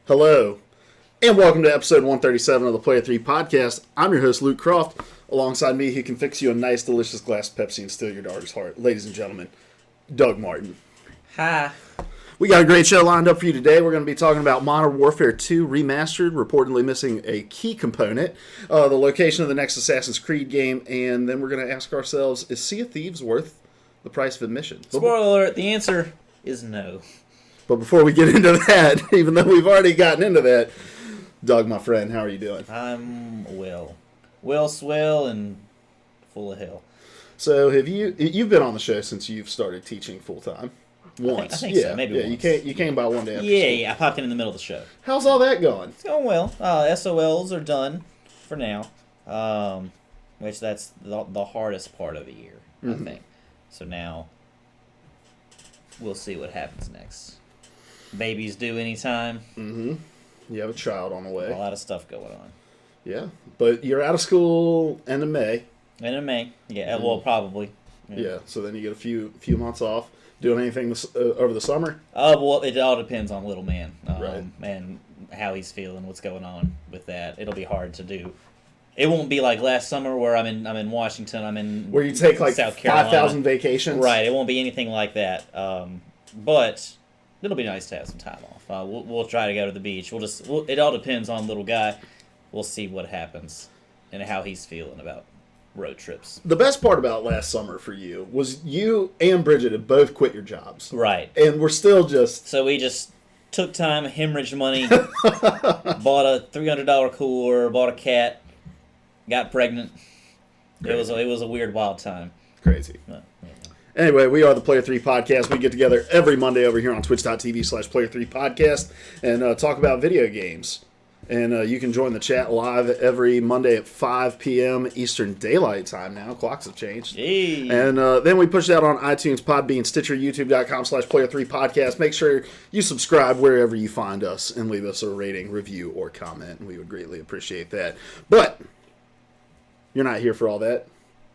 Hello, and welcome to episode 137 of the Player 3 podcast. I'm your host, Luke Croft. Alongside me, he can fix you a nice, delicious glass of Pepsi and steal your daughter's heart. Ladies and gentlemen, Doug Martin. Hi. We got a great show lined up for you today. We're going to be talking about Modern Warfare 2 Remastered, reportedly missing a key component, the location of the next Assassin's Creed game, and then we're going to ask ourselves, is Sea of Thieves worth the price of admission? Spoiler alert, the answer is no. But before we get into that, even though we've already gotten into that, Doug, my friend, how are you doing? I'm well, swell, and full of hell. So you've been on the show since you've started teaching full time? Once. I think so, maybe once. You came by one day after Yeah, I popped in the middle of the show. How's all that going? It's going well. SOLs are done for now, which that's the hardest part of the year, I think. So now we'll see what happens next. Baby's due anytime. Mm-hmm. You have a child on the way. A lot of stuff going on. Yeah, but you're out of school end of May. End of May. Yeah, well, probably. Yeah, so then you get a few months off. Doing anything over the summer? Well, it all depends on little man, right. And how he's feeling, what's going on with that. It'll be hard to do. It won't be like last summer where I'm in Washington. I'm in where you take like South Carolina. 5,000 vacations. Right. It won't be anything like that. But it'll be nice to have some time off. We'll try to go to the beach. It all depends on little guy. We'll see what happens and how he's feeling about road trips. The best part about last summer for you was you and Bridget had both quit your jobs. Right. And we're still just... So we just took time, hemorrhaged money, bought a $300 cooler, bought a cat, got pregnant. Crazy. It was a weird, wild time. Crazy. Anyway, we are the Player 3 Podcast. We get together every Monday over here on twitch.tv/Player3Podcast and talk about video games. And you can join the chat live every Monday at 5 p.m. Eastern Daylight Time now. Clocks have changed. Hey. And then we push it out on iTunes, Podbean, Stitcher, YouTube.com/Player3Podcast. Make sure you subscribe wherever you find us and leave us a rating, review, or comment. We would greatly appreciate that. But you're not here for all that.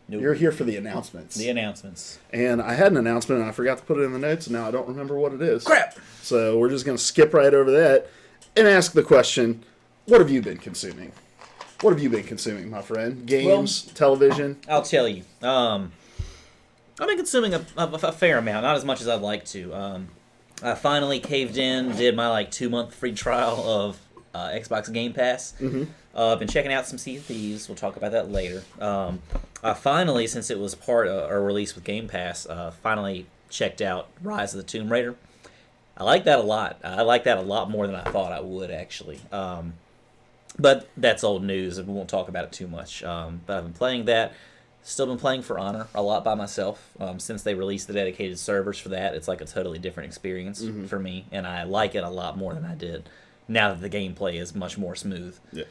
Nope. You're here for the announcements. The announcements. And I had an announcement, and I forgot to put it in the notes, and now I don't remember what it is. Crap! So we're just going to skip right over that and ask the question, what have you been consuming? What have you been consuming, my friend? Games, television? I'll tell you. I've been consuming a fair amount, not as much as I'd like to. I finally caved in, did my 2-month free trial of Xbox Game Pass. Mm-hmm. I've been checking out some Sea of Thieves. We'll talk about that later. I finally, since it was part of a release with Game Pass, finally checked out Rise of the Tomb Raider. I like that a lot. I like that a lot more than I thought I would, actually. But that's old news, and we won't talk about it too much. But I've been playing that. Still been playing For Honor a lot by myself. Since they released the dedicated servers for that, it's like a totally different experience for me, and I like it a lot more than I did now that the gameplay is much more smooth. Yeah.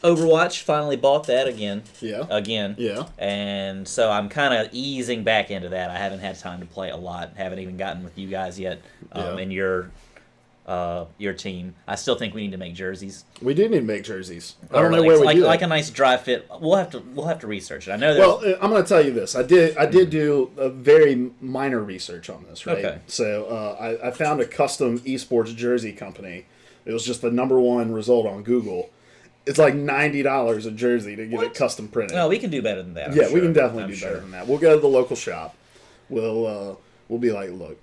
Overwatch, finally bought that again. Yeah. Again. Yeah. And so I'm kind of easing back into that. I haven't had time to play a lot. Haven't even gotten with you guys yet in your team. I still think we need to make jerseys. We do need to make jerseys. I don't know where we do like a nice dry fit. We'll have to research it. I know. Well, I'm going to tell you this. I did do a very minor research on this, right? Okay. So I found a custom esports jersey company. It was just the #1 result on Google. It's like $90 a jersey to get it custom printed. No, we can do better than that. Yeah, we can definitely do better than that. We'll go to the local shop. We'll be like, look,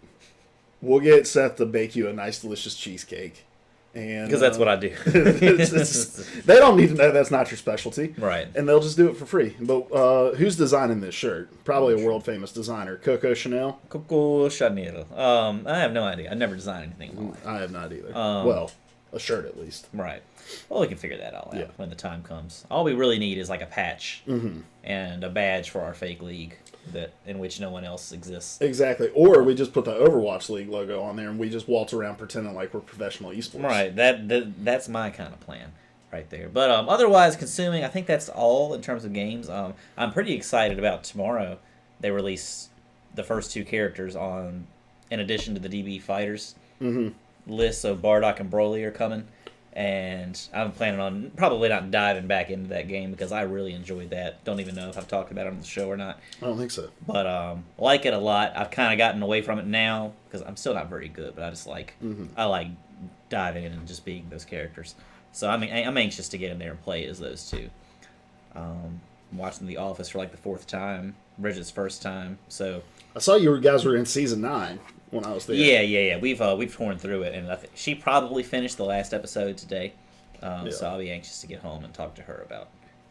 we'll get Seth to bake you a nice, delicious cheesecake. Because that's what I do. They don't need to know that's not your specialty. Right. And they'll just do it for free. But who's designing this shirt? Probably a world-famous designer. Coco Chanel? Coco Chanel. I have no idea. I never designed anything in my life. I have not either. Well, a shirt at least. Right. Well, we can figure that all out when the time comes. All we really need is like a patch and a badge for our fake league in which no one else exists. Exactly. Or we just put the Overwatch League logo on there and we just waltz around pretending like we're professional esports. Right. That's my kind of plan right there. But otherwise, consuming, I think that's all in terms of games. I'm pretty excited about tomorrow. They release the first 2 characters in addition to the DB fighters list. So Bardock and Broly are coming. And I'm planning on probably not diving back into that game because I really enjoyed that. Don't even know if I've talked about it on the show or not. I don't think so. But like it a lot. I've kind of gotten away from it now because I'm still not very good. But I just I like diving in and just being those characters. So I'm anxious to get in there and play as those two. Watching The Office for like the 4th time, Bridget's first time. So I saw you guys were in season 9 when I was there. Yeah. We've torn through it, and she probably finished the last episode today. So I'll be anxious to get home and talk to her about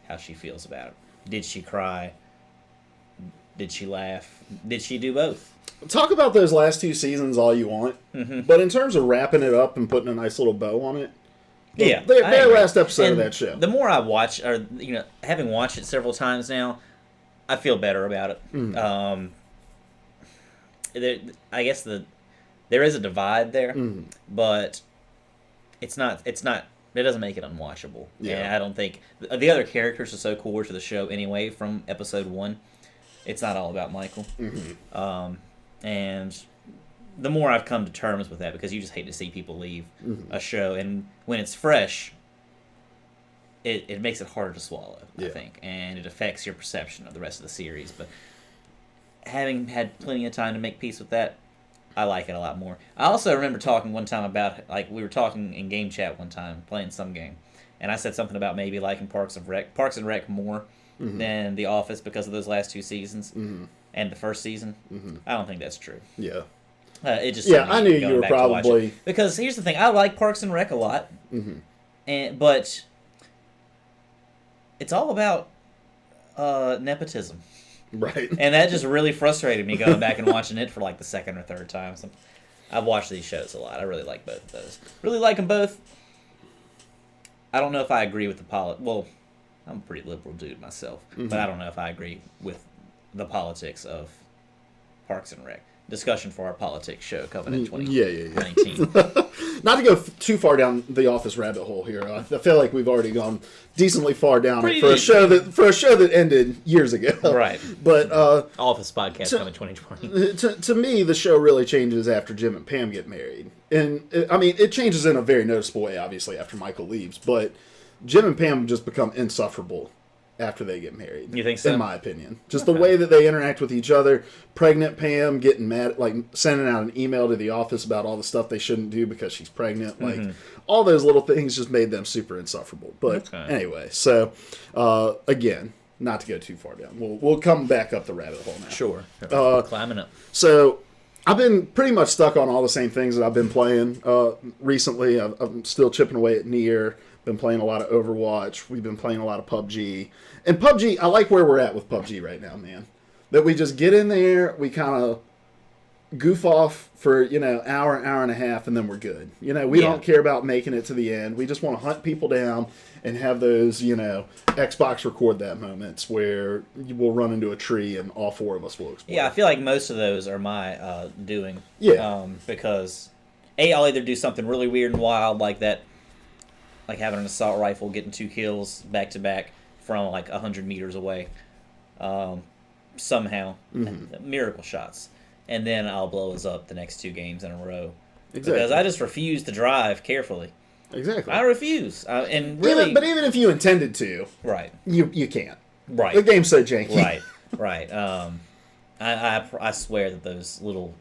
how she feels about it. Did she cry? Did she laugh? Did she do both? Talk about those last 2 seasons all you want, but in terms of wrapping it up and putting a nice little bow on it, their last episode of that show. The more I watch, or having watched it several times now, I feel better about it. I guess there is a divide there, but it's not. It doesn't make it unwatchable. Yeah, and I don't think the other characters are so core to the show anyway. From episode 1, it's not all about Michael. And the more I've come to terms with that, because you just hate to see people leave a show, and when it's fresh, it makes it harder to swallow. I think, and it affects your perception of the rest of the series. But having had plenty of time to make peace with that, I like it a lot more. I also remember talking one time about, we were talking in game chat one time, playing some game, and I said something about maybe liking Parks and Rec more than The Office because of those last 2 seasons and the first season. I don't think that's true. Yeah. It just I knew you were probably, because here's the thing: I like Parks and Rec a lot, but it's all about nepotism. Right. And that just really frustrated me going back and watching it for like the 2nd or 3rd time. So I've watched these shows a lot. I really like both of those. Really like them both. I don't know if I agree with well, I'm a pretty liberal dude myself, but I don't know if I agree with the politics of Parks and Rec. Discussion for our politics show coming in 2019. Not to go too far down the Office rabbit hole here. I feel like we've already gone decently far down it for a show that ended years ago. Right. But Office podcast coming 2020. To me, the show really changes after Jim and Pam get married, and it changes in a very noticeable way. Obviously, after Michael leaves, but Jim and Pam just become insufferable after they get married. You think so? In my opinion. Just the way that they interact with each other. Pregnant Pam getting mad, like sending out an email to the office about all the stuff they shouldn't do because she's pregnant. Like, all those little things just made them super insufferable. But anyway, so, again, not to go too far down. We'll come back up the rabbit hole now. Sure. Climbing up. So, I've been pretty much stuck on all the same things that I've been playing recently. I'm still chipping away at Nier. Been playing a lot of Overwatch. We've been playing a lot of PUBG. And PUBG, I like where we're at with PUBG right now, man. That we just get in there, we kind of goof off for, hour and a half, and then we're good. We don't care about making it to the end. We just want to hunt people down and have those, Xbox record that moments where we'll run into a tree and all 4 of us will explode. Yeah, I feel like most of those are my doing. Yeah. Because, I'll either do something really weird and wild like that, like having an assault rifle, getting 2 kills back to back from like 100 meters away, somehow, miracle shots, and then I'll blow us up the next 2 games in a row. Exactly. Because I just refuse to drive carefully. Exactly. I refuse, and really, but even if you intended to, right, you can't. Right. The game's so janky. Right. I swear that those little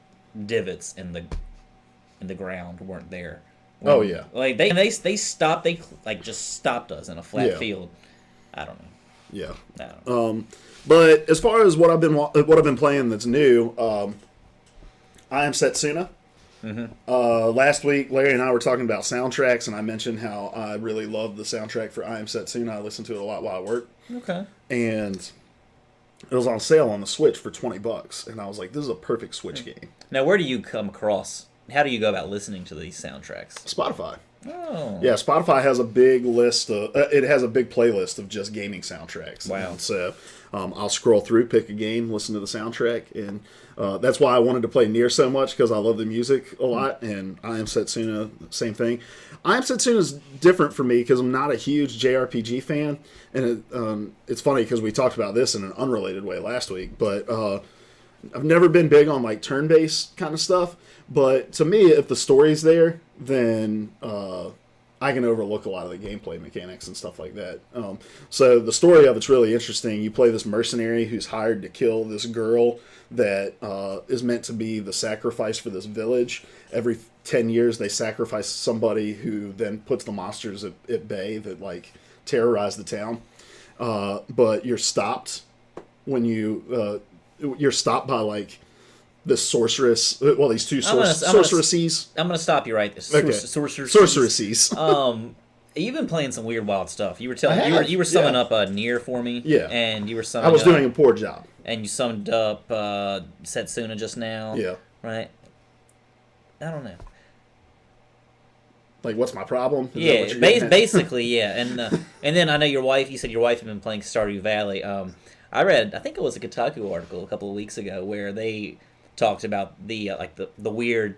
divots in the ground weren't there. Oh yeah, like they stopped. They just stopped us in a flat field. I don't know. Yeah. I don't know. But as far as what I've been playing that's new, I Am Setsuna. Last week, Larry and I were talking about soundtracks, and I mentioned how I really love the soundtrack for I Am Setsuna. I listen to it a lot while I work. Okay. And it was on sale on the Switch for $20, and I was like, "This is a perfect Switch game." Now, where do you come across? How do you go about listening to these soundtracks? Spotify. Oh. Yeah, Spotify has a big list of... it has a big playlist of just gaming soundtracks. Wow. And so I'll scroll through, pick a game, listen to the soundtrack, and that's why I wanted to play Nier so much, because I love the music a lot, and I Am Setsuna, same thing. I Am Setsuna is different for me because I'm not a huge JRPG fan, and it's funny because we talked about this in an unrelated way last week, but I've never been big on like turn-based kind of stuff. But to me, if the story's there, then I can overlook a lot of the gameplay mechanics and stuff like that. So the story of it's really interesting. You play this mercenary who's hired to kill this girl that is meant to be the sacrifice for this village. Every 10 years, they sacrifice somebody who then puts the monsters at bay that like terrorize the town. But you're stopped when you're stopped by like this sorceress. Well, these two sorceresses. I'm gonna stop you right there. Okay. Sorceresses. You've been playing some weird, wild stuff. You were telling you were summing up a Nier for me. Yeah. And you were summoning. I was doing a poor job. And you summed up Setsuna just now. Yeah. Right. I don't know. Like, what's my problem? Yeah, basically, yeah. And then I know your wife. You said your wife had been playing Stardew Valley. I read, I think it was a Kotaku article a couple of weeks ago where they talked about the weird,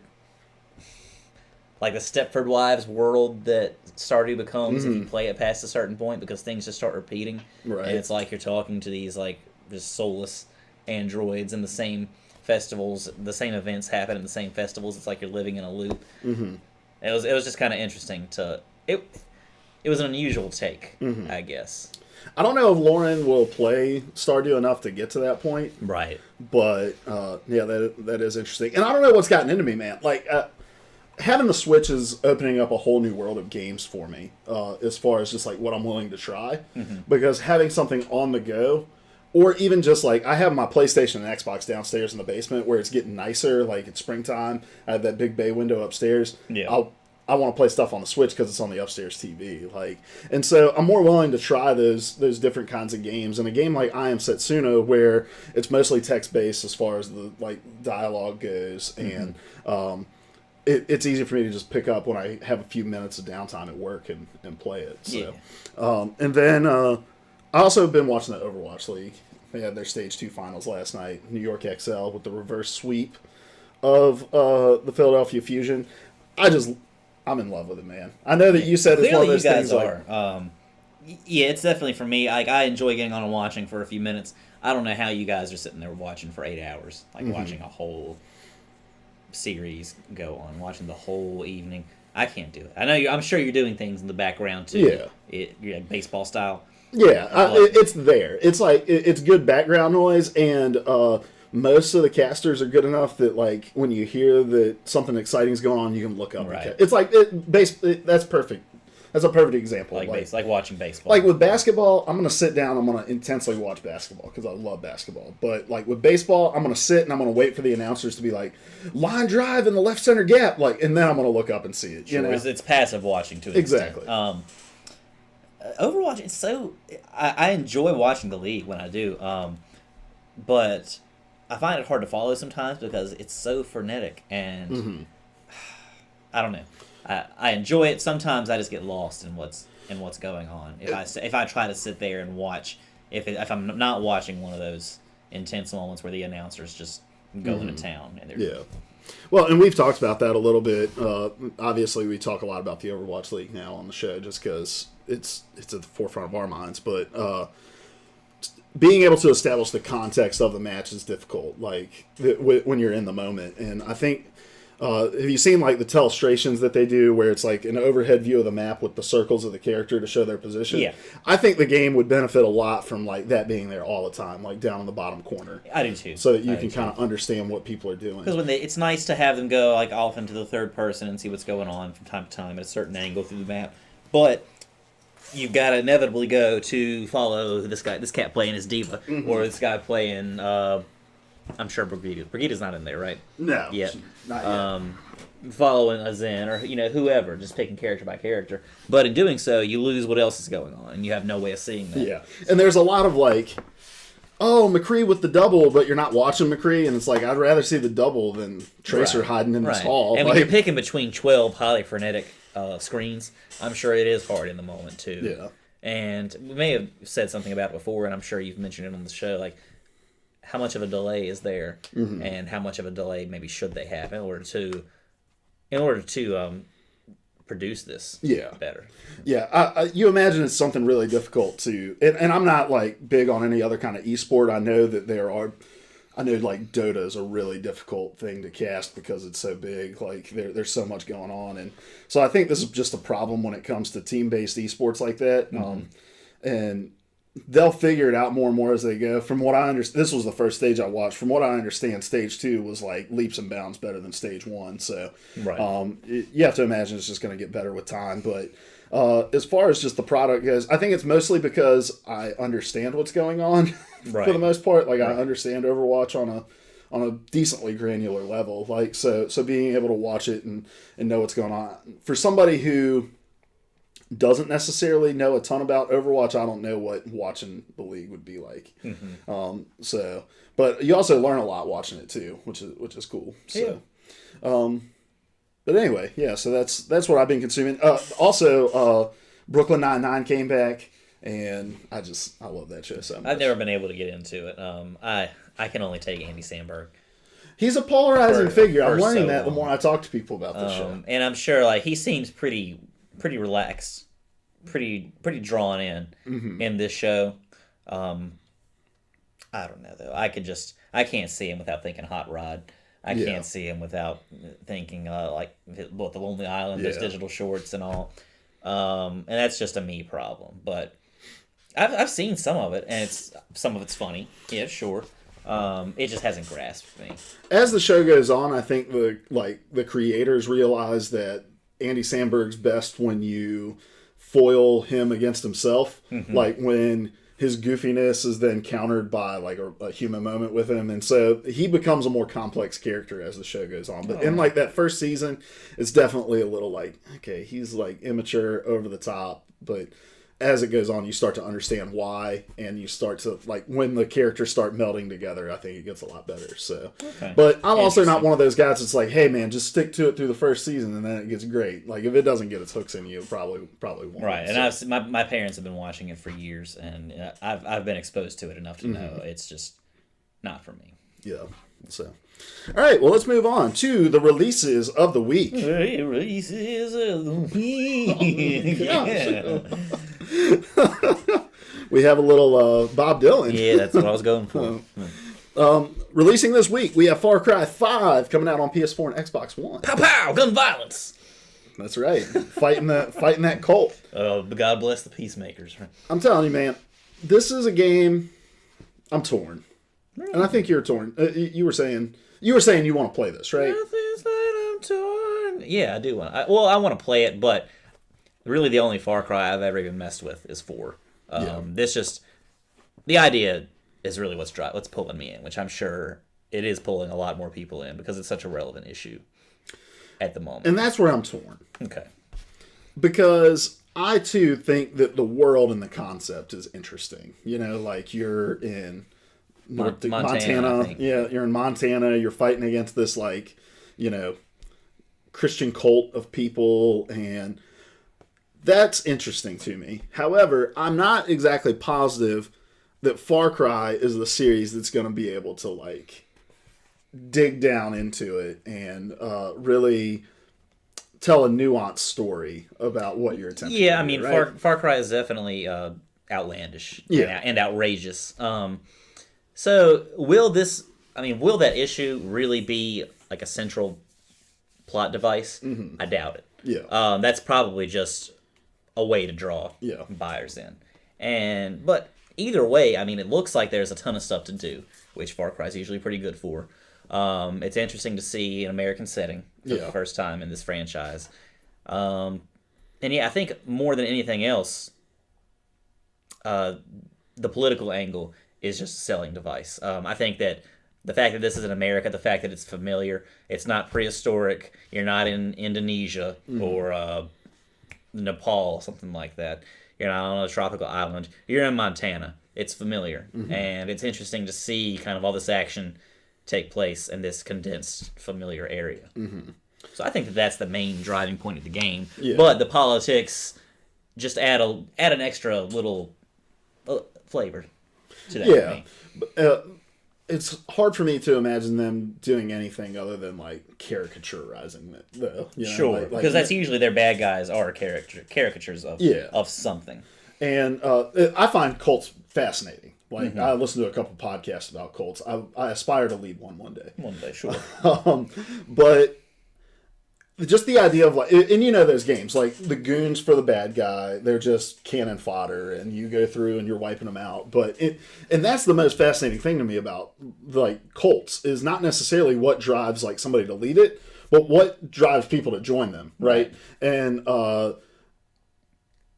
like the Stepford Wives world that Stardew becomes if you play it past a certain point, because things just start repeating. Right. And it's like you're talking to these like just soulless androids, and the same festivals, the same events happen in the same festivals. It's like you're living in a loop. Mm-hmm. It was just kind of interesting to it. It was an unusual take, I guess. I don't know if Lauren will play Stardew enough to get to that point. Right. But yeah, that is interesting. And I don't know what's gotten into me, man. Like having the Switch is opening up a whole new world of games for me, as far as just like what I'm willing to try. Because having something on the go, or even just like I have my PlayStation and Xbox downstairs in the basement where it's getting nicer. Like it's springtime. I have that big bay window upstairs. Yeah. I want to play stuff on the Switch because it's on the upstairs TV. Like, and so I'm more willing to try those different kinds of games. And a game like I Am Setsuna, where it's mostly text based as far as the like dialogue goes, and it's easy for me to just pick up when I have a few minutes of downtime at work and play it. So, and then I also have been watching the Overwatch League. They had their Stage 2 finals last night. New York XL with the reverse sweep of the Philadelphia Fusion. I'm in love with it, man. I know that you said it's one of those things. Clearly you guys are. Yeah, it's definitely for me. Like, I enjoy getting on and watching for a few minutes. I don't know how you guys are sitting there watching for 8 hours, like watching a whole series go on, watching the whole evening. I can't do it. I know I'm sure you're doing things in the background too. Yeah, you're like baseball style. Yeah, it's there. It's like it's good background noise, and most of the casters are good enough that like when you hear that something exciting is going on, you can look up. Right. It's like that's perfect. That's a perfect example. Like watching baseball. Like with basketball, I'm gonna sit down. I'm gonna intensely watch basketball because I love basketball. But like with baseball, I'm gonna sit and I'm gonna wait for the announcers to be like line drive in the left center gap, like, and then I'm gonna look up and see it. Sure, you know, it's passive watching to an exactly. Extent. Overwatch, it's so I enjoy watching the league when I do, but I find it hard to follow sometimes because it's so frenetic, and I don't know. I enjoy it. Sometimes I just get lost in what's going on. If I try to sit there and watch, if I'm not watching one of those intense moments where the announcers just go into town and they're Well, and we've talked about that a little bit. Obviously, we talk a lot about the Overwatch League now on the show just because it's at the forefront of our minds. But being able to establish the context of the match is difficult, like when you're in the moment. And I think, have you seen like the telestrations that they do where it's like an overhead view of the map with the circles of the character to show their position? Yeah. I think the game would benefit a lot from like that being there all the time, like down in the bottom corner. I do too. So that you can kind of understand what people are doing. Because it's nice to have them go like off into the third person and see what's going on from time to time at a certain angle through the map. But you've got to inevitably go to follow this cat playing as Diva, or this guy playing, I'm sure Brigitta's not in there, right? No. Yet. Not yet. Following a Zen, or whoever, just picking character by character. But in doing so, you lose what else is going on, and you have no way of seeing that. Yeah. And there's a lot of like, oh, McCree with the double, but you're not watching McCree, and it's like, I'd rather see the double than Tracer hiding in this hall. And when you're picking between 12 highly frenetic screens, I'm sure it is hard in the moment too. Yeah. And we may have said something about it before, and I'm sure you've mentioned it on the show, like how much of a delay is there, and how much of a delay maybe should they have in order to produce this better. Yeah, you imagine it's something really difficult to, and I'm not like big on any other kind of esport. I know that there are, I know like Dota is a really difficult thing to cast because it's so big. Like there's so much going on, and so I think this is just a problem when it comes to team-based esports like that. And they'll figure it out more and more as they go. From what I understand, this was the first stage I watched. From what I understand, stage 2 was like leaps and bounds better than stage 1. So you have to imagine it's just going to get better with time. But as far as just the product goes, I think it's mostly because I understand what's going on for the most part. Like I understand Overwatch on a decently granular level. Like so being able to watch it and know what's going on for somebody who doesn't necessarily know a ton about Overwatch, I don't know what watching the league would be like. But you also learn a lot watching it too, which is cool. So, but anyway, yeah. So that's what I've been consuming. Also, Brooklyn Nine-Nine came back, and I love that show so much. I've never been able to get into it. I can only take Andy Samberg. He's a polarizing figure. I'm learning that the more I talk to people about this show. And I'm sure like he seems pretty relaxed, pretty drawn in this show. I don't know though. I can't see him without thinking Hot Rod. I can't see him without thinking like the Lonely Island, those digital shorts and all. And that's just a me problem. But I've seen some of it, and some of it's funny. Yeah, sure. It just hasn't grasped me. As the show goes on, I think the creators realize that Andy Samberg's best when you foil him against himself. Like when his goofiness is then countered by like a human moment with him, and so he becomes a more complex character as the show goes on. But in like that first season, it's definitely a little like, okay, he's like immature, over the top, but as it goes on, you start to understand why, and you start to like when the characters start melding together. I think it gets a lot better. So, but I'm also not one of those guys that's like, hey man, just stick to it through the first season, and then it gets great. Like if it doesn't get its hooks in you, it probably won't. Right, and my parents have been watching it for years, and I've been exposed to it enough to know it's just not for me. Yeah. So, all right, well, let's move on to the releases of the week. Releases of the week. We have a little Bob Dylan. Yeah, that's what I was going for. Releasing this week, we have Far Cry 5 coming out on PS4 and Xbox One. Pow pow, gun violence. That's right, fighting that cult. God bless the peacemakers. I'm telling you, man, this is a game. I'm torn. And I think you're torn. You were saying you want to play this, right? I'm torn. Yeah, I do want. I want to play it, but really the only Far Cry I've ever even messed with is 4. This just the idea is really what's pulling me in, which I'm sure it is pulling a lot more people in because it's such a relevant issue at the moment. And that's where I'm torn. Okay. Because I too think that the world and the concept is interesting. You know, like you're in Montana. Yeah, you're in Montana. You're fighting against this, like, you know, Christian cult of people, and that's interesting to me. However, I'm not exactly positive that Far Cry is the series that's going to be able to, like, dig down into it and really tell a nuanced story about what you're attempting to do. Yeah, I mean, right? Far Cry is definitely outlandish and outrageous. So will that issue really be like a central plot device? I doubt it. Yeah. That's probably just a way to draw buyers in. But either way, I mean, it looks like there's a ton of stuff to do, which Far Cry is usually pretty good for. It's interesting to see an American setting for the first time in this franchise. And yeah, I think more than anything else, the political angle is just a selling device. I think that the fact that this is in America, the fact that it's familiar, it's not prehistoric, you're not in Indonesia or Nepal, something like that. You're not on a tropical island. You're in Montana. It's familiar. And it's interesting to see kind of all this action take place in this condensed, familiar area. So I think that that's the main driving point of the game. Yeah. But the politics just add an extra little flavor to that. Yeah. It's hard for me to imagine them doing anything other than like caricaturizing it, though. You know? Sure, because that's usually their bad guys are caricatures of something. And I find cults fascinating. Like, I listen to a couple podcasts about cults. I aspire to lead one day. One day, sure. But just the idea of, like, and you know those games, like, the goons for the bad guy, they're just cannon fodder, and you go through and you're wiping them out. And that's the most fascinating thing to me about, like, cults, is not necessarily what drives, like, somebody to lead it, but what drives people to join them, right? And I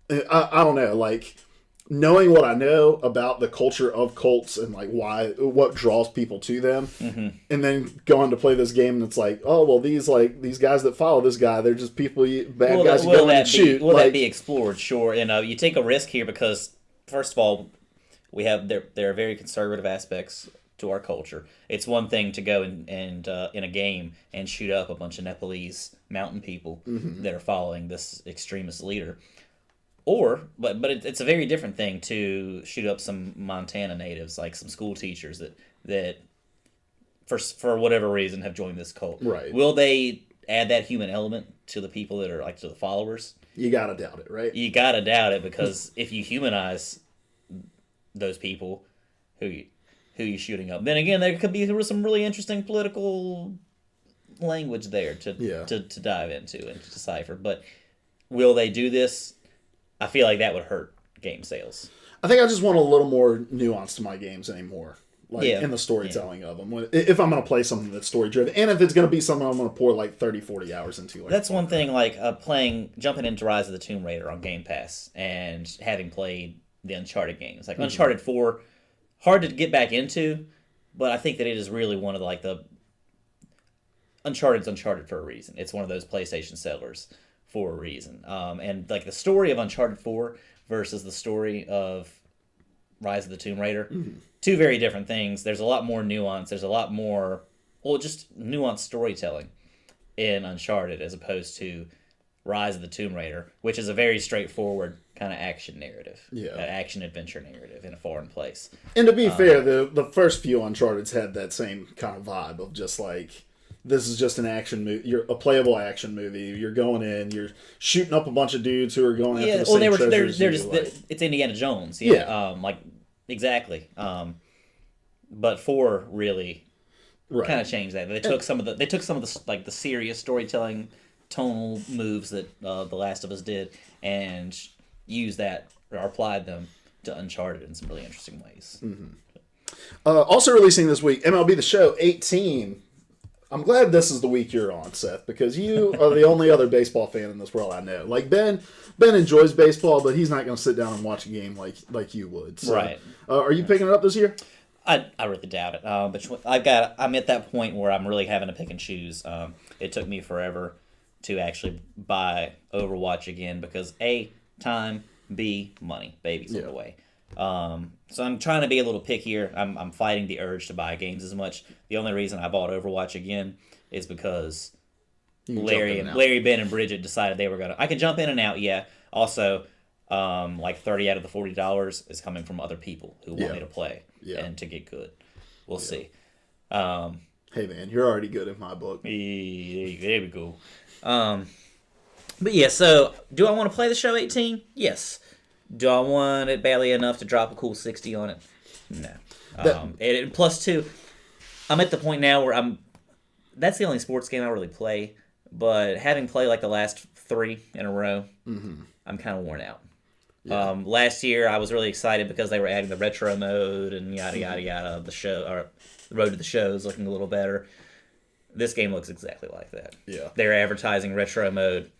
don't know, like, knowing what I know about the culture of cults and, like, what draws people to them, and then going to play this game and it's like, oh, well, these guys that follow this guy, they're just people, bad guys who go in and shoot. Will that be explored? Sure. And you take a risk here because, first of all, there are very conservative aspects to our culture. It's one thing to go and in a game and shoot up a bunch of Nepalese mountain people that are following this extremist leader. But it's a very different thing to shoot up some Montana natives, like some school teachers that for whatever reason have joined this cult. Right. Will they add that human element to the people that are, like, to the followers? You gotta doubt it, right? You gotta doubt it, because if you humanize those people who you're shooting up, then again there could be some really interesting political language there to dive into and to decipher. But will they do this? I feel like that would hurt game sales. I think I just want a little more nuance to my games anymore. Like, in the storytelling of them. If I'm going to play something that's story-driven, and if it's going to be something I'm going to pour, like, 30, 40 hours into. Like, that's one thing, like, jumping into Rise of the Tomb Raider on Game Pass, and having played the Uncharted games. Like, Uncharted 4, hard to get back into, but I think that it is really one of the, like, the... Uncharted's Uncharted for a reason. It's one of those PlayStation sellers for a reason. And, like, the story of Uncharted 4 versus the story of Rise of the Tomb Raider, two very different things. There's a lot more nuance. There's a lot more, just nuanced storytelling in Uncharted as opposed to Rise of the Tomb Raider, which is a very straightforward kind of action narrative. Yeah. Action-adventure narrative in a foreign place. And to be fair, the first few Uncharted's had that same kind of vibe of just, like, this is just an action movie. You're a playable action movie. You're going in. You're shooting up a bunch of dudes who are going after the same treasures. They're just it's Indiana Jones. Yeah. Exactly. But 4 really kind of changed that. They took some of the like the serious storytelling tonal moves that The Last of Us did and used that or applied them to Uncharted in some really interesting ways. Also releasing this week, MLB The Show 18. I'm glad this is the week you're on, Seth, because you are the only other baseball fan in this world I know. Like, Ben enjoys baseball, but he's not going to sit down and watch a game like you would. So, right. Are you picking it up this year? I really doubt it. But I'm at that point where I'm really having to pick and choose. It took me forever to actually buy Overwatch again because A, time, B, money. Baby's on the way. So I'm trying to be a little pickier. I'm fighting the urge to buy games as much. The only reason I bought Overwatch again is because Larry, Ben, and Bridget decided they were gonna. I can jump in and out, yeah. Also, like 30 out of the $40 is coming from other people who want me to play and to get good. We'll see. Hey man, you're already good in my book. There we go. But yeah, so do I want to play the show 18? Yes. Do I want it badly enough to drop a cool 60 on it? No. And plus 2, I'm at the point now where that's the only sports game I really play, but having played like the last 3 in a row, I'm kind of worn out. Yeah. Last year I was really excited because they were adding the retro mode and yada yada yada. The road to the show is looking a little better. This game looks exactly like that. Yeah. They're advertising retro mode.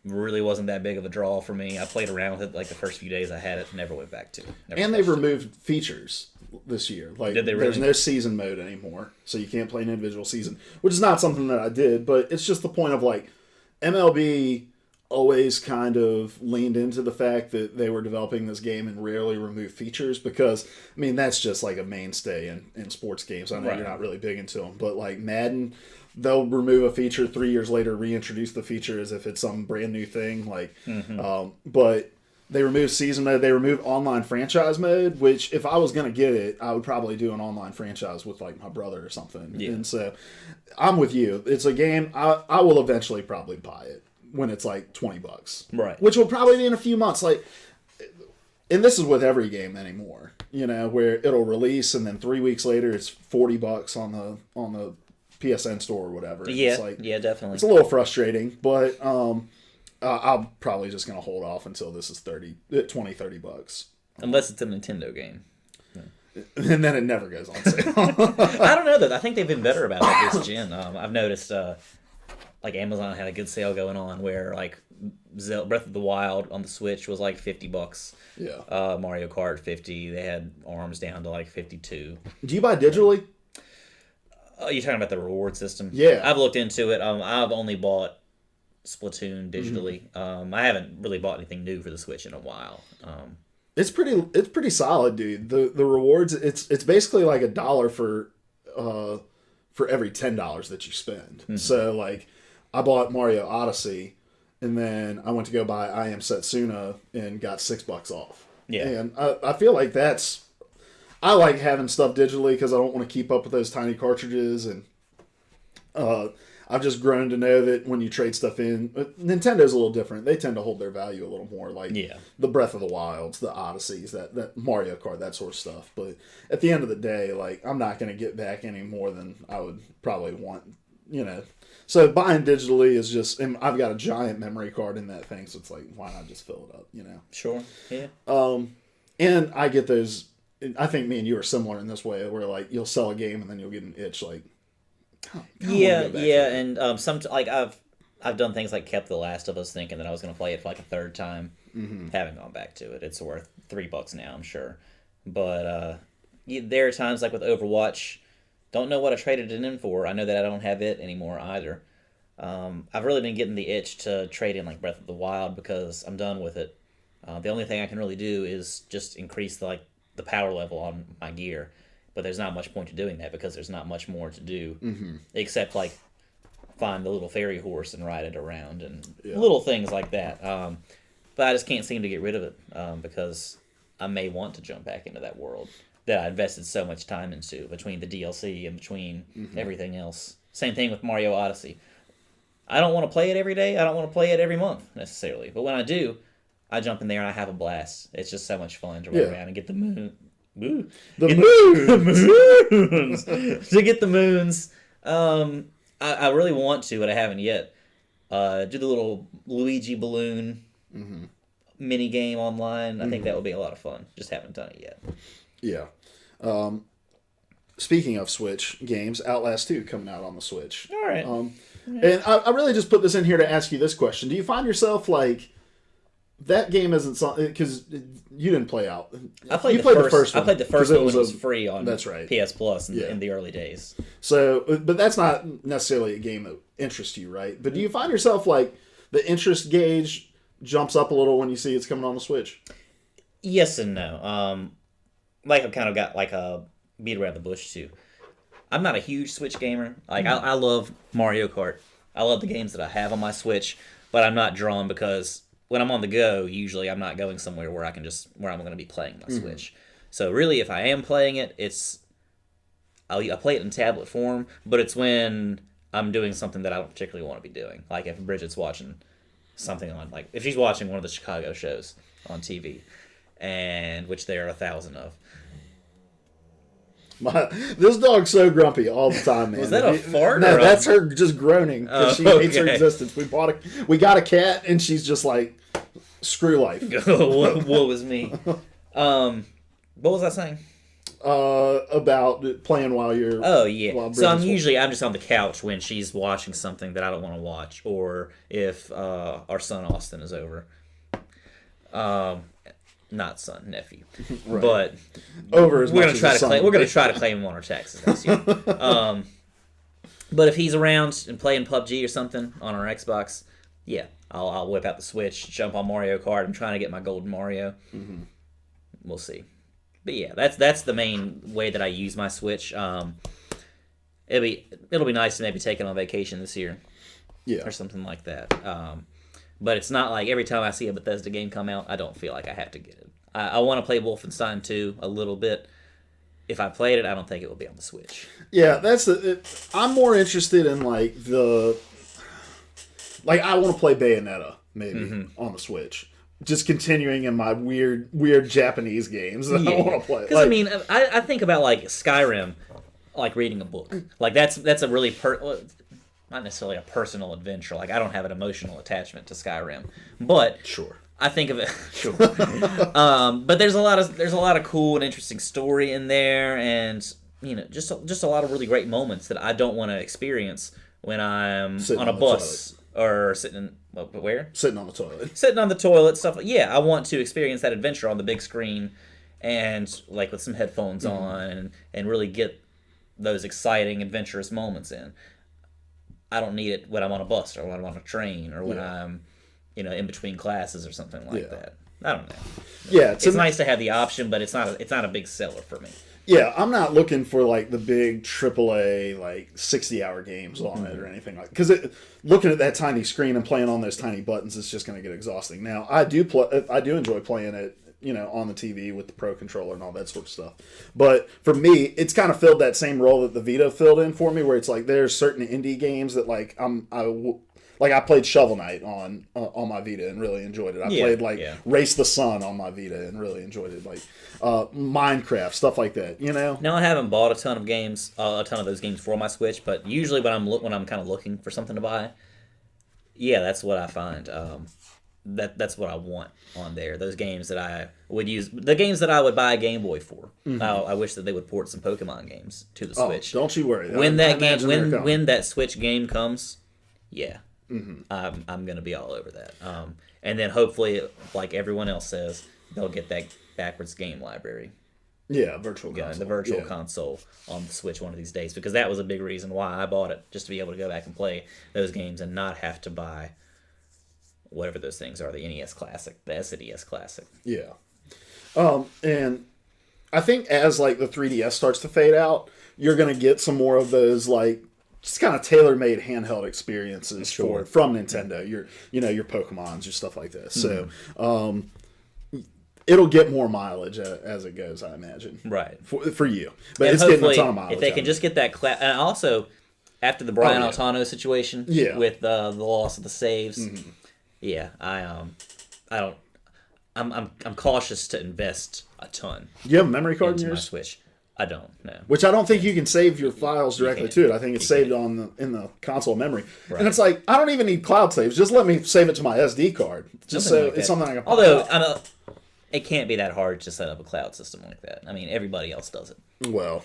Really wasn't that big of a draw for me. I played around with it like the first few days I had it, never went back to it. And they've removed features this year. Like, did they really? There's no season mode anymore, so you can't play an individual season, which is not something that I did, but it's just the point of, like, MLB always kind of leaned into the fact that they were developing this game and rarely removed features because, I mean, that's just like a mainstay in sports games. I know you're not really big into them, but like Madden, they'll remove a feature 3 years later, reintroduce the feature as if it's some brand new thing. Like, but they removed season mode. They removed online franchise mode, which if I was going to get it, I would probably do an online franchise with like my brother or something. Yeah. And so I'm with you. It's a game. I will eventually probably buy it when it's like $20. Right. Which will probably be in a few months. Like, and this is with every game anymore, where it'll release and then 3 weeks later it's $40 on the PSN store or whatever. And Yeah, it's yeah, definitely. It's a little frustrating, but I'm probably just gonna hold off until this is $20-$30. Unless it's a Nintendo game. And then it never goes on sale. I don't know though. I think they've been better about it this gen. I've noticed like Amazon had a good sale going on where like Breath of the Wild on the Switch was like $50. Yeah. Mario Kart 50. They had ARMS down to like 52. Do you buy digitally? You're talking about the reward system? Yeah. I've looked into it. I've only bought Splatoon digitally. I haven't really bought anything new for the Switch in a while. It's pretty solid, dude. The rewards, it's basically like $1 for every $10 that you spend. Mm-hmm. So like, I bought Mario Odyssey, and then I went to go buy I Am Setsuna and got $6 off. Yeah, and I feel like I like having stuff digitally because I don't want to keep up with those tiny cartridges, and I've just grown to know that when you trade stuff in, Nintendo's a little different. They tend to hold their value a little more, like the Breath of the Wilds, the Odysseys, that Mario Kart, that sort of stuff. But at the end of the day, like, I'm not going to get back any more than I would probably want, So buying digitally is just, and I've got a giant memory card in that thing, so it's like, why not just fill it up, Sure, yeah. And I get those. I think me and you are similar in this way, where like you'll sell a game and then you'll get an itch, like. Yeah, and I've done things like kept The Last of Us, thinking that I was going to play it for like a third time. Mm-hmm. Haven't gone back to it. It's worth $3 now, I'm sure. But there are times like with Overwatch, don't know what I traded it in for. I know that I don't have it anymore either. I've really been getting the itch to trade in like Breath of the Wild because I'm done with it. The only thing I can really do is just increase the power level on my gear. But there's not much point to doing that because there's not much more to do except like find the little fairy horse and ride it around and little things like that. But I just can't seem to get rid of it because I may want to jump back into that world that I invested so much time into between the DLC and between everything else. Same thing with Mario Odyssey. I don't want to play it every day. I don't want to play it every month necessarily. But when I do, I jump in there and I have a blast. It's just so much fun to run around and get the moon. Woo. The moons! To get the moons. I really want to, but I haven't yet. Do the little Luigi balloon mini game online. I think that would be a lot of fun. Just haven't done it yet. Yeah. Speaking of Switch games, Outlast 2 coming out on the Switch. All right. And I really just put this in here to ask you this question. Do you find yourself like... That game isn't something because you didn't play out. I played the first one. I played the first one when it was free on PS Plus in the early days. So, but that's not necessarily a game that interests you, right? But do you find yourself like the interest gauge jumps up a little when you see it's coming on the Switch? Yes and no. Like I've kind of got like a beat around the bush too. I'm not a huge Switch gamer. Like I love Mario Kart. I love the games that I have on my Switch, but I'm not drawn because when I'm on the go, usually I'm not going somewhere where I'm going to be playing my Switch. So really, if I am playing it, I play it in tablet form, but it's when I'm doing something that I don't particularly want to be doing. Like if Bridget's watching something on, like if she's watching one of the Chicago shows on TV, and which there are 1,000 of. This dog's so grumpy all the time, man. Was that a fart? No, that's her just groaning because she hates her okay. existence. We got a cat, and she's just like, screw life. what was me? What was I saying? About playing while you're. Oh yeah. So I'm just on the couch when she's watching something that I don't want to watch, or if our son Austin is over. Not son, nephew, right. But over as we're much gonna as try to we're gonna try to claim him on our taxes next year. But if he's around and playing PUBG or something on our Xbox, yeah, I'll whip out the Switch, jump on Mario Kart. I'm trying to get my golden Mario. We'll see. But yeah, that's the main way that I use my Switch. It'll be nice to maybe take it on vacation this year, or something like that. But it's not like every time I see a Bethesda game come out, I don't feel like I have to get it. I want to play Wolfenstein 2 a little bit. If I played it, I don't think it will be on the Switch. Yeah, I'm more interested in like I want to play Bayonetta maybe on the Switch. just continuing in my weird Japanese games that I want to play. Because I mean, I think about like Skyrim, like reading a book. Like that's a really not necessarily a personal adventure. Like I don't have an emotional attachment to Skyrim, but Sure. I think of it. Sure. But there's a lot of cool and interesting story in there, and just a lot of really great moments that I don't want to experience when I'm Sitting on a on the bus or sitting in where? Sitting on the toilet. Sitting on the toilet, stuff. Yeah, I want to experience that adventure on the big screen, and like with some headphones on, and really get those exciting, adventurous moments in. I don't need it when I'm on a bus or when I'm on a train or when I'm, in between classes or something like that. I don't know. Yeah, it's nice to have the option, but it's not a big seller for me. Yeah, I'm not looking for like the big AAA like 60-hour games on it or anything like. Because looking at that tiny screen and playing on those tiny buttons is just going to get exhausting. Now I do enjoy playing it, on the TV with the Pro controller and all that sort of stuff. But for me, it's kind of filled that same role that the Vita filled in for me, where it's like there's certain indie games that like I played Shovel Knight on my Vita and really enjoyed it. I played Race the Sun on my Vita and really enjoyed it. Like Minecraft, stuff like that. Now I haven't bought a ton of those games for my Switch, but usually when I'm kind of looking for something to buy, that's what I find. That's what I want on there. Those games that I would use, the games that I would buy a Game Boy for. I wish that they would port some Pokemon games to the Switch. Don't you worry. When that Switch game comes, I'm gonna be all over that. And then hopefully, like everyone else says, they'll get that backwards game library. Yeah, virtual console. The virtual console on the Switch one of these days, because that was a big reason why I bought it, just to be able to go back and play those games and not have to buy whatever those things are, the NES Classic, the SNES Classic. Yeah. And I think as like the 3DS starts to fade out, you're going to get some more of those like just kind of tailor-made handheld experiences from Nintendo. Your Pokemons, your stuff like this. So it'll get more mileage as it goes, I imagine. Right. For you. But and it's getting a ton of mileage. If they can just get that and also after the Brian Altano situation with the loss of the saves. I'm cautious to invest a ton. You have a memory card into in my yours? Switch. I don't. No. Which I don't think you can save your files directly to it. I think it's saved in the console memory. Right. And it's like I don't even need cloud saves. Just let me save it to my SD card. Just so it's something I can. Although it can't be that hard to set up a cloud system like that. I mean, everybody else does it. Well,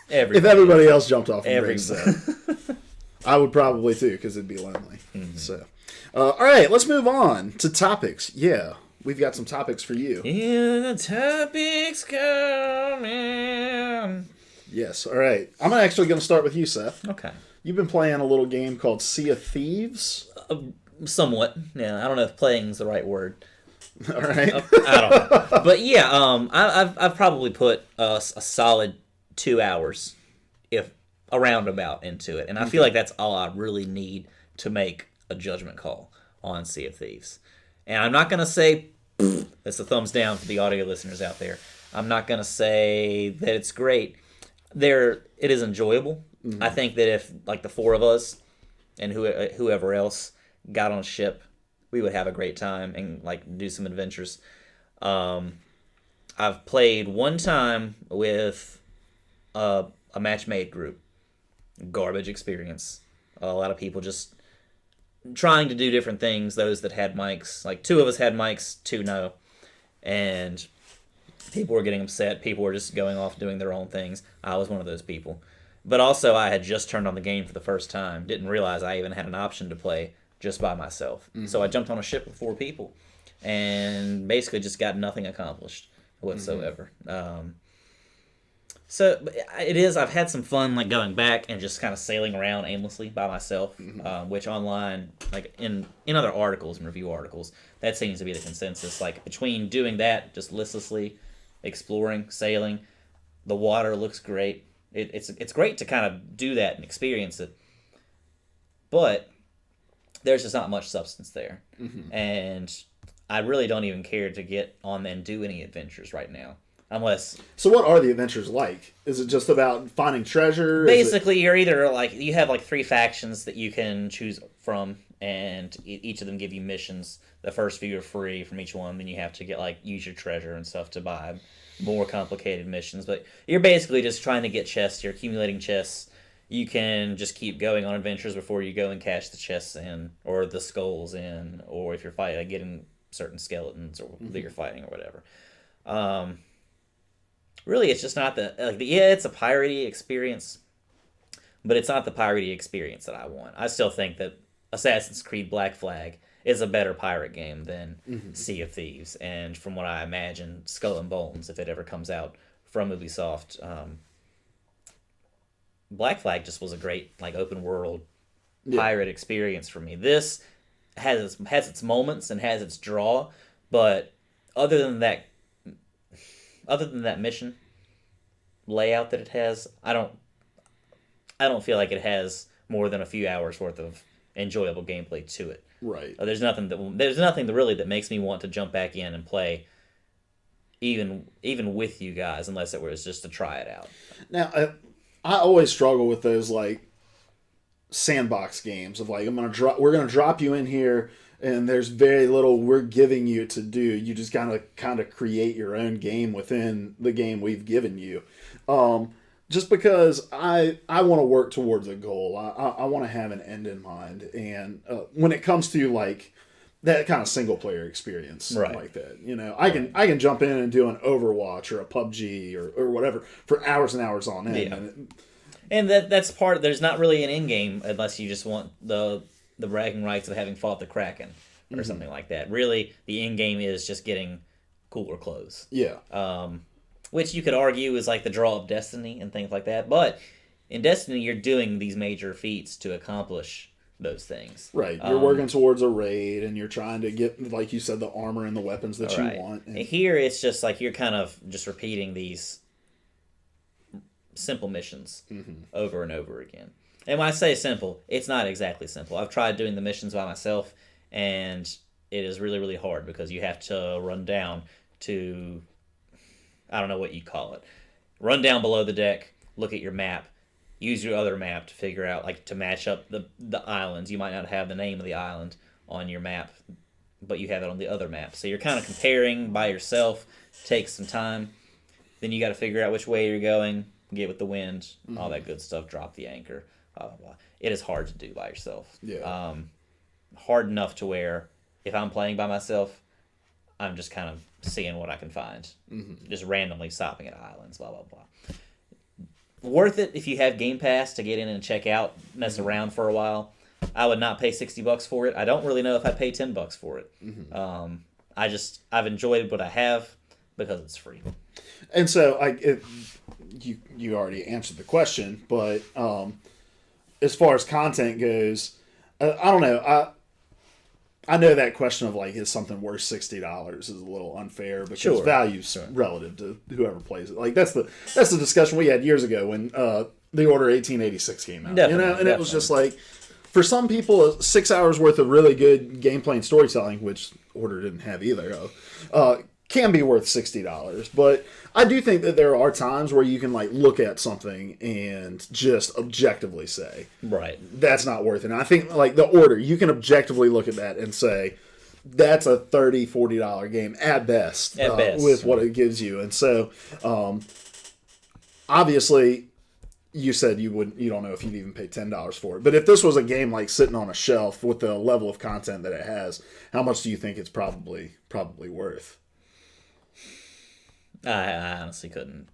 if everybody else jumped off and brings that, I would probably too, because it'd be lonely. So. All right, let's move on to topics. Yeah, we've got some topics for you. Yeah, the topics coming. Yes, all right. I'm actually going to start with you, Seth. Okay. You've been playing a little game called Sea of Thieves? Somewhat. Yeah, I don't know if playing is the right word. All right. I don't know. But yeah, I've probably put a solid 2 hours, if a roundabout, into it. And I feel like that's all I really need to make a judgment call on Sea of Thieves. And I'm not going to say that's a thumbs down for the audio listeners out there. I'm not going to say that it's great. It is enjoyable. I think that if like the four of us and whoever else got on a ship, we would have a great time and like do some adventures. I've played one time with a match-made group. Garbage experience. A lot of people just trying to do different things. Those that had mics, like 2 of us had mics, 2 no, and people were getting upset. People were just going off doing their own things. I was one of those people. But also, I had just turned on the game for the first time. Didn't realize I even had an option to play just by myself. So I jumped on a ship with 4 people and basically just got nothing accomplished whatsoever. So it is. I've had some fun, like going back and just kind of sailing around aimlessly by myself, which online, like in other articles and review articles, that seems to be the consensus. Like between doing that, just listlessly exploring, sailing, the water looks great. It's great to kind of do that and experience it, but there's just not much substance there, and I really don't even care to get on and do any adventures right now. Unless. So what are the adventures like? Is it just about finding treasure? Basically, you're either like you have like 3 factions that you can choose from, and each of them give you missions. The first few are free from each one. Then you have to get use your treasure and stuff to buy more complicated missions. But you're basically just trying to get chests. You're accumulating chests. You can just keep going on adventures before you go and cash the chests in, or the skulls in, or if you're fighting, getting certain skeletons or that you're fighting or whatever. Really, it's just not it's a piratey experience, but it's not the piratey experience that I want. I still think that Assassin's Creed Black Flag is a better pirate game than Sea of Thieves, and from what I imagine, Skull and Bones, if it ever comes out from Ubisoft. Black Flag just was a great open world pirate experience for me. This has its moments and has its draw, but other than that mission layout that it has, I don't feel like it has more than a few hours worth of enjoyable gameplay to it. Right. There's nothing that really that makes me want to jump back in and play even with you guys, unless it was just to try it out. Now, I always struggle with those sandbox games of we're gonna drop you in here and there's very little we're giving you to do. You just kind of create your own game within the game we've given you. Just because I want to work towards a goal. I want to have an end in mind, and when it comes to that kind of single player experience like that, I can jump in and do an Overwatch or a PUBG or whatever for hours and hours on end. And that's part. There's not really an end game unless you just want the bragging rights of having fought the Kraken or something like that. Really, the end game is just getting cooler clothes. Yeah. Which you could argue is the draw of Destiny and things like that. But in Destiny, you're doing these major feats to accomplish those things. Right. You're working towards a raid, and you're trying to get, like you said, the armor and the weapons that you want. And here, it's just you're kind of just repeating these simple missions over and over again. And when I say simple, it's not exactly simple. I've tried doing the missions by myself, and it is really, really hard because you have to run down to, I don't know what you call it, run down below the deck, look at your map, use your other map to figure out, to match up the islands. You might not have the name of the island on your map, but you have it on the other map. So you're kind of comparing by yourself, takes some time. Then you got to figure out which way you're going, get with the wind, all that good stuff, drop the anchor, blah, blah, blah. It is hard to do by yourself. Yeah. Hard enough to where if I'm playing by myself, I'm just kind of seeing what I can find. Just randomly stopping at islands, blah, blah, blah. Worth it if you have Game Pass to get in and check out, mess around for a while. I would not pay $60 for it. I don't really know if I'd pay $10 for it. I've enjoyed what I have because it's free. And so you already answered the question, but as far as content goes, I don't know. I know that question of is something worth $60 is a little unfair because value's relative to whoever plays it. That's the discussion we had years ago when The Order 1886 came out. It was just for some people, 6 hours worth of really good gameplay and storytelling, which Order didn't have either of, can be worth $60. But I do think that there are times where you can look at something and just objectively say, right, that's not worth it. And I think The Order, you can objectively look at that and say that's a $30, $40 game at best, with what it gives you. And so obviously you said you don't know if you'd even pay $10 for it. But if this was a game sitting on a shelf with the level of content that it has, how much do you think it's probably worth? I honestly couldn't.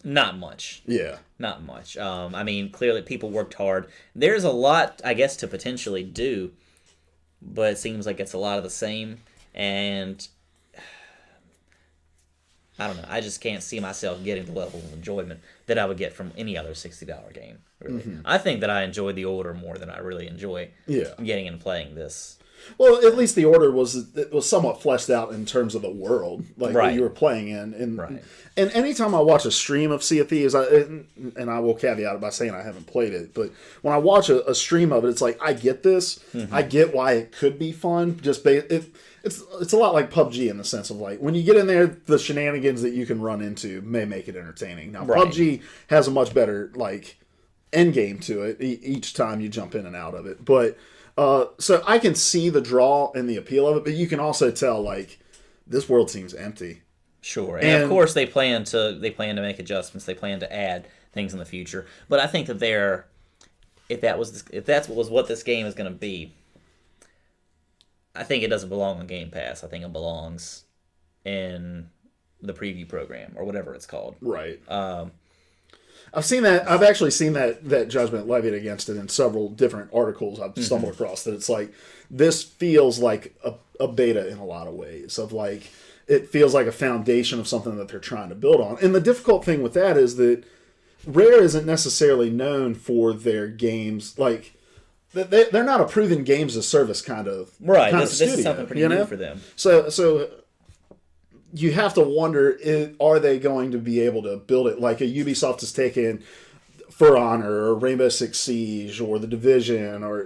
Not much. Yeah. Not much. I mean, clearly people worked hard. There's a lot, I guess, to potentially do, but it seems like it's a lot of the same. And I don't know. I just can't see myself getting the level of enjoyment that I would get from any other $60 game. Really. I think that I enjoyed The Order more than I really enjoy getting and playing this. Well, at least The Order was somewhat fleshed out in terms of the world, that you were playing in. And anytime I watch a stream of Sea of Thieves, and I will caveat it by saying I haven't played it, but when I watch a stream of it, it's I get this. I get why it could be fun. It's a lot like PUBG in the sense of when you get in there, the shenanigans that you can run into may make it entertaining. Now, PUBG has a much better end game to it each time you jump in and out of it, but So I can see the draw and the appeal of it, but you can also tell like this world seems empty. Sure, and of course they plan to make adjustments. They plan to add things in the future. But I think that if that's what this game is going to be, I think it doesn't belong on Game Pass. I think it belongs in the preview program or whatever it's called. Right. I've seen that. I've actually seen that judgment levied against it in several different articles I've stumbled across. That it's like this feels like a beta in a lot of ways. Of like it feels like a foundation of something that they're trying to build on. And the difficult thing with that is that Rare isn't necessarily known for their games. Like they're not a proven games as service kind of right. Kind this, of studio, this is something pretty new for them. So you have to wonder, are they going to be able to build it like a Ubisoft has taken For Honor or Rainbow Six Siege or The Division or,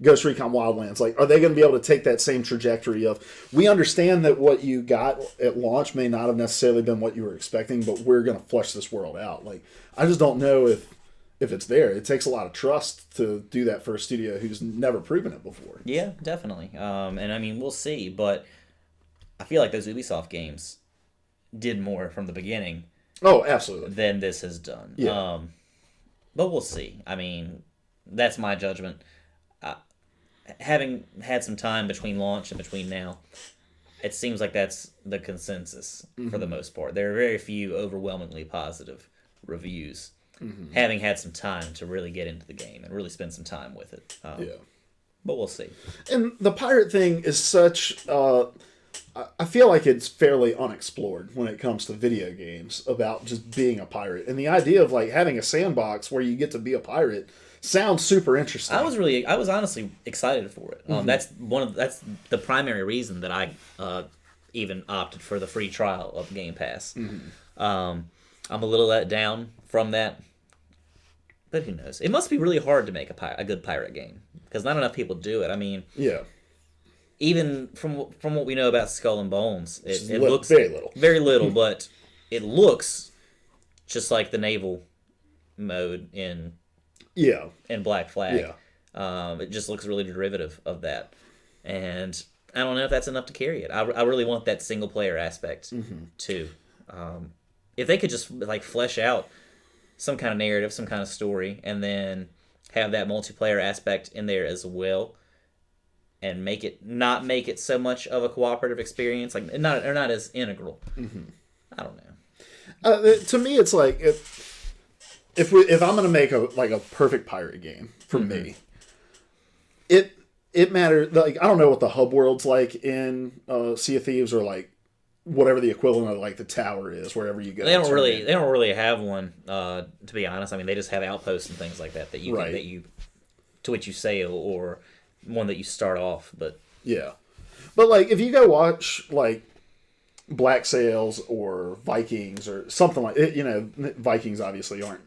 Ghost Recon Wildlands? Like, are they going to be able to take that same trajectory of, we understand that what you got at launch may not have necessarily been what you were expecting, but we're going to flesh this world out. Like, I just don't know if it's there. It takes a lot of trust to do that for a studio who's never proven it before. Yeah, definitely. And I mean, we'll see, but I feel like those Ubisoft games did more from the beginning. Oh, absolutely. Than this has done. Yeah. But we'll see. I mean, that's my judgment. Having had some time between launch and between now, it seems like that's the consensus for the most part. There are very few overwhelmingly positive reviews. Having had some time to really get into the game and really spend some time with it. Yeah. But we'll see. And the pirate thing is such... I feel like it's fairly unexplored when it comes to video games about just being a pirate. And the idea of like having a sandbox where you get to be a pirate sounds super interesting. I was honestly excited for it. That's the primary reason that I even opted for the free trial of Game Pass. I'm a little let down from that, but who knows? It must be really hard to make a good pirate game because not enough people do it. I mean, yeah. Even from what we know about Skull and Bones, it looks very little, but it looks just like the naval mode in Black Flag. Yeah. It just looks really derivative of that, and I don't know if that's enough to carry it. I really want that single player aspect too. If they could just like flesh out some kind of narrative, some kind of story, and then have that multiplayer aspect in there as well. And not make it so much of a cooperative experience, like not as integral. I don't know. To me, it's like if I'm going to make a perfect pirate game for me, it matters. Like I don't know what the hub world's like in Sea of Thieves or like whatever the equivalent of like the tower is wherever you go. They don't really have one. To be honest, I mean they just have outposts and things like that you to which you sail or one that you start off, but yeah, but like if you go watch like Black Sails or Vikings or something like it, Vikings obviously aren't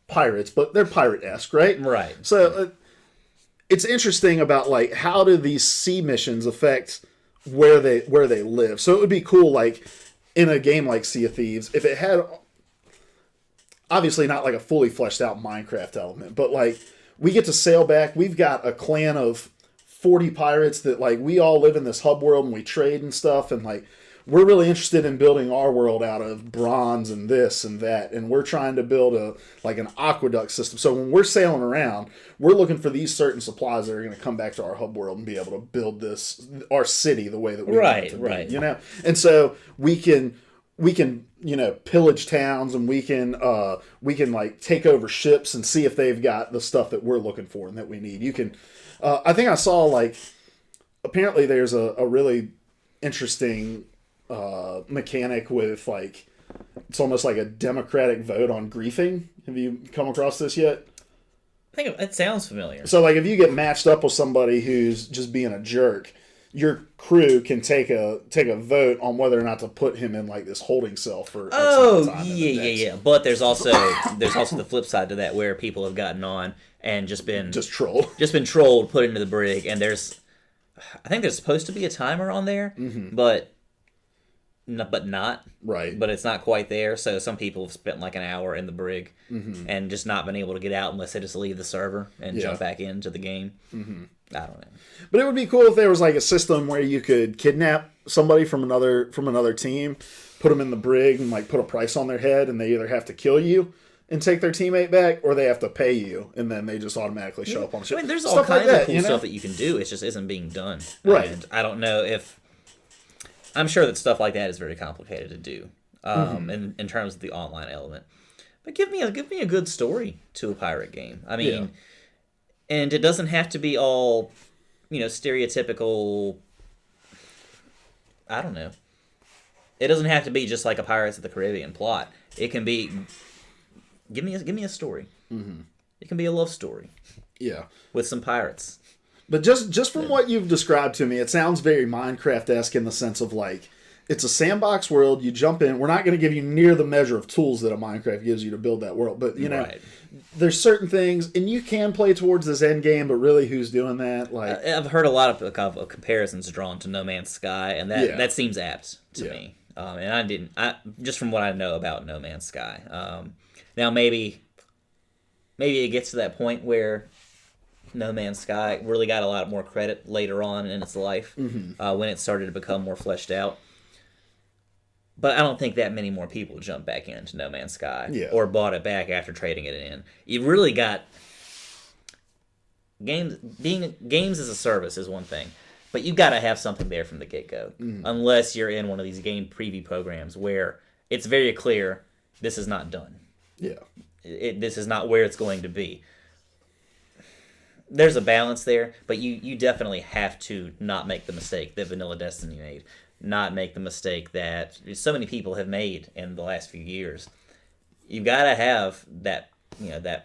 pirates, but they're pirate-esque, right? Right. So it's interesting about like how do these sea missions affect where they live. So it would be cool like in a game like Sea of Thieves if it had obviously not like a fully fleshed out Minecraft element, but like we get to sail back. We've got a clan of 40 pirates that like we all live in this hub world and we trade and stuff. And like, we're really interested in building our world out of bronze and this and that. And we're trying to build an aqueduct system. So when we're sailing around, we're looking for these certain supplies that are going to come back to our hub world and be able to build our city the way that we want it to be, And so we can pillage towns and we can like take over ships and see if they've got the stuff that we're looking for and that we need. You can, I think I saw like, apparently there's a really interesting mechanic with like, it's almost like a democratic vote on griefing. Have you come across this yet? I think it sounds familiar. So like if you get matched up with somebody who's just being a jerk, your crew can take a vote on whether or not to put him in like this holding cell for X amount of time. Yeah. But there's also the flip side to that where people have gotten on and just been trolled, put into the brig, and I think there's supposed to be a timer on there, but but not. Right. But it's not quite there. So some people have spent like an hour in the brig and just not been able to get out unless they just leave the server and jump back into the game. I don't know. But it would be cool if there was like a system where you could kidnap somebody from another team, put them in the brig, and like put a price on their head, and they either have to kill you and take their teammate back, or they have to pay you, and then they just automatically show up on the ship. I mean, there's Stuff all kinds like of cool you know? stuff that you can do. It just isn't being done. Right. And I don't know if... I'm sure that stuff like that is very complicated to do in terms of the online element. But give me a good story to a pirate game. I mean, and it doesn't have to be all, stereotypical... I don't know. It doesn't have to be just like a Pirates of the Caribbean plot. It can be... Give me a story. It can be a love story. Yeah. With some pirates. But just from what you've described to me, it sounds very Minecraft-esque in the sense of like, it's a sandbox world, you jump in, we're not going to give you near the measure of tools that a Minecraft gives you to build that world, but there's certain things, and you can play towards this end game, but really who's doing that? Like, I've heard a lot of comparisons drawn to No Man's Sky, and that seems apt to me. And just from what I know about No Man's Sky. Now maybe it gets to that point where No Man's Sky really got a lot more credit later on in its life when it started to become more fleshed out. But I don't think that many more people jumped back into No Man's Sky or bought it back after trading it in. You really got games as a service is one thing, but you got to have something there from the get-go. Unless you're in one of these game preview programs where it's very clear this is not done. Yeah. This is not where it's going to be. There's a balance there, but you definitely have to not make the mistake that Vanilla Destiny made. Not make the mistake that so many people have made in the last few years. You've got to have that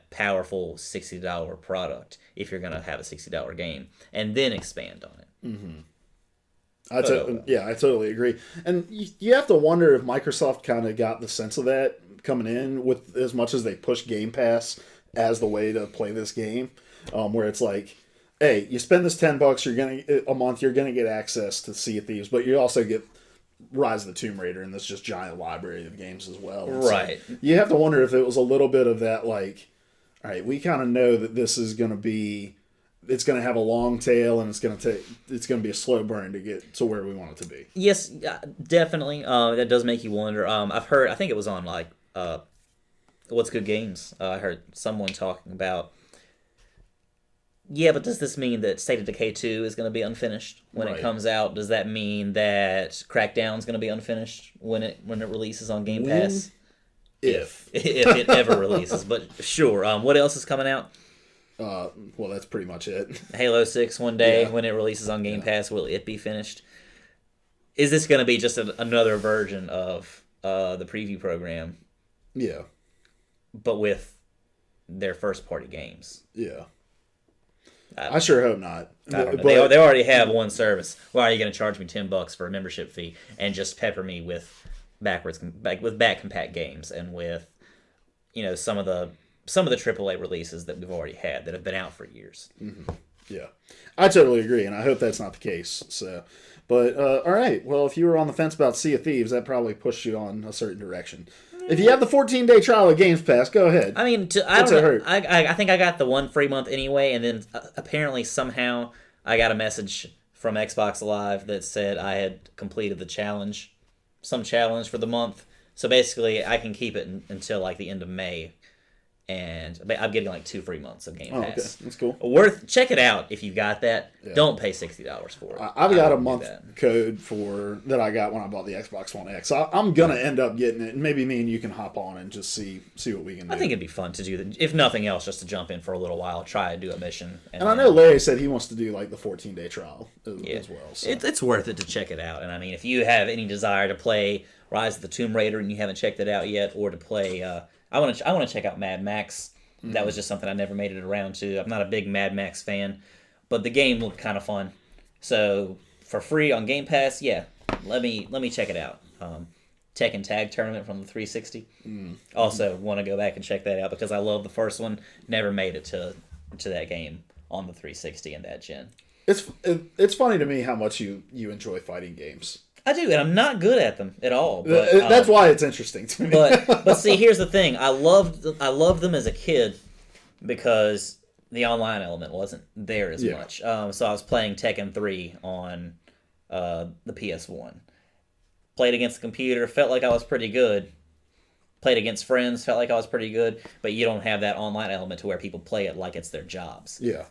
powerful $60 product if you're going to have a $60 game, and then expand on it. I totally agree. And you have to wonder if Microsoft kind of got the sense of that coming in with as much as they push Game Pass as the way to play this game, where it's like, hey, you spend this $10 a month, you're gonna get access to Sea of Thieves, but you also get Rise of the Tomb Raider and this just giant library of games as well. And right. So you have to wonder if it was a little bit of that, like, all right, we kind of know that this is gonna be. It's going to have a long tail, and it's going to be a slow burn to get to where we want it to be. Yes, definitely. That does make you wonder. I've heard. I think it was on like What's Good Games. I heard someone talking about. Yeah, but does this mean that State of Decay 2 is going to be unfinished when it comes out? Does that mean that Crackdown is going to be unfinished when it releases on Game Pass? If it ever releases, but sure. What else is coming out? Well, that's pretty much it. Halo 6 one day when it releases on Game Pass, will it be finished? Is this going to be just another version of the preview program? Yeah. But with their first-party games? Yeah. I sure hope not. I don't know. They already have one service. Why are you going to charge me $10 for a membership fee and just pepper me with back compat games and with some of the AAA releases that we've already had that have been out for years? Yeah, I totally agree, and I hope that's not the case. So, but all right. Well, if you were on the fence about Sea of Thieves, that probably pushed you on a certain direction. If you have the 14-day trial of Games Pass, go ahead. I mean, I think I got the one free month anyway, and then apparently somehow I got a message from Xbox Live that said I had completed the challenge, some challenge for the month. So basically, I can keep it until like the end of May. And I'm getting like 2 free months of Game Pass. Okay, that's cool. Check it out if you've got that. Yeah. Don't pay $60 for it. I've got a month code that I got when I bought the Xbox One X. I'm gonna end up getting it, and maybe me and you can hop on and just see what we can do. I think it'd be fun to do, if nothing else, just to jump in for a little while, try to do a mission. And I know Larry said he wants to do like the 14-day trial as well. So. It's worth it to check it out. And I mean, if you have any desire to play Rise of the Tomb Raider and you haven't checked it out yet, or to play. I want to check out Mad Max. Mm-hmm. That was just something I never made it around to. I'm not a big Mad Max fan, but the game looked kind of fun. So for free on Game Pass, let me check it out. Tekken Tag Tournament from the 360. Also want to go back and check that out because I love the first one. Never made it to that game on the 360 and that gen. It's funny to me how much you enjoy fighting games. I do, and I'm not good at them at all. But That's why it's interesting to me. but see, here's the thing: I loved them as a kid because the online element wasn't there as much. So I was playing Tekken 3 on the PS1. Played against the computer, felt like I was pretty good. Played against friends, felt like I was pretty good. But you don't have that online element to where people play it like it's their jobs. Yeah.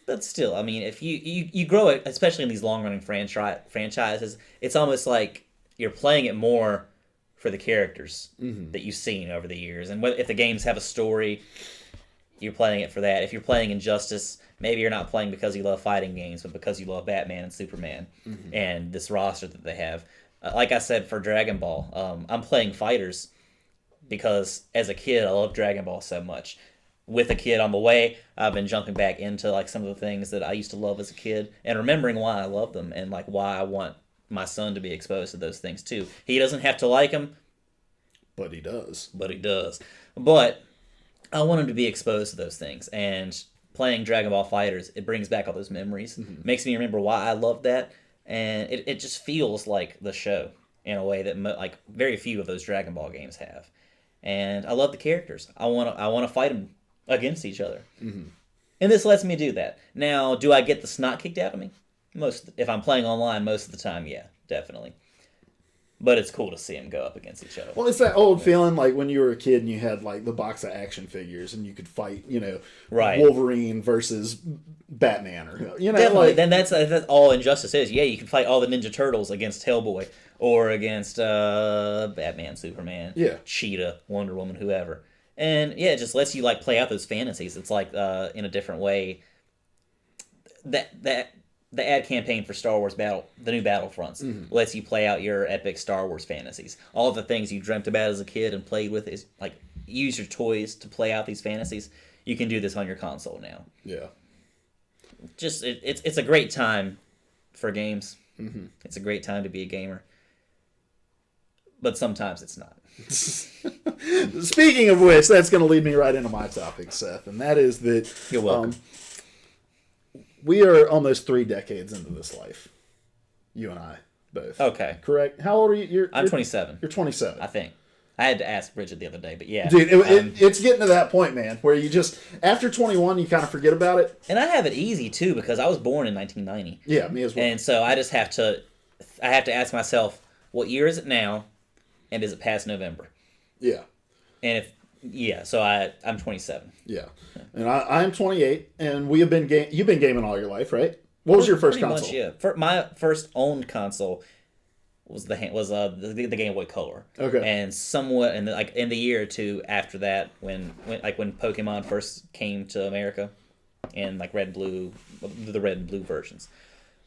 But still, I mean, if you grow it, especially in these long-running franchises, it's almost like you're playing it more for the characters that you've seen over the years. And if the games have a story, you're playing it for that. If you're playing Injustice, maybe you're not playing because you love fighting games, but because you love Batman and Superman and this roster that they have. Like I said, for Dragon Ball, I'm playing Fighters because as a kid, I love Dragon Ball so much. With a kid on the way, I've been jumping back into like some of the things that I used to love as a kid and remembering why I love them and like why I want my son to be exposed to those things too. He doesn't have to like them, but he does. But I want him to be exposed to those things, and playing Dragon Ball Fighters, it brings back all those memories. Makes me remember why I loved that, and it just feels like the show in a way that like very few of those Dragon Ball games have. And I love the characters. I want to fight them against each other. And this lets me do that. Now, do I get the snot kicked out of me? If I'm playing online, most of the time, yeah, definitely. But it's cool to see them go up against each other. Well, it's that old feeling like when you were a kid and you had like the box of action figures and you could fight, right. Wolverine versus Batman, or definitely. like Then that's all Injustice is. Yeah, you can fight all the Ninja Turtles against Hellboy or against Batman, Superman, Cheetah, Wonder Woman, whoever. And yeah, it just lets you like play out those fantasies. It's like in a different way. That the ad campaign for Star Wars the new Battlefronts, lets you play out your epic Star Wars fantasies. All the things you dreamt about as a kid and played with is like use your toys to play out these fantasies. You can do this on your console now. Yeah. Just it's a great time for games. It's a great time to be a gamer. But sometimes it's not. Speaking of which, that's going to lead me right into my topic, Seth, and that is that you're welcome. We are almost 3 decades into this life. You and I both. Okay. Correct? How old are you? I'm 27. You're 27. I think. I had to ask Bridget the other day, but yeah. Dude, it's getting to that point, man, where you just, after 21, you kind of forget about it. And I have it easy, too, because I was born in 1990. Yeah, me as well. And so I just have to ask myself, what year is it now, and is it past November? Yeah. And so I'm 27. Yeah. And I'm 28, and we have been you've been gaming all your life, right? What was your first console? Much, yeah. My first owned console was the Game Boy Color. Okay. And somewhat in the year or two after that, when Pokemon first came to America, and like Red and Blue, the Red and Blue versions,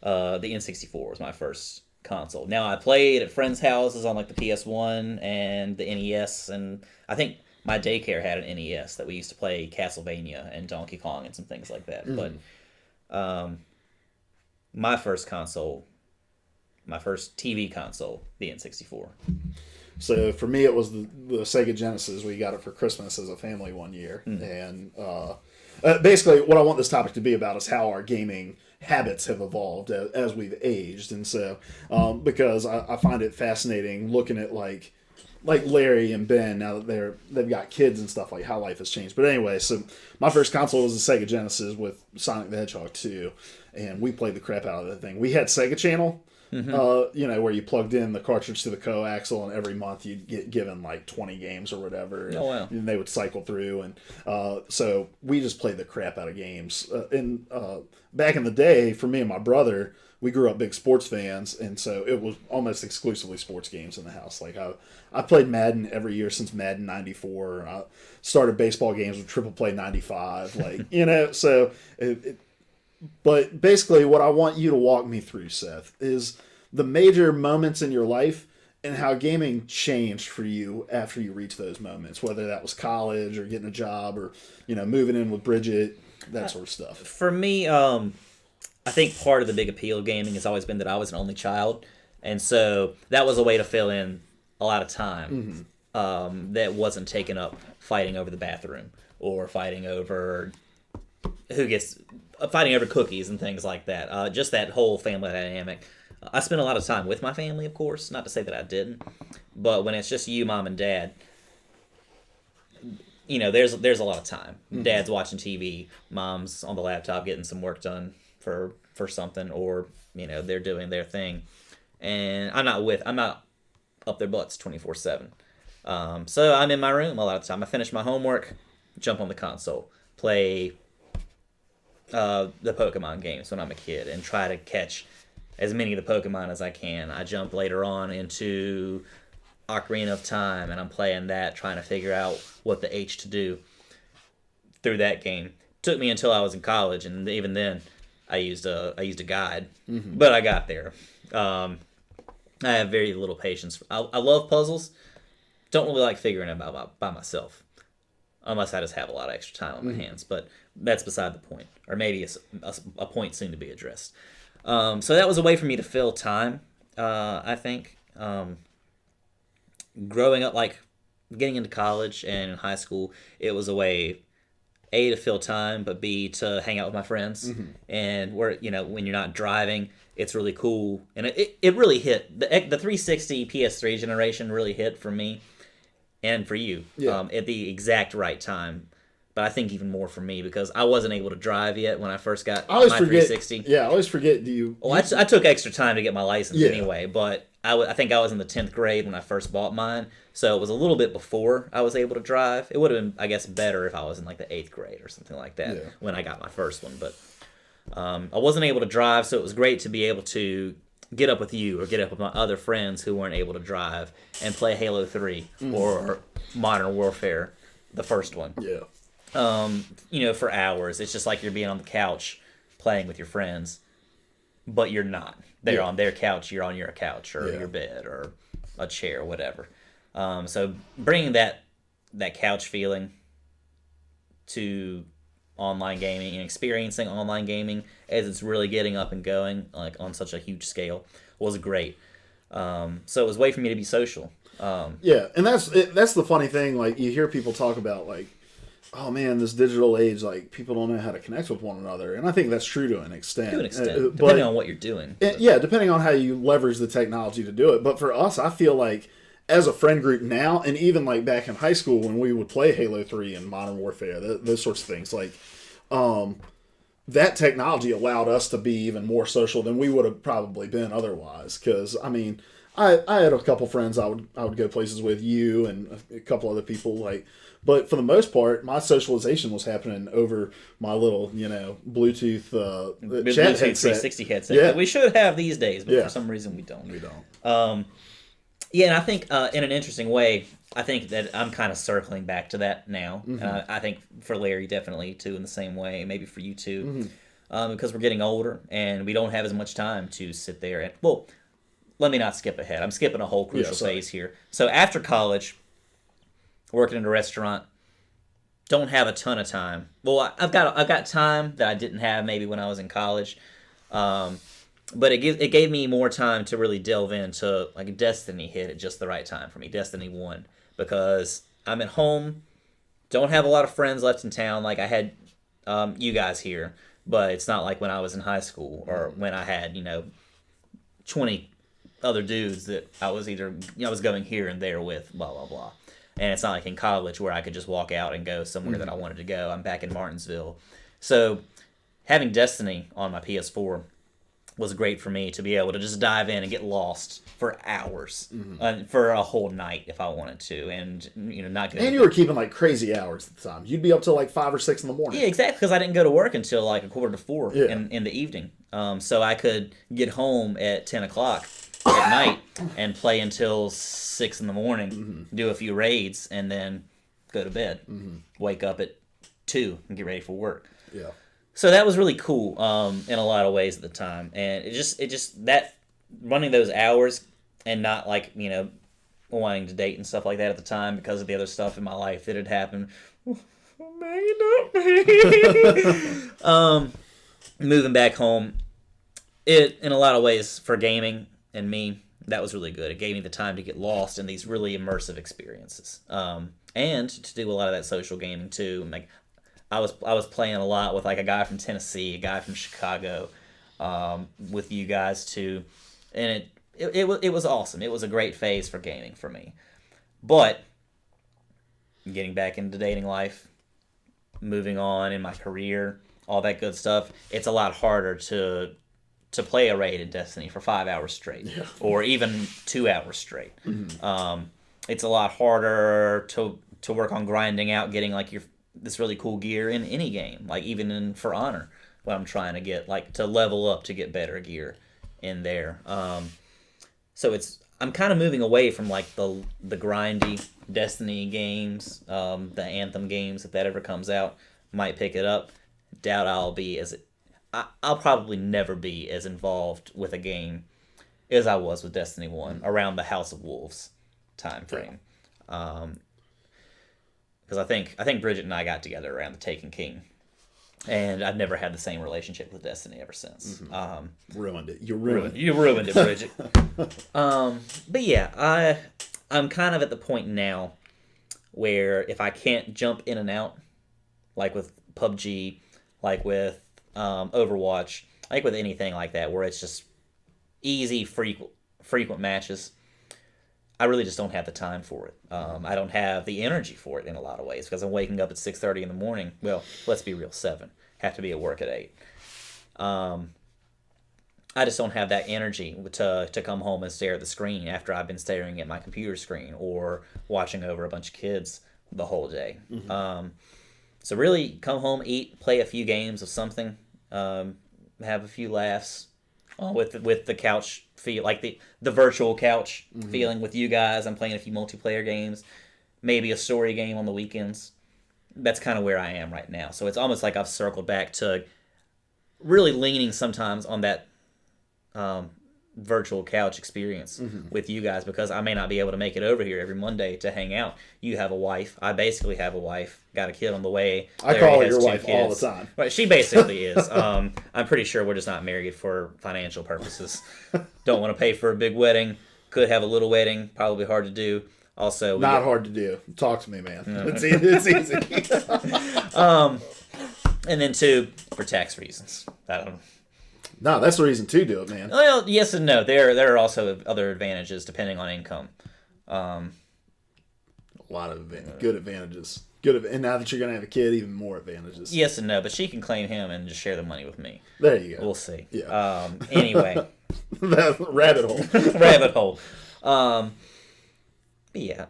the N64 was my first console. Now I played at friends' houses on like the PS1 and the NES, and I think my daycare had an NES that we used to play Castlevania and Donkey Kong and some things like that. But my first TV console, the N64. So for me, it was the Sega Genesis. We got it for Christmas as a family one year. And basically what I want this topic to be about is how our gaming habits have evolved as we've aged. And so because I find it fascinating looking at like Larry and Ben, now that they've got kids and stuff, like how life has changed. But anyway, so my first console was the Sega Genesis with Sonic the Hedgehog 2, and we played the crap out of that thing. We had Sega Channel, where you plugged in the cartridge to the coaxial, and every month you'd get given like 20 games or whatever. Oh, wow. And they would cycle through, and so we just played the crap out of games. And back in the day, for me and my brother, we grew up big sports fans, and so it was almost exclusively sports games in the house. Like I played Madden every year since Madden 94. I started baseball games with Triple Play 95. So but basically what I want you to walk me through, Seth, is the major moments in your life and how gaming changed for you after you reached those moments, whether that was college or getting a job or, moving in with Bridget, that sort of stuff. For me, I think part of the big appeal of gaming has always been that I was an only child, and so that was a way to fill in a lot of time that wasn't taken up fighting over the bathroom or fighting over cookies and things like that. Just that whole family dynamic. I spent a lot of time with my family, of course. Not to say that I didn't, but when it's just you, mom, and dad, there's a lot of time. Dad's watching TV, mom's on the laptop getting some work done for something, or they're doing their thing, and I'm not up their butts 24/7. So I'm in my room a lot of the time. I finish my homework, jump on the console, play the Pokemon games when I'm a kid, and try to catch as many of the Pokemon as I can. I jump later on into Ocarina of Time, and I'm playing that, trying to figure out what the H to do through that game. Took me until I was in college, and even then, I used a guide, but I got there. I have very little patience. I love puzzles. Don't really like figuring it out by myself, unless I just have a lot of extra time on my hands. But that's beside the point, or maybe a point soon to be addressed. So that was a way for me to fill time. I think growing up, like getting into college and in high school, it was a way, A, to fill time, but B, to hang out with my friends. And where when you're not driving, it's really cool. And it really hit the 360 PS3 generation really hit for me and for you at the exact right time. But I think even more for me because I wasn't able to drive yet when I first got my 360. Yeah, I always forget. I took extra time to get my license anyway, but I think I was in the 10th grade when I first bought mine, so it was a little bit before I was able to drive. It would have been, I guess, better if I was in like the 8th grade or something like that when I got my first one. But I wasn't able to drive, so it was great to be able to get up with you or get up with my other friends who weren't able to drive and play Halo 3 or Modern Warfare, the first one. Yeah. For hours. It's just like you're being on the couch playing with your friends, but you're not. They're on their couch, you're on your couch or your bed or a chair or whatever. So bringing that couch feeling to online gaming and experiencing online gaming as it's really getting up and going, like on such a huge scale, was great. So it was a way for me to be social. And that's the funny thing. Like you hear people talk about like, oh man, this digital age, like people don't know how to connect with one another, and I think that's true to an extent. Depending on what you're doing. Depending on how you leverage the technology to do it. But for us, I feel like as a friend group now, and even like back in high school when we would play Halo 3 and Modern Warfare, those sorts of things, like that technology allowed us to be even more social than we would have probably been otherwise. Because I mean, I had a couple friends I would go places with, you and a couple other people, like. But for the most part, my socialization was happening over my little, Bluetooth chat headset. 360 headset that we should have these days, but for some reason we don't. And I think in an interesting way, I think that I'm kind of circling back to that now. I think for Larry, definitely, too, in the same way, maybe for you, too, because we're getting older and we don't have as much time to sit there. And well, let me not skip ahead. I'm skipping a whole crucial phase here. So after college, working in a restaurant, don't have a ton of time. Well, I've got time that I didn't have maybe when I was in college, but it gave me more time to really delve into like Destiny hit at just the right time for me. Destiny 1, because I'm at home, don't have a lot of friends left in town. Like I had you guys here, but it's not like when I was in high school or when I had 20 other dudes that I was I was going here and there with, blah blah blah. And it's not like in college where I could just walk out and go somewhere that I wanted to go. I'm back in Martinsville. So having Destiny on my PS4 was great for me to be able to just dive in and get lost for hours, for a whole night if I wanted to, and not get. And you were keeping like crazy hours at the time. You'd be up till like 5 or 6 in the morning. Yeah, exactly, because I didn't go to work until like 3:45 in the evening. So I could get home at 10 o'clock at night and play until 6 in the morning, do a few raids, and then go to bed. Wake up at 2 and get ready for work. Yeah. So that was really cool in a lot of ways at the time, and it just that running those hours and not like wanting to date and stuff like that at the time because of the other stuff in my life that had happened. Moving back home, it in a lot of ways for gaming and me, that was really good. It gave me the time to get lost in these really immersive experiences, and to do a lot of that social gaming too. Like I was playing a lot with like a guy from Tennessee, a guy from Chicago, with you guys too. and it was awesome. It was a great phase for gaming for me. But getting back into dating life, moving on in my career, all that good stuff, it's a lot harder to play a raid in Destiny for 5 hours straight, or even 2 hours straight. It's a lot harder to work on grinding out, getting like this really cool gear in any game, like even in For Honor, when I'm trying to get like to level up to get better gear in there. So I'm kind of moving away from like the grindy Destiny games, the Anthem games. If that ever comes out, might pick it up. Doubt I'll probably never be as involved with a game as I was with Destiny 1 around the House of Wolves time frame. Because I think Bridget and I got together around the Taken King, and I've never had the same relationship with Destiny ever since. Ruined it. You ruined it. You ruined it, Bridget. But yeah, I'm kind of at the point now where if I can't jump in and out, like with PUBG, like with Overwatch, like with anything like that, where it's just easy, frequent matches, I really just don't have the time for it. I don't have the energy for it in a lot of ways because I'm waking up at 6:30 in the morning. Well, let's be real, 7. Have to be at work at 8. I just don't have that energy to come home and stare at the screen after I've been staring at my computer screen or watching over a bunch of kids the whole day. So really, come home, eat, play a few games of something, have a few laughs with the couch feel, like the virtual couch feeling with you guys. I'm playing a few multiplayer games, maybe a story game on the weekends. That's kind of where I am right now. So it's almost like I've circled back to really leaning sometimes on that virtual couch experience with you guys, because I may not be able to make it over here every Monday to hang out. You have a wife. I basically have a wife. Got a kid on the way. I call her your wife all the time. Right, she basically is. I'm pretty sure we're just not married for financial purposes. Don't want to pay for a big wedding. Could have a little wedding. Probably hard to do. Also, not hard to do. Talk to me, man. No. It's easy. And then 2, for tax reasons. I don't know. No, that's the reason to do it, man. Well, yes and no. There are also other advantages depending on income. A lot of good advantages. And now that you're going to have a kid, even more advantages. Yes and no, but she can claim him and just share the money with me. There you go. We'll see. Yeah. Anyway. Rabbit hole. Rabbit hole. But yeah,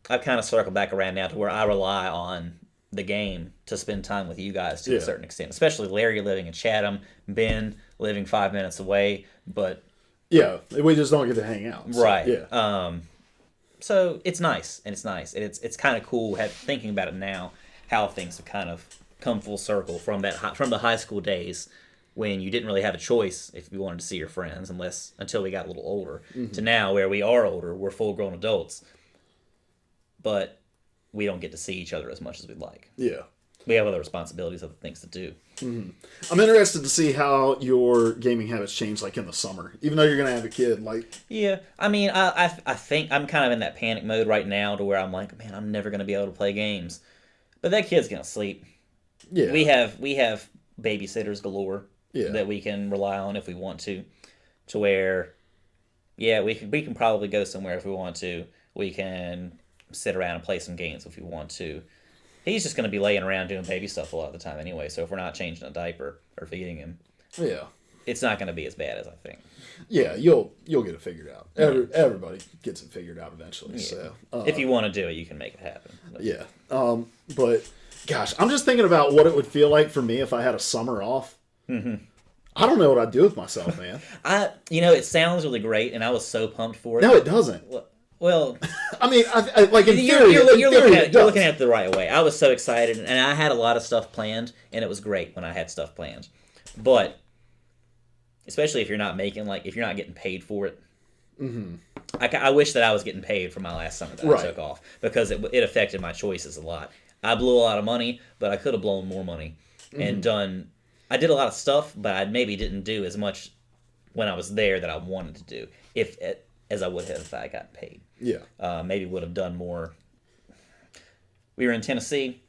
I've kind of circled back around now to where I rely on the game to spend time with you guys to a certain extent, especially Larry living in Chatham, Ben living 5 minutes away, but yeah, we just don't get to hang out, so, right? Yeah. So it's nice, and it's kind of cool thinking about it now, how things have kind of come full circle from the high school days when you didn't really have a choice if you wanted to see your friends until we got a little older, to now where we are older, we're full grown adults, but we don't get to see each other as much as we'd like. Yeah. We have other responsibilities, other things to do. I'm interested to see how your gaming habits change, like in the summer, even though you're going to have a kid. Like, yeah, I mean, I think I'm kind of in that panic mode right now, to where I'm like, man, I'm never going to be able to play games. But that kid's going to sleep. Yeah, we have babysitters galore that we can rely on if we want to where, yeah, we can probably go somewhere if we want to. We can sit around and play some games if we want to. He's just going to be laying around doing baby stuff a lot of the time anyway, so if we're not changing a diaper or feeding him, it's not going to be as bad as I think. Yeah, you'll get it figured out. Everybody gets it figured out eventually. Yeah. So if you want to do it, you can make it happen. Yeah. But gosh, I'm just thinking about what it would feel like for me if I had a summer off. I don't know what I'd do with myself, man. It sounds really great, and I was so pumped for it. No, it doesn't. Well, I mean, I like in theory, you're looking at it the right way. I was so excited, and I had a lot of stuff planned, and it was great when I had stuff planned. But especially if you're not getting paid for it, I wish that I was getting paid for my last summer that I took off, because it affected my choices a lot. I blew a lot of money, but I could have blown more money and done. I did a lot of stuff, but I maybe didn't do as much when I was there that I wanted to do as I would have if I got paid. Yeah. Maybe would have done more. We were in Tennessee.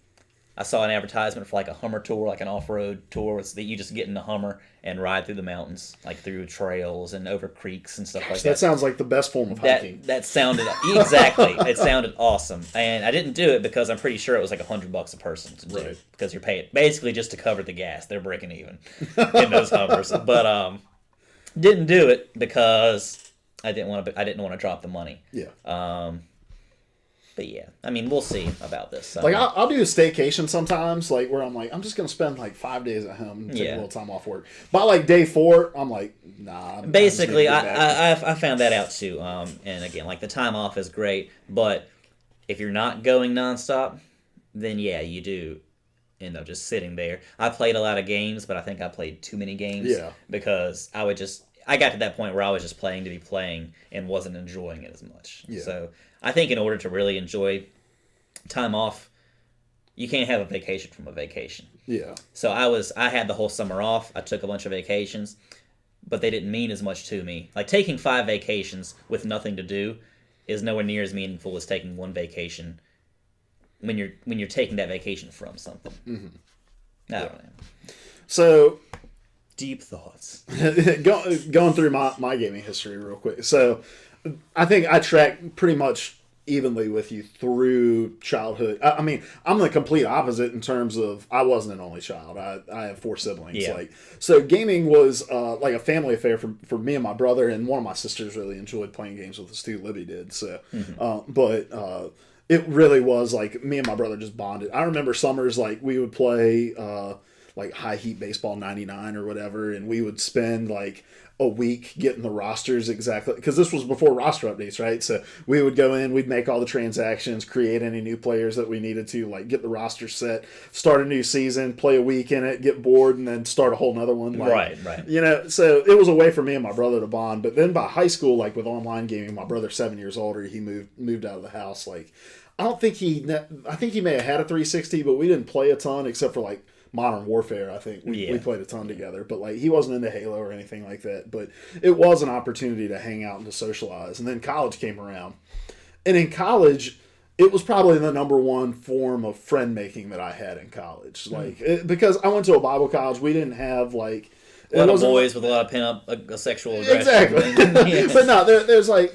I saw an advertisement for like a Hummer tour, like an off-road tour. It's that you just get in the Hummer and ride through the mountains, like through trails and over creeks and stuff like that. That sounds like the best form of hiking. That sounded exactly. It sounded awesome, and I didn't do it because I'm pretty sure it was like $100 a person to do, Right. because you're paying basically just to cover the gas. They're breaking even in those Hummers, but didn't do it because I didn't want to drop the money. Yeah. But yeah, I mean, we'll see about this. Like I'll do a staycation sometimes, like where I'm like, I'm just gonna spend like 5 days at home and take a little time off work. By like day 4, I'm like, nah. Basically, I found that out too. And again, like the time off is great, but if you're not going nonstop, then yeah, you do end up just sitting there. I played a lot of games, but I think I played too many games. Yeah. Because I got to that point where I was just playing to be playing and wasn't enjoying it as much. Yeah. So I think in order to really enjoy time off, you can't have a vacation from a vacation. Yeah. So I had the whole summer off. I took a bunch of vacations, but they didn't mean as much to me. Like taking 5 vacations with nothing to do is nowhere near as meaningful as taking 1 vacation when you're taking that vacation from something. Mm-hmm. I don't know. So Deep thoughts. going through my gaming history real quick. So I think I track pretty much evenly with you through childhood. I mean, I'm the complete opposite in terms of I wasn't an only child. I have 4 siblings. Yeah. Like, so gaming was like a family affair for me and my brother, and one of my sisters really enjoyed playing games with us too. Libby did. So, but it really was like me and my brother just bonded. I remember summers like we would play like High Heat Baseball 99 or whatever, and we would spend like a week getting the rosters exactly, because this was before roster updates, right? So we would go in, we'd make all the transactions, create any new players that we needed to, like get the roster set, start a new season, play a week in it, get bored, and then start a whole nother one. Like, right. You know, so it was a way for me and my brother to bond. But then by high school, like with online gaming, my brother's 7 years older. He moved out of the house. Like, I think he may have had a 360, but we didn't play a ton except for like Modern Warfare. I think we played a ton together, but like he wasn't into Halo or anything like that. But it was an opportunity to hang out and to socialize. And then college came around, and in college, it was probably the number one form of friend making that I had in college. Like because I went to a Bible college, we didn't have like a lot of boys with a lot of pent up sexual aggression. Exactly. But no, there's like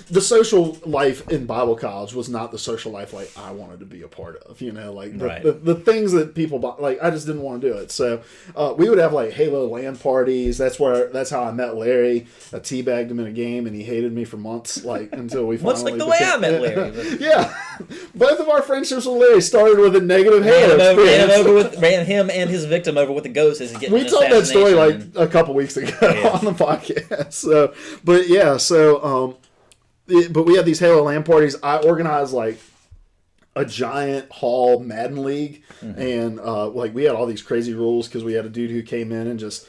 the social life in Bible college was not the social life like I wanted to be a part of, you know, like the things that people like, I just didn't want to do it. So we would have like Halo LAN parties. That's how I met Larry. I teabagged him in a game and he hated me for months, like until we finally. Much like the way I met Larry. But... Yeah, both of our friendships with Larry started with a negative Halo experience. Ran him and his victim over with the ghosts as he getting. We told that story like a couple weeks ago on the podcast. So, but yeah, so. But we had these Halo LAN parties. I organized like a giant hall Madden league, and like we had all these crazy rules because we had a dude who came in and just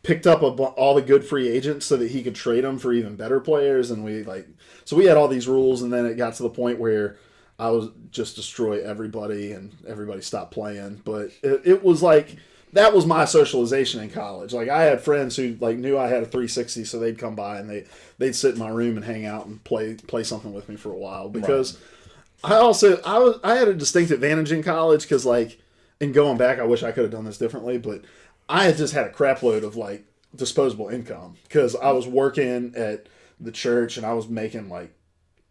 picked up all the good free agents so that he could trade them for even better players. And we we had all these rules, and then it got to the point where I was just destroy everybody, and everybody stopped playing. But it was like. That was my socialization in college. Like I had friends who like knew I had a 360, so they'd come by and they'd sit in my room and hang out and play something with me for a while. Because I had a distinct advantage in college because like in going back, I wish I could have done this differently, but I had just had a crap load of like disposable income because I was working at the church and I was making like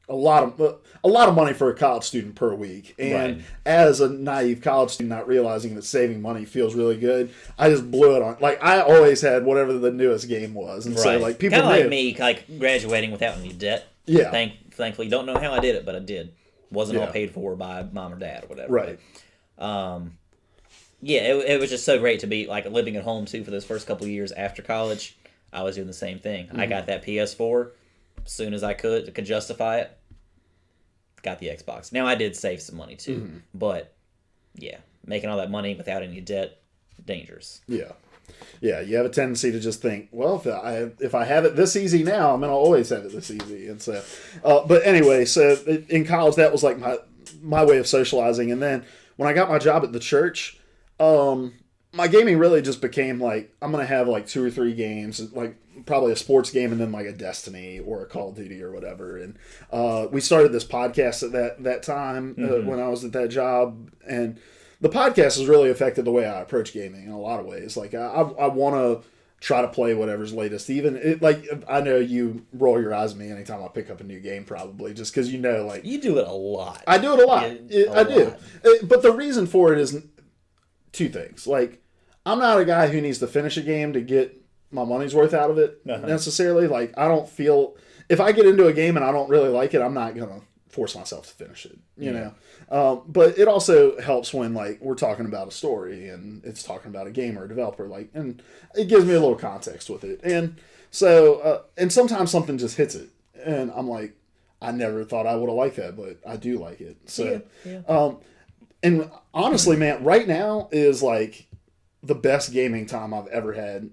a lot of money for a college student per week. And as a naive college student, not realizing that saving money feels really good, I just blew it on. Like I always had whatever the newest game was, and so like people kind of like me, like graduating without any debt. Yeah, thankfully, don't know how I did it, but I did. Wasn't all paid for by mom or dad or whatever. Right. But, yeah, it was just so great to be like living at home too for those first couple of years after college. I was doing the same thing. I got that PS4 as soon as I could justify it. Got the Xbox. Now I did save some money too, but yeah, making all that money without any debt, dangerous. Yeah, you have a tendency to just think, well, if I have it this easy now, I'm gonna always have it this easy. And so, but anyway, so in college that was like my way of socializing. And then when I got my job at the church, my gaming really just became like I'm gonna have like 2 or 3 games. Like probably a sports game and then like a Destiny or a Call of Duty or whatever. And we started this podcast at that time when I was at that job, and the podcast has really affected the way I approach gaming in a lot of ways. Like I want to try to play whatever's latest. Even like I know you roll your eyes at me anytime I pick up a new game, probably just because like you do it a lot. I do it a lot. I do. But the reason for it is two things. Like I'm not a guy who needs to finish a game to get my money's worth out of it necessarily. Like I don't feel if I get into a game and I don't really like it, I'm not gonna force myself to finish it. You know. But it also helps when like we're talking about a story and it's talking about a game or a developer, like, and it gives me a little context with it. And so, and sometimes something just hits it, and I'm like, I never thought I would have liked that, but I do like it. So, and honestly, man, right now is like the best gaming time I've ever had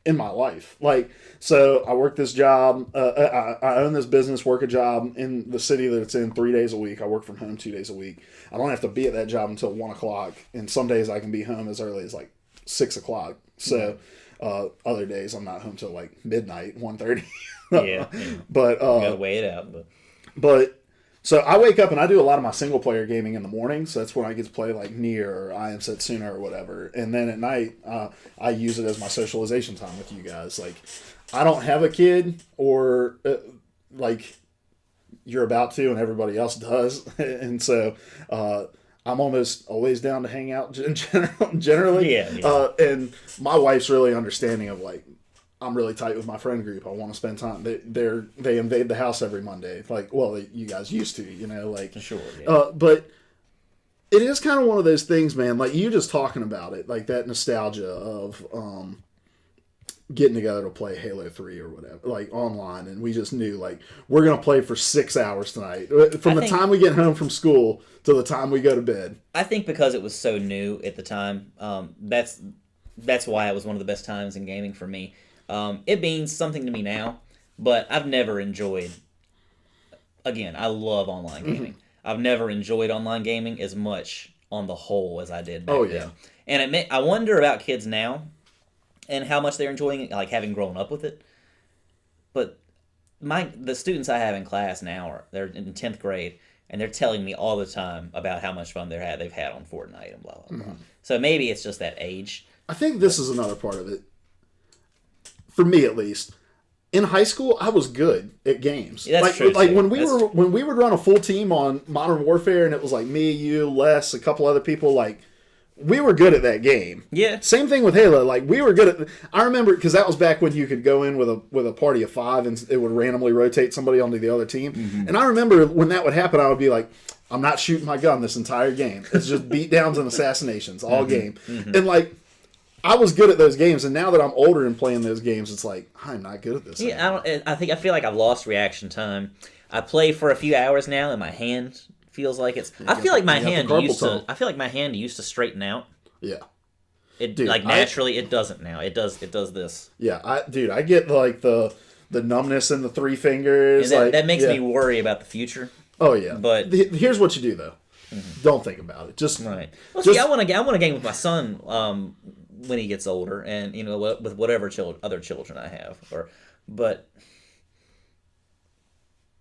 in my life. Like, so I work this job, I own this business, work a job in the city that it's in 3 days a week. I work from home 2 days a week. I don't have to be at that job until 1 o'clock. And some days I can be home as early as like 6 o'clock. So, other days I'm not home till like midnight, 1:30. But, you gotta weigh it out. But so I wake up and I do a lot of my single player gaming in the morning. So that's when I get to play like Nier or I Am Setsuna or whatever. And then at night, I use it as my socialization time with you guys. Like I don't have a kid or like you're about to and everybody else does. And so I'm almost always down to hang out generally. And my wife's really understanding of like, I'm really tight with my friend group. I want to spend time. They invade the house every Monday. Like, well, you guys used to, like. Sure. Yeah. But it is kind of one of those things, man. Like you just talking about it, like that nostalgia of getting together to play Halo 3 or whatever, like online, and we just knew like we're gonna play for 6 hours tonight, from the time we get home from school to the time we go to bed. I think because it was so new at the time, that's why it was one of the best times in gaming for me. It means something to me now, but I've never enjoyed. Again, I love online gaming. I've never enjoyed online gaming as much on the whole as I did back then. And I wonder about kids now and how much they're enjoying it, like having grown up with it. But the students I have in class now they're in 10th grade, and they're telling me all the time about how much fun they've had on Fortnite and blah blah blah. So maybe it's just that age. I think this is another part of it. For me, at least, in high school, I was good at games. Yeah, that's true. Like when we would run a full team on Modern Warfare, and it was like me, you, Les, a couple other people. Like we were good at that game. Yeah. Same thing with Halo. Like we were good at. I remember because that was back when you could go in with a party of 5, and it would randomly rotate somebody onto the other team. And I remember when that would happen, I would be like, I'm not shooting my gun this entire game. It's just beatdowns and assassinations all game. And like. I was good at those games, and now that I'm older and playing those games, it's like I'm not good at this. Yeah, I feel like I've lost reaction time. I play for a few hours now, and my hand feels like it's. I feel like my hand used to straighten out. Yeah. Naturally, it doesn't now. It does this. Yeah, I get like the numbness in the 3 fingers. That makes me worry about the future. Oh yeah, but here's what you do though. Don't think about it. Just right. Well, see, I want to game with my son. When he gets older, and with whatever other children I have, but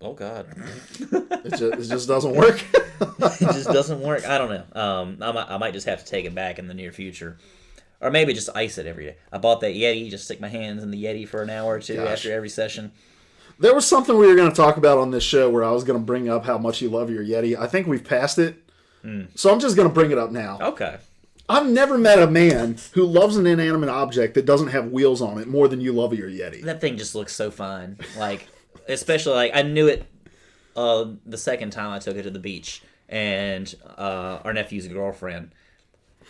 oh god, it just doesn't work. It just doesn't work. I don't know. I might just have to take it back in the near future, or maybe just ice it every day. I bought that Yeti. Just stick my hands in the Yeti for an hour or two after every session. There was something we were going to talk about on this show where I was going to bring up how much you love your Yeti. I think we've passed it, so I'm just going to bring it up now. Okay. I've never met a man who loves an inanimate object that doesn't have wheels on it more than you love your Yeti. That thing just looks so fine. Like, especially, like, I knew it the second time I took it to the beach. And our nephew's girlfriend,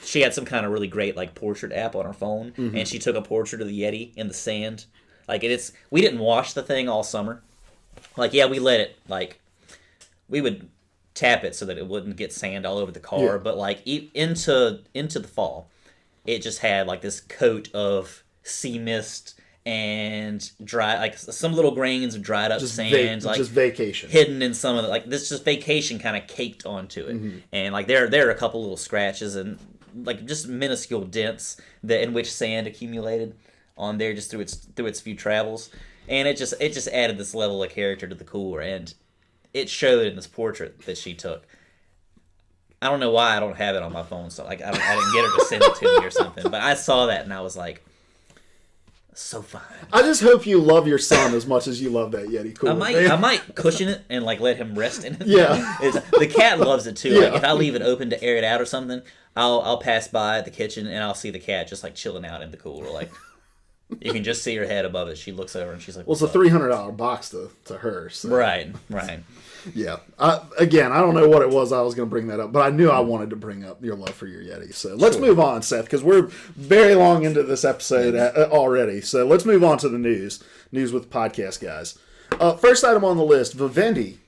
she had some kind of really great, like, portrait app on her phone. And she took a portrait of the Yeti in the sand. Like, we didn't wash the thing all summer. Like, yeah, we let it, like, we would tap it so that it wouldn't get sand all over the car, but like into the fall, it just had like this coat of sea mist and dry, like some little grains of dried up sand, like just vacation hidden in some of the, like this just vacation kind of caked onto it, and like there are a couple little scratches and like just minuscule dents in which sand accumulated. on there just through its few travels, and it just added this level of character to the cooler, and it showed in this portrait that she took. I don't know why I don't have it on my phone, so like I didn't get her to send it to me or something, but I saw that and I was like, so fine. I just hope you love your son as much as you love that Yeti cooler. I might cushion it and like let him rest in it. Yeah. The cat loves it too. Yeah. Like if I leave it open to air it out or something, I'll pass by the kitchen and I'll see the cat just like chilling out in the cooler. Like you can just see her head above it. She looks over and she's like, well, it's a $300 box to her. So. Right. Yeah. Again, I don't know what it was I was going to bring that up, but I knew I wanted to bring up your love for your Yeti. So let's move on, Seth, because we're very long into this episode already. So let's move on to the news with podcast guys. First item on the list, Vivendi,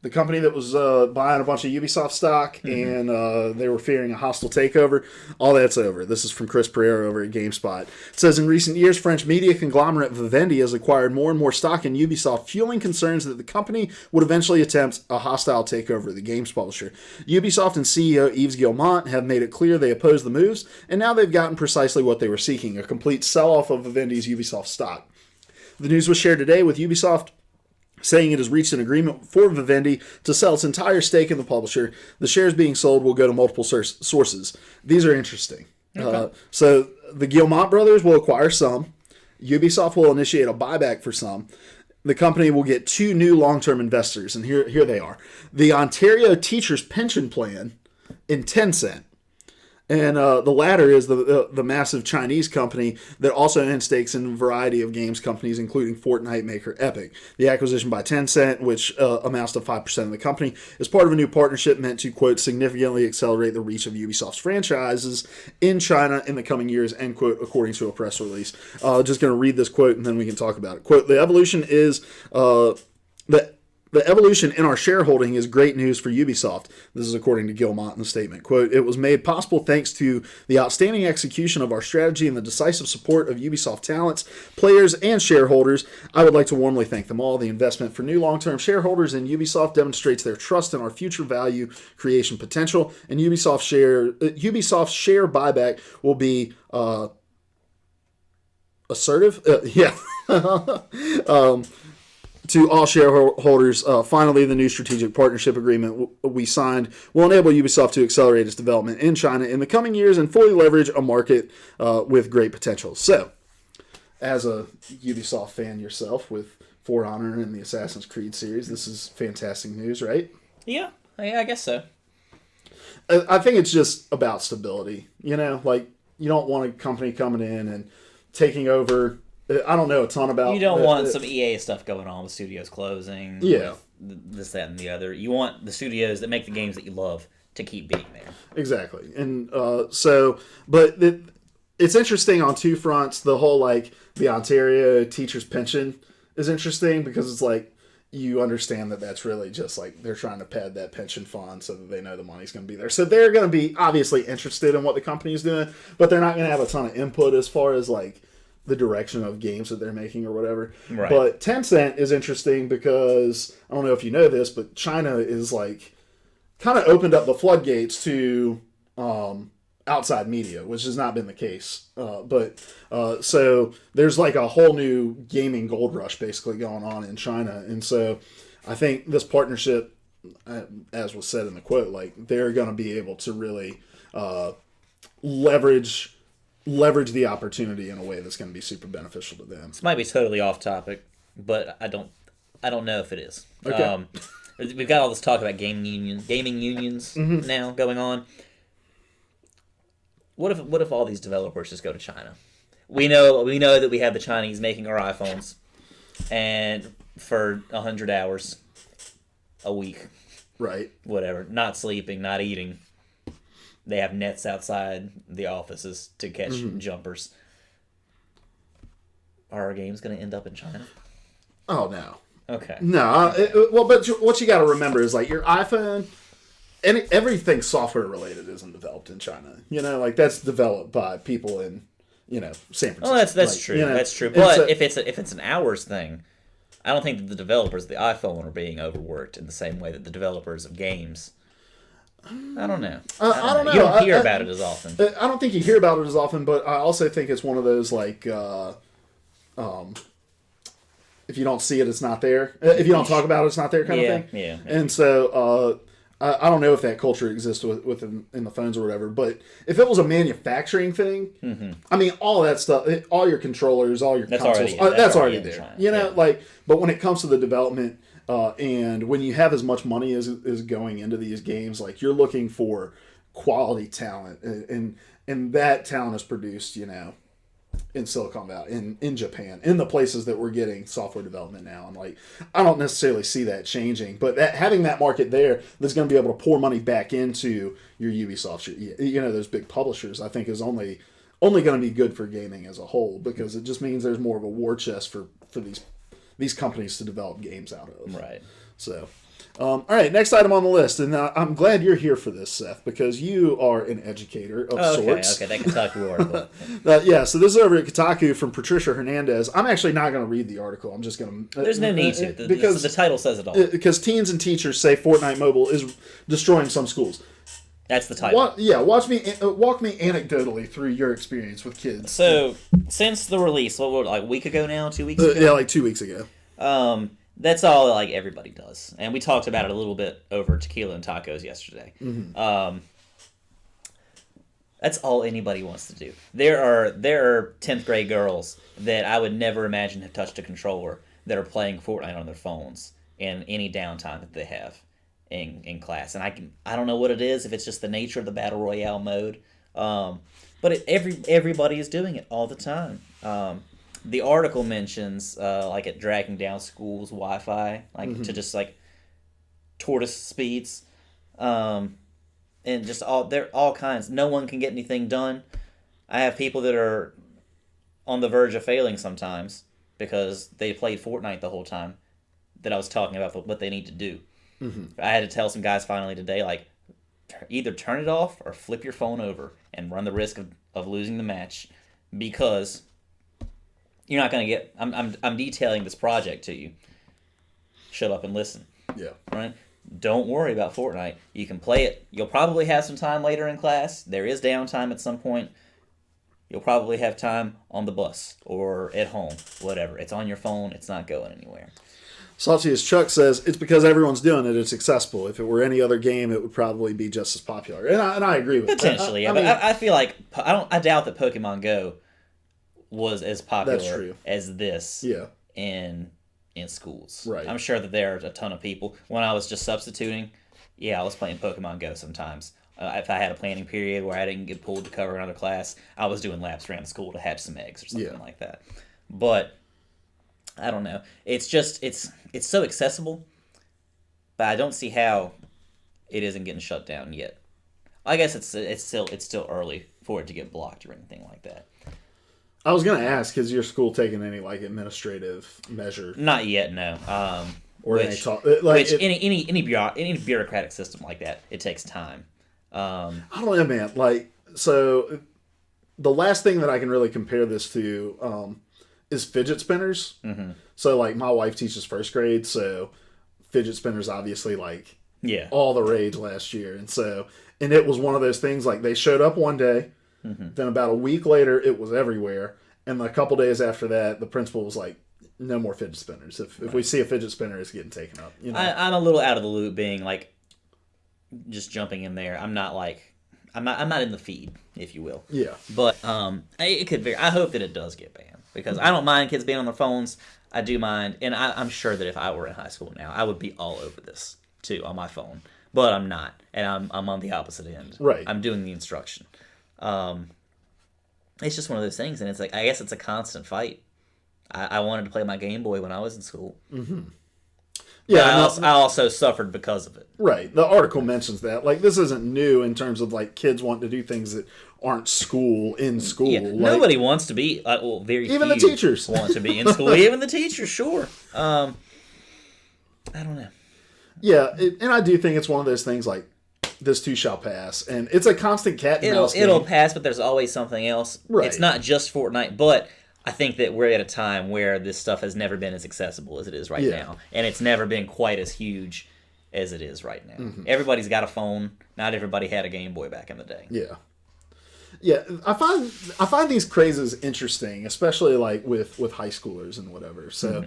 the company that was buying a bunch of Ubisoft stock, and they were fearing a hostile takeover. All that's over. This is from Chris Pereira over at GameSpot. It says, in recent years, French media conglomerate Vivendi has acquired more and more stock in Ubisoft, fueling concerns that the company would eventually attempt a hostile takeover of the games publisher. Ubisoft and CEO Yves Guillemot have made it clear they oppose the moves, and now they've gotten precisely what they were seeking, a complete sell-off of Vivendi's Ubisoft stock. The news was shared today with Ubisoft saying it has reached an agreement for Vivendi to sell its entire stake in the publisher. The shares being sold will go to multiple sources. These are interesting. Okay. So the Guillemot brothers will acquire some. Ubisoft will initiate a buyback for some. The company will get 2 new long-term investors, and here they are. The Ontario Teachers Pension Plan and Tencent. And the latter is the massive Chinese company that also owns stakes in a variety of games companies, including Fortnite maker Epic. The acquisition by Tencent, which amounts to 5% of the company, is part of a new partnership meant to, quote, significantly accelerate the reach of Ubisoft's franchises in China in the coming years, end quote, according to a press release. Just going to read this quote and then we can talk about it. Quote, the evolution is... The evolution in our shareholding is great news for Ubisoft. This is according to Guillemot in the statement. Quote, it was made possible thanks to the outstanding execution of our strategy and the decisive support of Ubisoft talents, players, and shareholders. I would like to warmly thank them all. The investment for new long-term shareholders in Ubisoft demonstrates their trust in our future value creation potential, and Ubisoft's share buyback will be assertive. To all shareholders, finally, the new strategic partnership agreement we signed will enable Ubisoft to accelerate its development in China in the coming years and fully leverage a market with great potential. So, as a Ubisoft fan yourself with For Honor and the Assassin's Creed series, this is fantastic news, right? Yeah, I guess so. I think it's just about stability. You know, like, you don't want a company coming in and taking over... I don't know a ton about... You don't want some EA stuff going on with studios closing. Yeah. This, that, and the other. You want the studios that make the games that you love to keep being there. Exactly. And it's interesting on 2 fronts. The whole, like, the Ontario teachers' pension is interesting because it's like, you understand that that's really just like they're trying to pad that pension fund so that they know the money's going to be there. So they're going to be obviously interested in what the company is doing, but they're not going to have a ton of input as far as, like, the direction of games that they're making or whatever. Right. But Tencent is interesting because, I don't know if you know this, but China is like kind of opened up the floodgates to outside media, which has not been the case. So there's like a whole new gaming gold rush basically going on in China. And so I think this partnership, as was said in the quote, like they're going to be able to really leverage the opportunity in a way that's going to be super beneficial to them. This might be totally off topic, but I don't know if it is. Okay. We've got all this talk about gaming unions now going on. What if all these developers just go to China? We know that we have the Chinese making our iPhones, and for 100 hours a week, right? Whatever, not sleeping, not eating. They have nets outside the offices to catch jumpers. Are our games going to end up in China? Oh, no. Okay. No. But what you got to remember is, like, your iPhone, everything software related isn't developed in China. You know, like, that's developed by people in, San Francisco. Oh, that's like, true. That's true. But if it's an hours thing, I don't think that the developers of the iPhone are being overworked in the same way that the developers of games I don't know. I don't know. You don't hear about it as often. I don't think you hear about it as often, but I also think it's one of those like, if you don't see it, it's not there. If you don't talk about it, it's not there kind of thing. Yeah. And so I don't know if that culture exists within in the phones or whatever. But if it was a manufacturing thing, I mean, all that stuff, all your controllers, all your consoles, that's already there. You know, like. But when it comes to the development. And when you have as much money as is going into these games, like you're looking for quality talent, and that talent is produced, you know, in Silicon Valley, in Japan, in the places that we're getting software development now. And like, I don't necessarily see that changing, but having that market there that's going to be able to pour money back into your Ubisoft, you know, those big publishers, I think is only going to be good for gaming as a whole, because it just means there's more of a war chest for these companies to develop games out of. Right. So, all right, next item on the list, and I'm glad you're here for this, Seth, because you are an educator of sorts. Okay, that Kotaku article. Yeah, so this is over at Kotaku from Patricia Hernandez. I'm actually not going to read the article. I'm just going to... There's no need to, because the title says it all. Because teens and teachers say Fortnite Mobile is destroying some schools. That's the title. Walk me anecdotally through your experience with kids. So, since the release, like a week ago now, 2 weeks ago? Yeah, like 2 weeks ago. That's all like everybody does, and we talked about it a little bit over tequila and tacos yesterday. That's all anybody wants to do. There are 10th grade girls that I would never imagine have touched a controller that are playing Fortnite on their phones in any downtime that they have in class, and I don't know what it is, if it's just the nature of the battle royale mode, but everybody is doing it all the time. The article mentions like it dragging down schools' Wi-Fi, like to just like tortoise speeds, and just all kinds. No one can get anything done. I have people that are on the verge of failing sometimes because they played Fortnite the whole time that I was talking about what they need to do. I had to tell some guys finally today, like, either turn it off or flip your phone over and run the risk of losing the match, because you're not going to get... I'm detailing this project to you. Shut up and listen. Yeah. Right? Don't worry about Fortnite. You can play it. You'll probably have some time later in class. There is downtime at some point. You'll probably have time on the bus or at home, whatever. It's on your phone. It's not going anywhere. Salty as Chuck says, it's because everyone's doing it. It's accessible. If it were any other game, it would probably be just as popular. And I agree with that. Potentially, yeah. But I feel like... I doubt that Pokemon Go was as popular as this in schools. Right. I'm sure that there are a ton of people. When I was just substituting, I was playing Pokemon Go sometimes. If I had a planning period where I didn't get pulled to cover another class, I was doing laps around the school to hatch some eggs or something like that. But I don't know. It's just it's so accessible, but I don't see how it isn't getting shut down yet. I guess it's still early for it to get blocked or anything like that. I was gonna ask, has your school taken any like administrative measure? Not yet, no. Or any any bureaucratic system like that, it takes time. I don't know, man. Like, so the last thing that I can really compare this to is fidget spinners. So like my wife teaches first grade, so fidget spinners obviously like all the rage last year, and it was one of those things like they showed up one day. Then about a week later, it was everywhere. And a couple days after that, the principal was like, no more fidget spinners. If we see a fidget spinner, it's getting taken up. You know? I'm a little out of the loop being like, just jumping in there. I'm not in the feed, if you will. Yeah. But it could vary. I hope that it does get banned, because I don't mind kids being on their phones. I do mind. And I'm sure that if I were in high school now, I would be all over this, too, on my phone. But I'm not. And I'm on the opposite end. Right. I'm doing the instruction. It's just one of those things, and it's like, I guess it's a constant fight. I wanted to play my Game Boy when I was in school. Yeah, I also suffered because of it. Right. The article mentions that. Like, this isn't new in terms of like kids wanting to do things that aren't school in school. Yeah, like, nobody wants to be. Very even few the teachers want to be in school. Even the teachers, sure. I don't know. Yeah, and I do think it's one of those things like, this too shall pass, and it's a constant cat and mouse game. It'll pass, but there's always something else. Right. It's not just Fortnite, but I think that we're at a time where this stuff has never been as accessible as it is right now, and it's never been quite as huge as it is right now. Everybody's got a phone. Not everybody had a Game Boy back in the day. Yeah. Yeah, I find these crazes interesting, especially like with high schoolers and whatever. So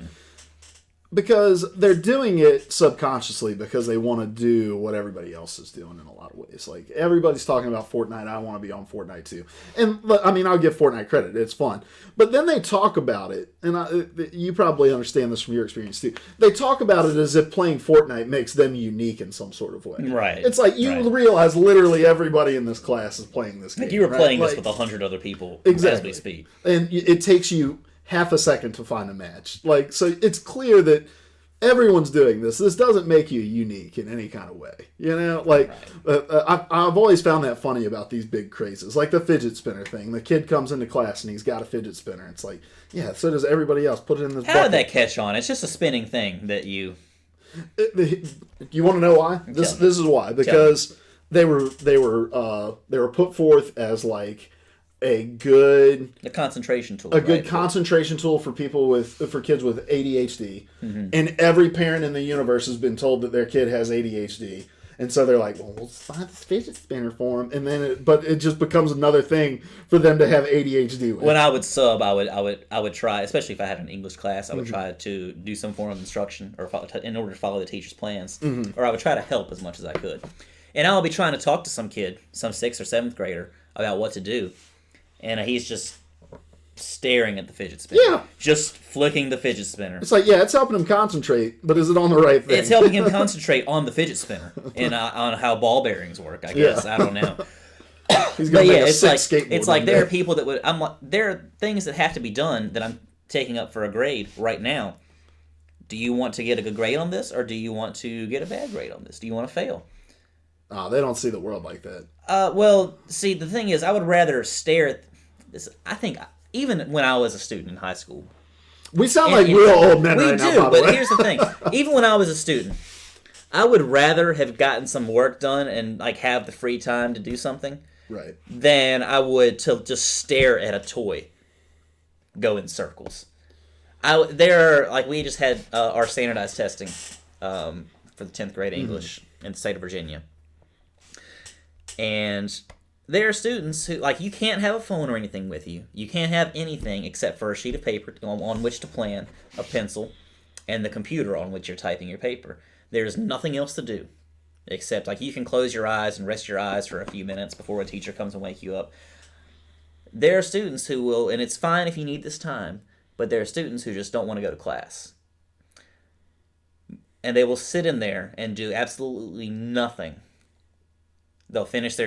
because they're doing it subconsciously because they want to do what everybody else is doing in a lot of ways. Like everybody's talking about Fortnite, I want to be on Fortnite too. And I mean, I'll give Fortnite credit, it's fun. But then they talk about it, and you probably understand this from your experience too. They talk about it as if playing Fortnite makes them unique in some sort of way. Right. It's like you realize literally everybody in this class is playing this game. Like you were playing right? this with 100 other people exactly. as we speak. And it takes you half a second to find a match. Like, so it's clear that everyone's doing this. This doesn't make you unique in any kind of way. You know, like, I've always found that funny about these big crazes. Like the fidget spinner thing. The kid comes into class and he's got a fidget spinner. It's like, yeah, so does everybody else. Put it in this How bucket. did that catch on? It's just a spinning thing that you... You want to know why? This is why. Because they were put forth as like a concentration tool. Good concentration tool for kids with ADHD. And every parent in the universe has been told that their kid has ADHD. And so they're like, well, we'll find this fidget spinner for them. And then but it just becomes another thing for them to have ADHD with. When I would sub, I would try, especially if I had an English class, I would try to do some form of instruction or in order to follow the teacher's plans. Or I would try to help as much as I could. And I'll be trying to talk to some kid, some 6th or 7th grader, about what to do. And he's just staring at the fidget spinner. Yeah. Just flicking the fidget spinner. It's like, yeah, it's helping him concentrate, but is it on the right thing? It's helping him concentrate on the fidget spinner and on how ball bearings work, I guess. I don't know. He's going to make a sick skateboard. It's like there are people that would... there are things that have to be done that I'm taking up for a grade right now. Do you want to get a good grade on this, or do you want to get a bad grade on this? Do you want to fail? Oh, they don't see the world like that. Well, see, the thing is, I would rather stare at this. I think even when I was a student in high school, we sound like real old men right now. We do, but here's the thing: even when I was a student, I would rather have gotten some work done and like have the free time to do something, right, than I would to just stare at a toy go in circles. We just had our standardized testing for the 10th grade English in the state of Virginia. And there are students who, like, you can't have a phone or anything with you. You can't have anything except for a sheet of paper on which to plan, a pencil, and the computer on which you're typing your paper. There's nothing else to do except, like, you can close your eyes and rest your eyes for a few minutes before a teacher comes and wake you up. There are students who will, and it's fine if you need this time, but there are students who just don't want to go to class. And they will sit in there and do absolutely nothing. They'll finish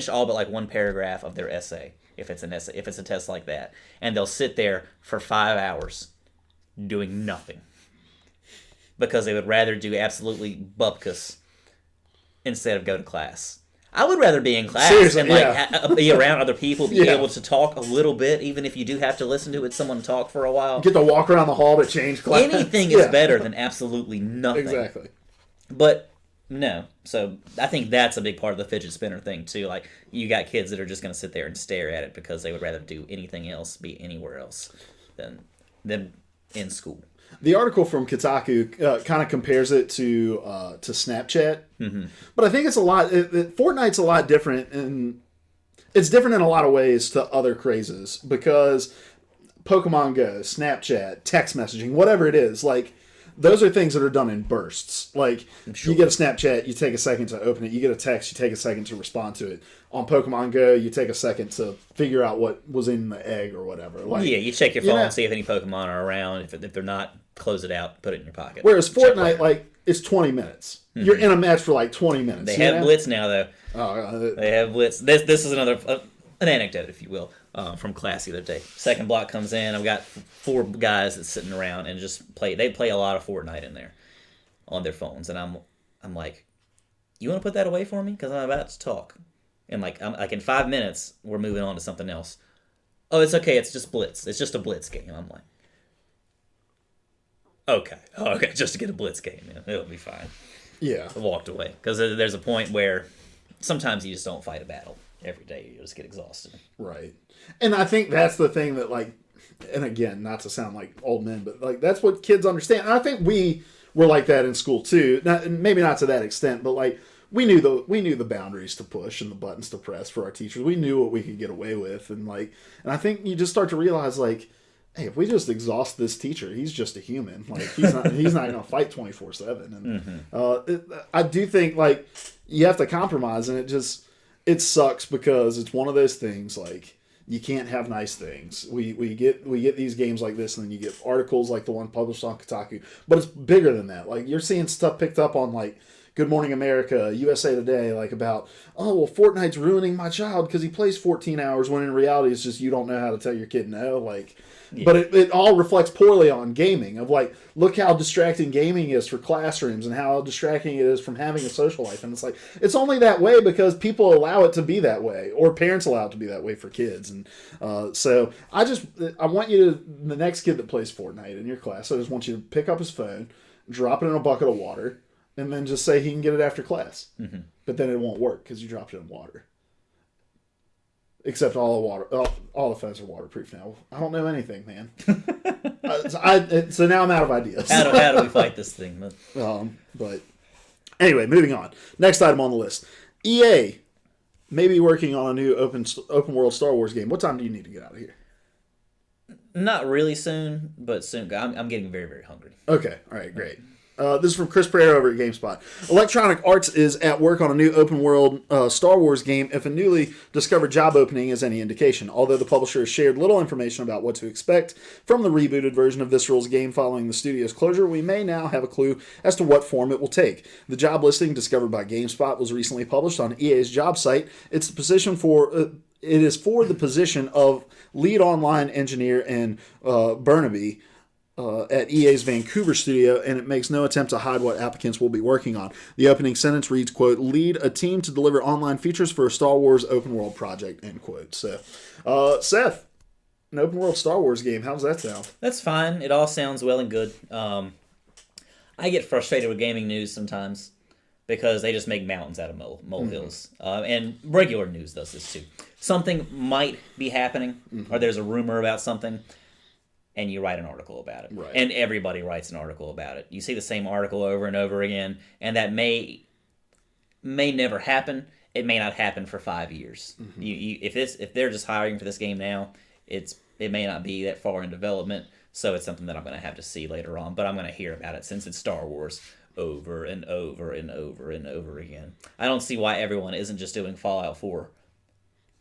all but like one paragraph of their essay if it's a test like that, and they'll sit there for 5 hours doing nothing because they would rather do absolutely bupkis instead of go to class. I would rather be in class and be around other people, be able to talk a little bit, even if you do have to listen to someone talk for a while. Get to walk around the hall to change class. Anything is better than absolutely nothing. Exactly. But no, so I think that's a big part of the fidget spinner thing too. Like, you got kids that are just going to sit there and stare at it because they would rather do anything else, be anywhere else than in school. The article from Kotaku kind of compares it to Snapchat, but I think it's a lot. Fortnite's a lot different, and it's different in a lot of ways to other crazes because Pokemon Go, Snapchat, text messaging, whatever it is, like. Those are things that are done in bursts. Like, you get a Snapchat, you take a second to open it. You get a text, you take a second to respond to it. On Pokemon Go, you take a second to figure out what was in the egg or whatever. Like, yeah, you check your phone, see if any Pokemon are around. If they're not, close it out, put it in your pocket. Whereas Fortnite, like, it's 20 minutes. You're in a match for like 20 minutes. They have Blitz now, though. Oh, they have Blitz. This is another an anecdote, if you will, from class the other day. Second block comes in. I've got 4 guys that's sitting around and just play. They play a lot of Fortnite in there on their phones, and I'm like, you want to put that away for me? Because I'm about to talk. And like in 5 minutes, we're moving on to something else. Oh, it's okay. It's just Blitz. It's just a Blitz game. I'm like, okay, just to get a Blitz game. Yeah, it'll be fine. Yeah. I walked away because there's a point where sometimes you just don't fight a battle every day. You just get exhausted. Right. And I think that's the thing that, like, and again, not to sound like old men, but like that's what kids understand. And I think we were like that in school too. Maybe not to that extent, but like we knew the boundaries to push and the buttons to press for our teachers. We knew what we could get away with, and I think you just start to realize like, hey, if we just exhaust this teacher, he's just a human. Like he's not going to fight 24/7. And I do think like you have to compromise, and it sucks because it's one of those things like. You can't have nice things. We get these games like this, and then you get articles like the one published on Kotaku. But it's bigger than that. Like you're seeing stuff picked up on like Good Morning America, USA Today, like about Fortnite's ruining my child because he plays 14 hours. When in reality, it's just you don't know how to tell your kid no. Like, yeah. But it all reflects poorly on gaming. Of like, look how distracting gaming is for classrooms and how distracting it is from having a social life. And it's like it's only that way because people allow it to be that way, or parents allow it to be that way for kids. And so I want you to the next kid that plays Fortnite in your class. I just want you to pick up his phone, drop it in a bucket of water, and then just say he can get it after class. Mm-hmm. But then it won't work because you dropped it in water. Except all the phones are waterproof now. I don't know anything, man. So now I'm out of ideas. How do we fight this thing? But anyway, moving on. Next item on the list. EA may be working on a new open world Star Wars game. What time do you need to get out of here? Not really soon, but soon. I'm getting very, very hungry. Okay. All right. Great. This is from Chris Pereira over at GameSpot. Electronic Arts is at work on a new open-world Star Wars game if a newly discovered job opening is any indication, although the publisher has shared little information about what to expect from the rebooted version of Visceral's game following the studio's closure. We may now have a clue as to what form it will take. The job listing discovered by GameSpot was recently published on EA's job site. It is for the position of lead online engineer in Burnaby, at EA's Vancouver studio, and it makes no attempt to hide what applicants will be working on. The opening sentence reads, quote, lead a team to deliver online features for a Star Wars open world project, end quote. So, Seth, an open world Star Wars game, how does that sound? That's fine. It all sounds well and good. I get frustrated with gaming news sometimes because they just make mountains out of molehills. And regular news does this too. Something might be happening, or there's a rumor about something, and you write an article about it. Right. And everybody writes an article about it. You see the same article over and over again, and that may never happen. It may not happen for 5 years. Mm-hmm. If they're just hiring for this game now, it may not be that far in development, so it's something that I'm going to have to see later on, but I'm going to hear about it since it's Star Wars over and over and over and over again. I don't see why everyone isn't just doing Fallout 4.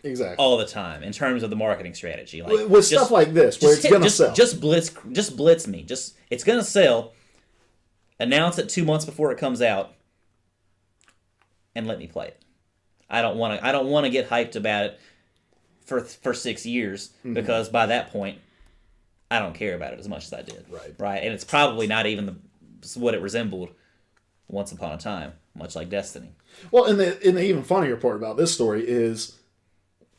Exactly. All the time in terms of the marketing strategy, like with stuff like this, where it's gonna sell. Just blitz me. It's gonna sell. Announce it 2 months before it comes out, and let me play it. I don't want to get hyped about it for 6 years because by that point, I don't care about it as much as I did. Right, and it's probably not even what it resembled once upon a time, much like Destiny. Well, and the even funnier part about this story is,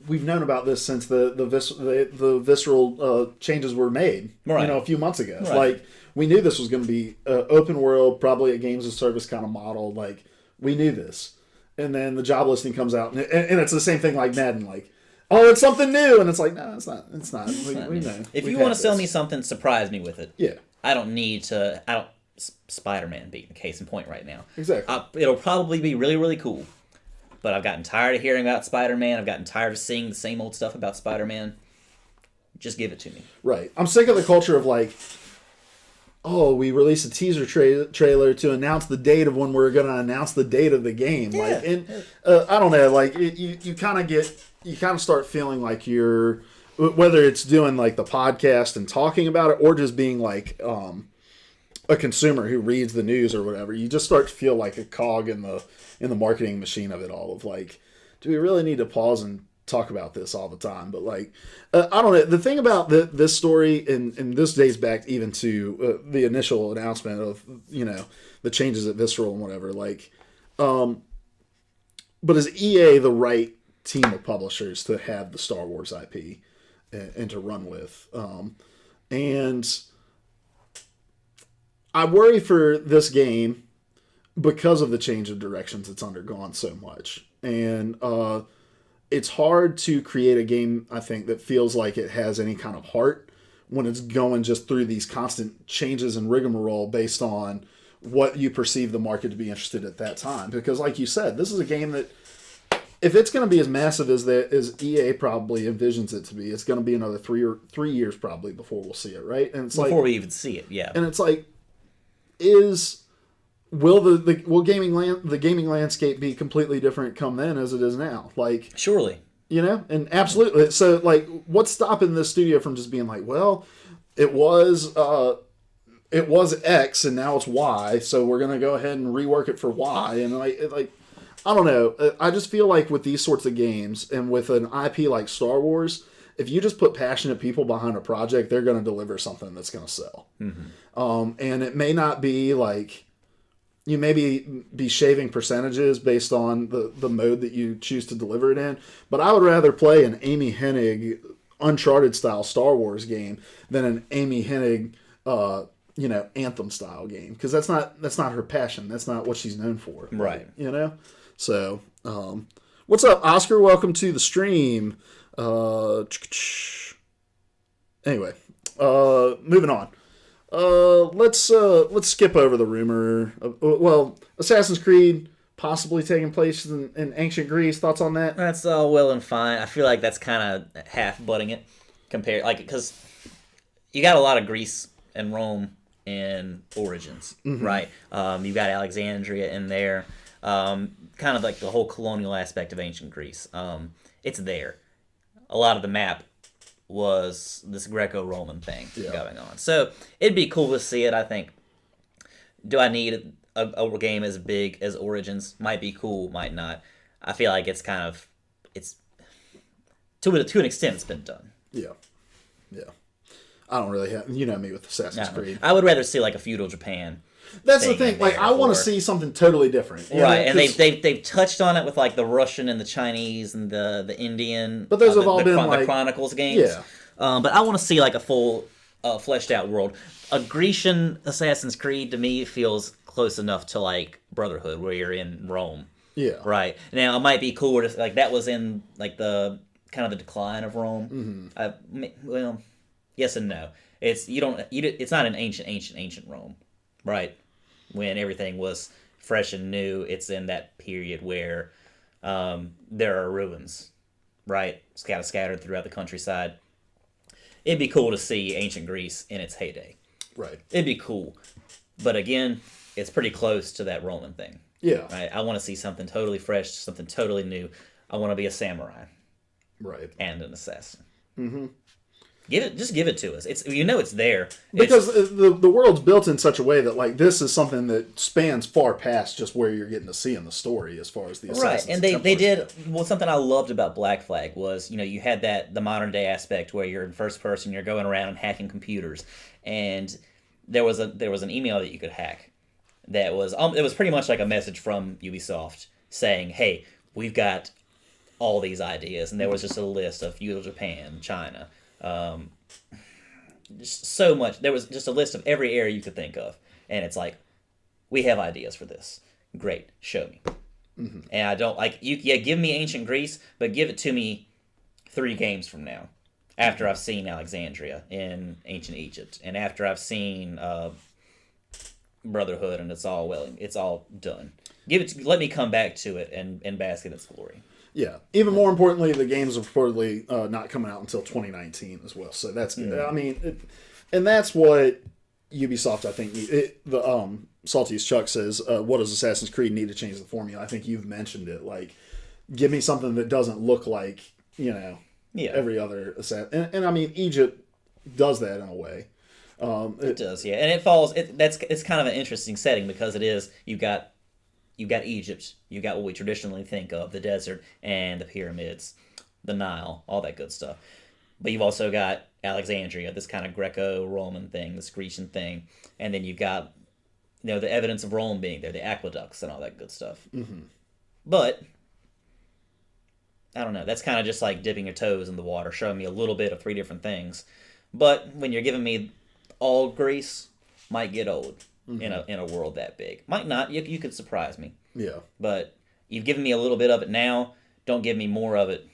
we've known about this since the visceral changes were made, right. A few months ago. Right. Like, we knew this was going to be open world, probably a games of service kind of model. Like, we knew this. And then the job listing comes out, and it's the same thing like Madden. Like, oh, it's something new. And it's like, no, it's not. It's not. We know. If you want to sell me something, surprise me with it. Yeah. I don't need to... Spider-Man being the case in point right now. Exactly. It'll probably be really, really cool. But I've gotten tired of hearing about Spider-Man. I've gotten tired of seeing the same old stuff about Spider-Man. Just give it to me. Right. I'm sick of the culture of like, oh, we released a teaser trailer to announce the date of when we're going to announce the date of the game. Yeah. Like, and I don't know. Like, you kind of start feeling like you're, whether it's doing like the podcast and talking about it, or just being like a consumer who reads the news or whatever. You just start to feel like a cog in the marketing machine of it all, of like, do we really need to pause and talk about this all the time? But like, I don't know. The thing about this story, and this dates back even to the initial announcement of, the changes at Visceral and whatever, like, but is EA the right team of publishers to have the Star Wars IP and to run with? And I worry for this game because of the change of directions it's undergone so much. And it's hard to create a game, I think, that feels like it has any kind of heart when it's going just through these constant changes and rigmarole based on what you perceive the market to be interested at that time. Because, like you said, this is a game that, if it's going to be as massive as EA probably envisions it to be, it's going to be another 3 years probably before we'll see it, right? And it's before we even see it, yeah. And it's like, will the gaming landscape be completely different come then as it is now? Like, surely, and absolutely. So, like, what's stopping this studio from just being like, well, it was X and now it's Y, so we're gonna go ahead and rework it for Y, and like I don't know. I just feel like with these sorts of games and with an IP like Star Wars, if you just put passionate people behind a project, they're going to deliver something that's going to sell. And it may not be like, you may be shaving percentages based on the mode that you choose to deliver it in, but I would rather play an Amy Hennig Uncharted style Star Wars game than an Amy Hennig Anthem style game, because that's not her passion. That's not what she's known for, right? So, what's up, Oscar? Welcome to the stream. Anyway, moving on. Let's skip over the rumor. Assassin's Creed possibly taking place in ancient Greece. Thoughts on that? That's all well and fine. I feel like that's kind of half butting it, because you got a lot of Greece and Rome in Origins, right? You got Alexandria in there. Kind of like the whole colonial aspect of ancient Greece. It's there. A lot of the map was this Greco-Roman thing going on. So it'd be cool to see it, I think. Do I need a game as big as Origins? Might be cool, might not. I feel like it's to an extent it's been done. Yeah. I don't really have, me with Assassin's Creed. I would rather see like a feudal Japan. That's the thing. Like, I want to see something totally different, right? And they've touched on it with like the Russian and the Chinese and the Indian. But those have all been the Chronicles games. Yeah. But I want to see like a full, fleshed out world. A Grecian Assassin's Creed to me feels close enough to like Brotherhood, where you're in Rome. Yeah. Right. Now it might be cooler to like that was in like the kind of the decline of Rome. Well, yes and no. It's not an ancient Rome. Right, when everything was fresh and new, it's in that period where there are ruins, right? It's kind of scattered throughout the countryside. It'd be cool to see ancient Greece in its heyday. Right. It'd be cool. But again, it's pretty close to that Roman thing. Yeah. Right? I want to see something totally fresh, something totally new. I want to be a samurai. Right. And an assassin. Give it to us. It's it's there. Because the world's built in such a way that like this is something that spans far past just where you're getting to see in the story as far as the assassins. Right, and they did something I loved about Black Flag was you had the modern day aspect where you're in first person, you're going around and hacking computers, and there was an email that you could hack that was it was pretty much like a message from Ubisoft saying, hey, we've got all these ideas, and there was just a list of feudal Japan, China. Just so much. There was just a list of every area you could think of, and it's like, we have ideas for this. Great, show me. And I don't like you. Yeah, give me ancient Greece, but give it to me 3 games from now, after I've seen Alexandria in ancient Egypt, and after I've seen Brotherhood, and it's all done. Let me come back to it and bask in its glory. Yeah. Even more importantly, the games are reportedly not coming out until 2019 as well. So that's good. I mean, and that's what Ubisoft, I think, Salty's Chuck says, what does Assassin's Creed need to change the formula? I think you've mentioned it. Like, give me something that doesn't look like, every other Assassin. And I mean, Egypt does that in a way. It does, yeah. And it falls, it's kind of an interesting setting because it is, you've got Egypt, you got what we traditionally think of, the desert and the pyramids, the Nile, all that good stuff. But you've also got Alexandria, this kind of Greco-Roman thing, this Grecian thing, and then you've got the evidence of Rome being there, the aqueducts and all that good stuff. But I don't know, that's kind of just like dipping your toes in the water, showing me a little bit of 3 different things. But when you're giving me all Greece, might get old. In a world that big. Might not. You could surprise me. Yeah. But you've given me a little bit of it now. Don't give me more of it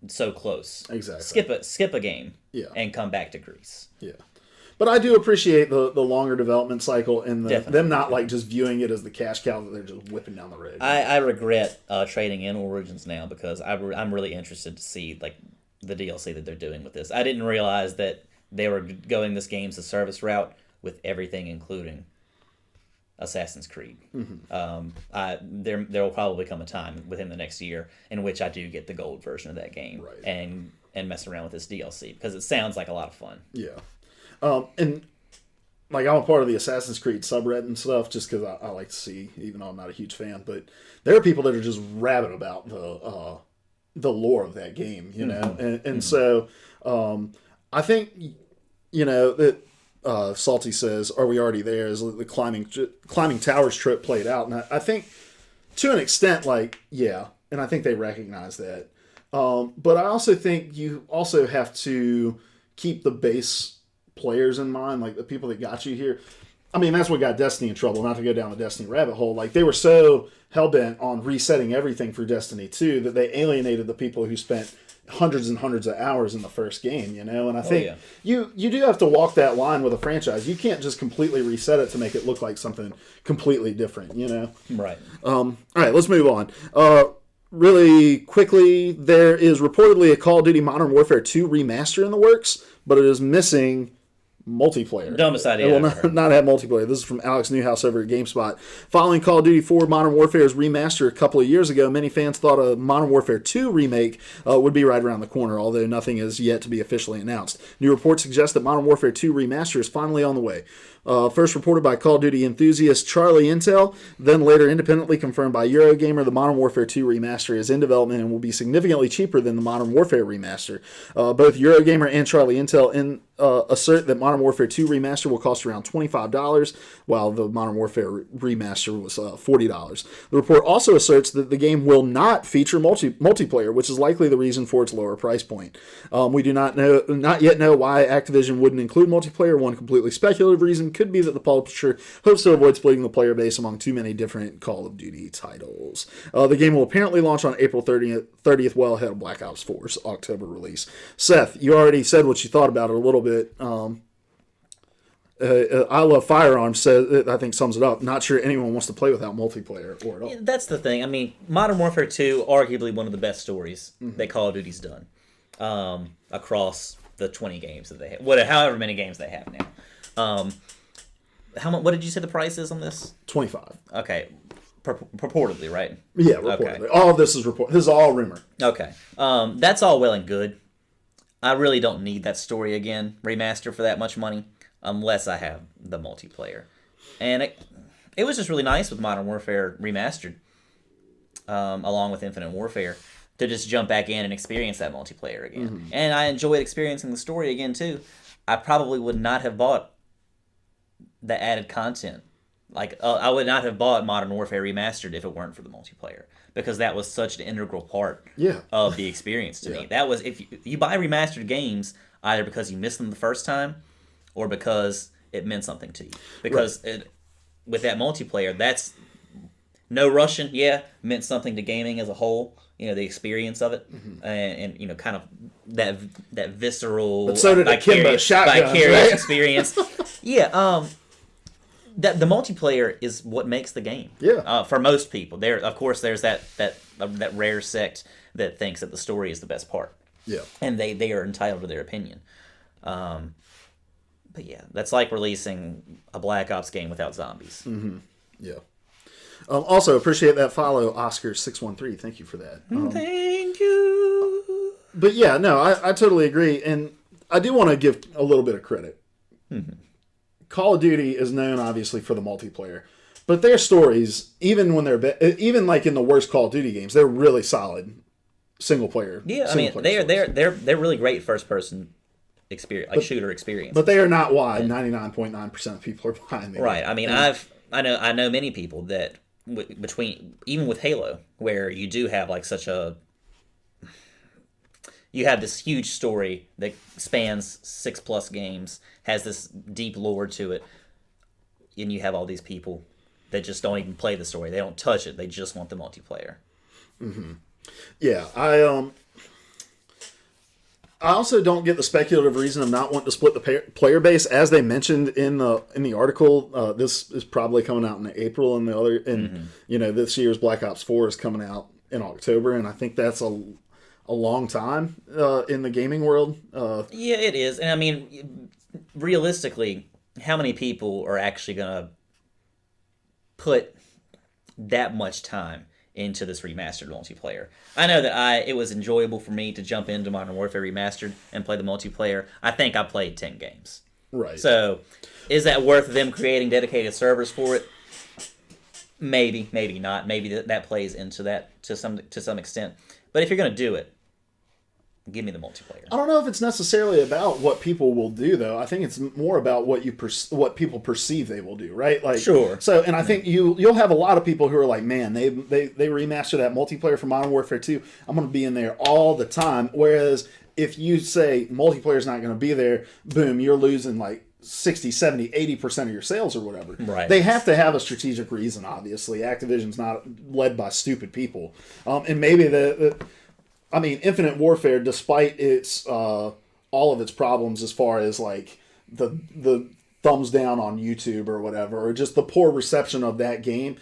so close. Exactly. Skip a game. Yeah. And come back to Greece. Yeah. But I do appreciate the longer development cycle and Definitely. them not like just viewing it as the cash cow that they're just whipping down the road. I regret trading in Origins now because I'm really interested to see like the DLC that they're doing with this. I didn't realize that they were going this game's a service route with everything, including Assassin's Creed. There will probably come a time within the next year in which I do get the gold version of that game and mess around with this DLC because it sounds like a lot of fun. Yeah. And like I'm a part of the Assassin's Creed subreddit and stuff just because I like to see, even though I'm not a huge fan, but there are people that are just rabid about the lore of that game, you know? And so I think, you know, that Salty says, "Are we already there?" Is the climbing towers trip played out, and I think to an extent, like and I think they recognize that. But I also think you also have to keep the base players in mind, like the people that got you here. I mean, that's what got Destiny in trouble. Not to go down the Destiny rabbit hole, like they were so hellbent on resetting everything for Destiny 2 that they alienated the people who spent hundreds and hundreds of hours in the first game, you know? And I think you do have to walk that line with a franchise. You can't just completely reset it to make it look like something completely different, you know? Right. All right, let's move on. Really quickly, there is reportedly a Call of Duty Modern Warfare 2 remaster in the works, but it is missing multiplayer. Dumbest idea. It will not have multiplayer. This is from Alex Newhouse over at GameSpot. Following Call of Duty 4 Modern Warfare's remaster a couple of years ago, many fans thought a Modern Warfare 2 remake would be right around the corner, although nothing is yet to be officially announced. New reports suggest that Modern Warfare 2 remaster is finally on the way. First reported by Call of Duty enthusiast Charlie Intel, then later independently confirmed by Eurogamer, the Modern Warfare 2 remaster is in development and will be significantly cheaper than the Modern Warfare remaster. Both Eurogamer and Charlie Intel assert that Modern Warfare 2 remaster will cost around $25, while the Modern Warfare remaster was $40. The report also asserts that the game will not feature multiplayer, which is likely the reason for its lower price point. We do not yet know why Activision wouldn't include multiplayer. One completely speculative reason could be that the publisher hopes to avoid splitting the player base among too many different Call of Duty titles. The game will apparently launch on April 30th, well ahead of Black Ops 4's October release. Seth, you already said what you thought about it a little bit. I Love Firearms says, I think sums it up. Not sure anyone wants to play without multiplayer or at all. That's the thing. I mean, Modern Warfare 2, arguably one of the best stories that Call of Duty's done across the 20 games that they have, however many games they have now. What did you say the price is on this? $25. Okay, purportedly, right? Yeah, reportedly. Okay. All of this is report. This is all rumor. Okay, that's all well and good. I really don't need that story again remaster for that much money, unless I have the multiplayer. And it was just really nice with Modern Warfare Remastered, along with Infinite Warfare, to just jump back in and experience that multiplayer again. And I enjoyed experiencing the story again too. I probably would not have bought the added content. Like, I would not have bought Modern Warfare Remastered if it weren't for the multiplayer, because that was such an integral part of the experience to me. That was, if you buy remastered games, either because you missed them the first time or because it meant something to you. Because with that multiplayer, that's no Russian, meant something to gaming as a whole. You know, the experience of it, and you know, kind of that visceral, but so did vicarious experience. That the multiplayer is what makes the game. For most people, of course there's that rare sect that thinks that the story is the best part. And they are entitled to their opinion. But that's like releasing a Black Ops game without zombies. Also, appreciate that follow, Oscar613. Thank you for that. Thank you. But yeah, no, I totally agree. And I do want to give a little bit of credit. Call of Duty is known, obviously, for the multiplayer. But their stories, even when even like in the worst Call of Duty games, they're really solid single player. I mean, they're really great first person experience, shooter experience. But they are not why 99.9% of people are buying them. Right. I mean, I know many people that even with Halo, where you do have like you have this huge story that spans 6+ games, has this deep lore to it, and you have all these people that just don't even play the story. They don't touch it. They just want the multiplayer. Yeah, I also don't get the speculative reason of not wanting to split the player base, as they mentioned in the article. This is probably coming out in April, and this year's Black Ops 4 is coming out in October, and I think that's a long time in the gaming world. Yeah, it is, and I mean, realistically, how many people are actually gonna put that much time into this remastered multiplayer? I know that it was enjoyable for me to jump into Modern Warfare Remastered and play the multiplayer. I think I played 10 games. Right. So, is that worth them creating dedicated servers for it? Maybe, maybe not. Maybe that plays into that to some extent. But if you're going to do it, give me the multiplayer. I don't know if it's necessarily about what people will do, though. I think it's more about what what people perceive they will do, right? Like, sure. So, and I think you'll have a lot of people who are like, man, they remaster that multiplayer for Modern Warfare 2. I'm going to be in there all the time. Whereas if you say multiplayer's not going to be there, boom, you're losing like 60, 70, 80% of your sales or whatever. Right. They have to have a strategic reason, obviously. Activision's not led by stupid people. And maybe Infinite Warfare, despite its all of its problems as far as like the thumbs down on YouTube or whatever, or just the poor reception of that game,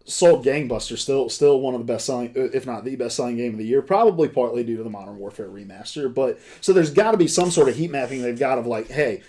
sold gangbusters. Still one of the best selling, if not the best selling game of the year, probably partly due to the Modern Warfare remaster. But so there's got to be some sort of heat mapping they've got of like, hey,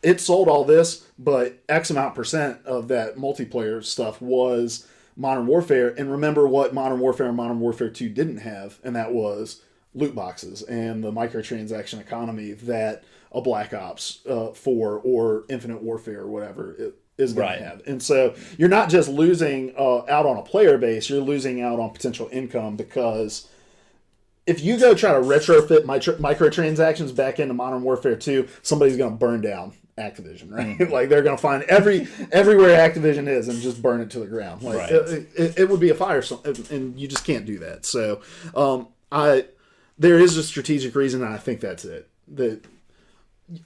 it sold all this, but X amount % of that multiplayer stuff was Modern Warfare. And remember what Modern Warfare and Modern Warfare 2 didn't have, and that was loot boxes and the microtransaction economy that a Black Ops 4 or Infinite Warfare or whatever is going to have. And so you're not just losing out on a player base, you're losing out on potential income, because if you go try to retrofit microtransactions back into Modern Warfare 2, somebody's going to burn down Activision, right? Like, they're going to find everywhere Activision is and just burn it to the ground. Like, it would be a fire, and you just can't do that. So, there is a strategic reason, and I think that's it.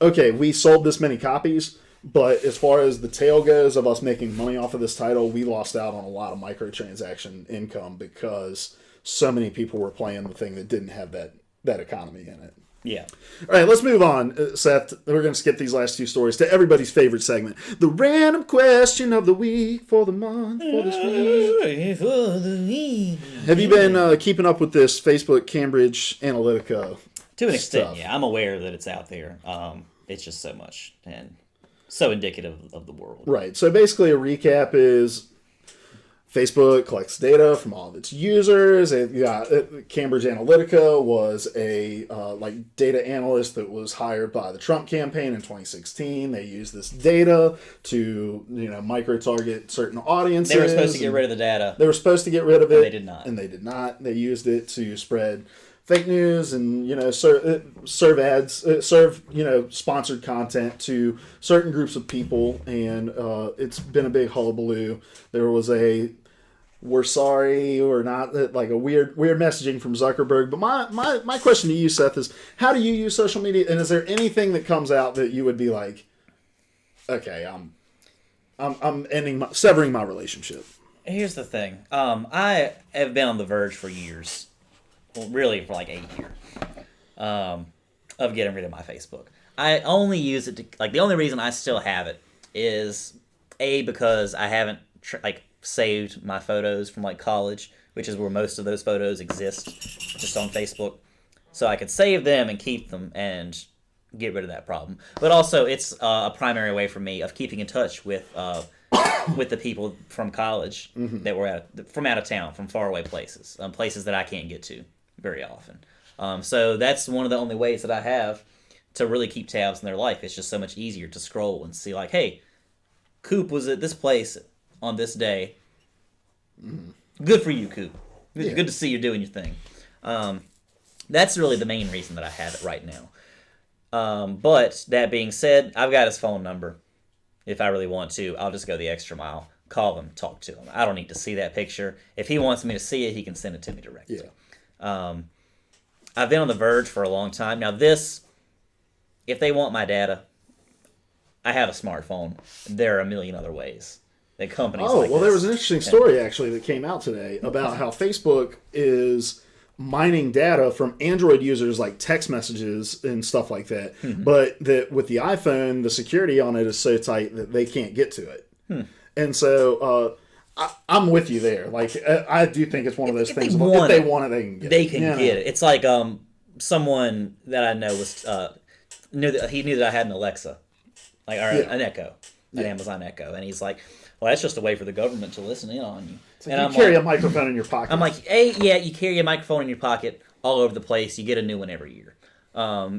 Okay, we sold this many copies, but as far as the tail goes of us making money off of this title, we lost out on a lot of microtransaction income because so many people were playing the thing that didn't have that economy in it. Yeah. All right, let's move on, Seth. We're going to skip these last two stories to everybody's favorite segment, the random question of the week, for the month, for this week. Have you been keeping up with this Facebook Cambridge Analytica? To an extent, stuff? yeah. I'm aware that it's out there. It's just so much and so indicative of the world. Right. So basically, a recap is Facebook collects data from all of its users. Cambridge Analytica was a data analyst that was hired by the Trump campaign in 2016. They used this data to micro-target certain audiences. They were supposed to get rid of the data. They were supposed to get rid of it. And they did not. And they did not. They used it to spread fake news and serve ads, sponsored content to certain groups of people, and it's been a big hullabaloo. There was we're sorry or not, like a weird messaging from Zuckerberg. But my question to you, Seth, is how do you use social media, and is there anything that comes out that you would be like, okay, I'm severing my relationship? Here's the thing. I have been on the verge for years. Well, really for like 8 years, of getting rid of my Facebook. I only use it to, the only reason I still have it is because I haven't saved my photos from college, which is where most of those photos exist, just on Facebook. So I could save them and keep them and get rid of that problem. But also, it's a primary way for me of keeping in touch with the people from college that were from out of town, from faraway places, places that I can't get to very often. So that's one of the only ways that I have to really keep tabs on their life. It's just so much easier to scroll and see hey, Coop was at this place on this day. Good for you, Coop. Yeah. Good to see you doing your thing. That's really the main reason that I have it right now. But that being said, I've got his phone number. If I really want to, I'll just go the extra mile, call him, talk to him. I don't need to see that picture. If he wants me to see it, he can send it to me directly. Yeah. I've been on the verge for a long time. Now if they want my data, I have a smartphone. There are a million other ways that companies there was an interesting story actually that came out today about how Facebook is mining data from Android users, like text messages and stuff like that. But that with the iPhone, the security on it is so tight that they can't get to it. And so I'm with you there. Like, I do think it's one of those things. If they want it, they can get it. They can get it. It's like someone that I know was knew that I had an Alexa, like an Echo, an Amazon Echo, and he's like, "Well, that's just a way for the government to listen in on you." And you carry a microphone in your pocket. I'm like, hey, yeah, you carry a microphone in your pocket all over the place. You get a new one every year.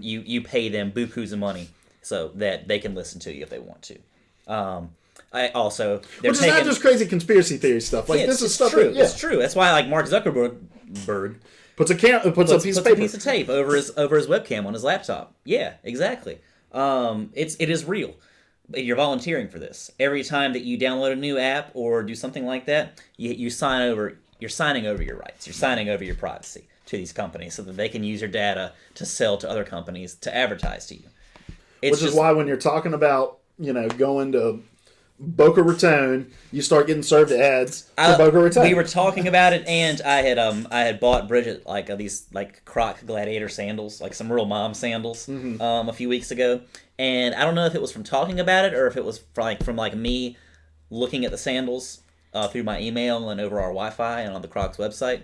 You pay them bukus of money so that they can listen to you if they want to. Which is not just crazy conspiracy theory stuff. Like, this is stuff. True. It's true. That's why, like, Mark Zuckerberg puts a piece of tape over his webcam on his laptop. Yeah, exactly. It is real. You're volunteering for this. Every time that you download a new app or do something like that, you sign over. You're signing over your rights. You're signing over your privacy to these companies so that they can use your data to sell to other companies to advertise to you. Which is why when you're talking about going to Boca Raton, you start getting served ads for Boca Raton. We were talking about it, and I had bought Bridget these Croc Gladiator sandals, like some real mom sandals, a few weeks ago. And I don't know if it was from talking about it or if it was from me looking at the sandals through my email and over our Wi-Fi and on the Crocs website.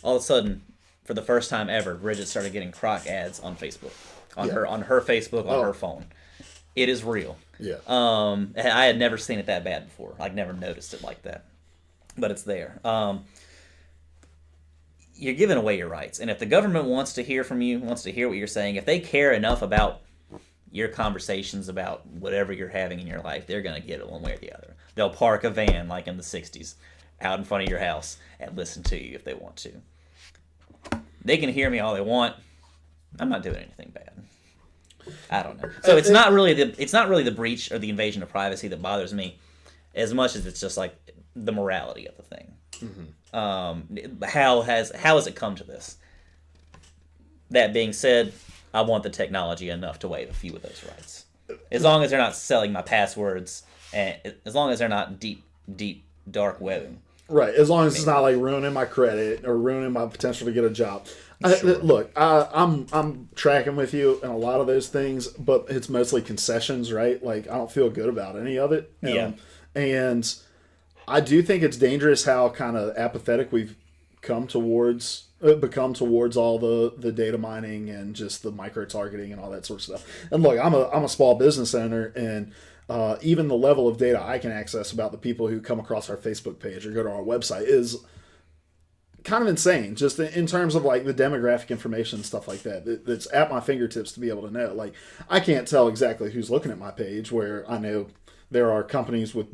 All of a sudden, for the first time ever, Bridget started getting Croc ads on Facebook, on her Facebook, on her phone. It is real. Yeah. I had never seen it that bad before. I'd never noticed it like that, but it's there. You're giving away your rights, and if the government wants to hear from you, wants to hear what you're saying, if they care enough about your conversations about whatever you're having in your life, they're gonna get it one way or the other. They'll park a van like in the '60s out in front of your house and listen to you if they want to. They can hear me all they want. I'm not doing anything bad. I don't know. So it's not really the breach or the invasion of privacy that bothers me, as much as it's just like the morality of the thing. How has it come to this? That being said, I want the technology enough to waive a few of those rights, as long as they're not selling my passwords, and as long as they're not deep dark webbing. Right. As long as it's not like ruining my credit or ruining my potential to get a job. Look, I'm tracking with you in a lot of those things, but it's mostly concessions, right? Like, I don't feel good about any of it. And I do think it's dangerous how kind of apathetic we've become towards all the data mining and just the micro targeting and all that sort of stuff. And look, I'm a small business owner, and even the level of data I can access about the people who come across our Facebook page or go to our website is kind of insane, just in terms of like the demographic information and stuff like that. That's at my fingertips to be able to know. Like, I can't tell exactly who's looking at my page, where I know there are companies with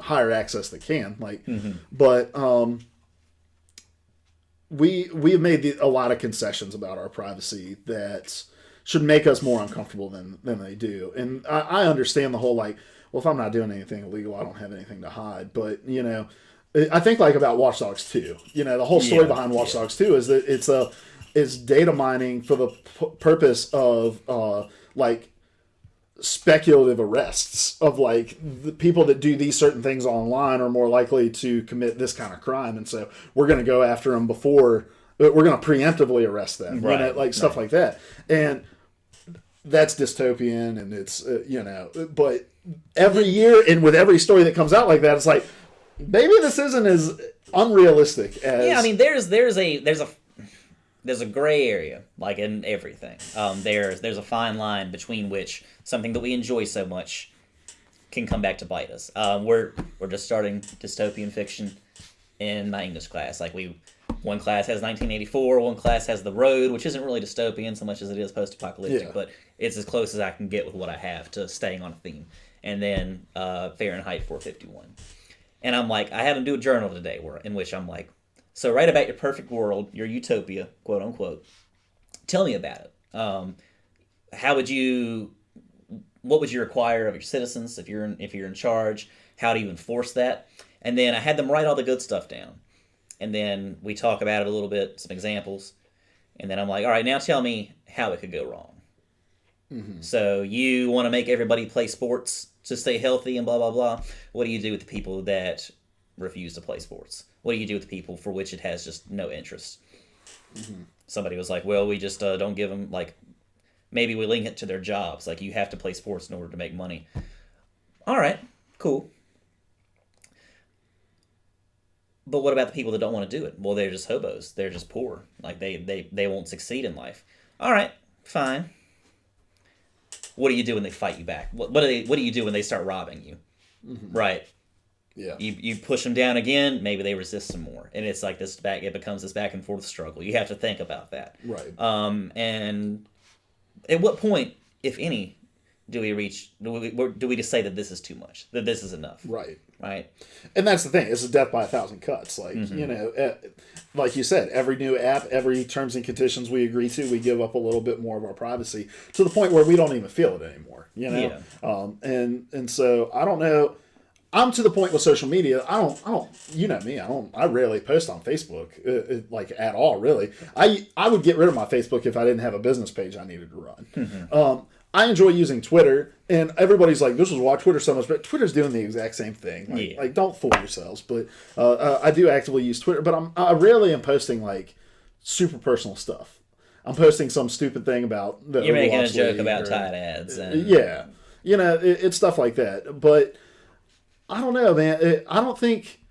higher access that can. But we've made a lot of concessions about our privacy that should make us more uncomfortable than they do. And I understand the whole like, well, if I'm not doing anything illegal, I don't have anything to hide. But I think like about Watch Dogs 2. The whole story behind Watch Dogs 2 is that it's data mining for the purpose of like speculative arrests of like the people that do these certain things online are more likely to commit this kind of crime, and so we're going to go after them before we're going to preemptively arrest them, stuff like that. And that's dystopian, and it's but every year and with every story that comes out like that, it's like, maybe this isn't as unrealistic as... Yeah, I mean, there's a gray area, like in everything. There's a fine line between which something that we enjoy so much can come back to bite us. We're just starting dystopian fiction in my English class. Like, one class has 1984, one class has The Road, which isn't really dystopian so much as it is post-apocalyptic, but it's as close as I can get with what I have to staying on a theme. And then Fahrenheit 451. And I'm like, I had to do a journal today in which I'm like, so write about your perfect world, your utopia, quote unquote. Tell me about it. What would you require of your citizens if you're in charge? How do you enforce that? And then I had them write all the good stuff down. And then we talk about it a little bit, some examples. And then I'm like, all right, now tell me how it could go wrong. Mm-hmm. So you want to make everybody play sports to stay healthy and blah, blah, blah. What do you do with the people that refuse to play sports? What do you do with the people for which it has just no interest? Somebody was like, well, we just don't give them, like, maybe we link it to their jobs. Like, you have to play sports in order to make money. All right, cool. But what about the people that don't want to do it? Well, they're just hobos. They're just poor. Like, they won't succeed in life. All right, fine. What do you do when they fight you back? What do you do when they start robbing you? Right. Yeah. You push them down again, maybe they resist some more. And it's like it becomes this back and forth struggle. You have to think about that. Right. And at what point, if any, do we just say that this is too much, that this is enough? Right. Right. And that's the thing. It's a death by 1,000 cuts. Like, like you said, every new app, every terms and conditions we agree to, we give up a little bit more of our privacy to the point where we don't even feel it anymore, Yeah. And so I don't know. I'm to the point with social media. I don't. You know me. I rarely post on Facebook, like at all. Really, I would get rid of my Facebook if I didn't have a business page I needed to run. I enjoy using Twitter, and everybody's like, "This is why Twitter's so much," but Twitter's doing the exact same thing. Like don't fool yourselves. But I do actively use Twitter, but I rarely am posting like super personal stuff. I'm posting some stupid thing about the you're making a Overwatch joke League about or, Tide ads. And... Yeah, it's stuff like that, but. I don't know, man. I don't think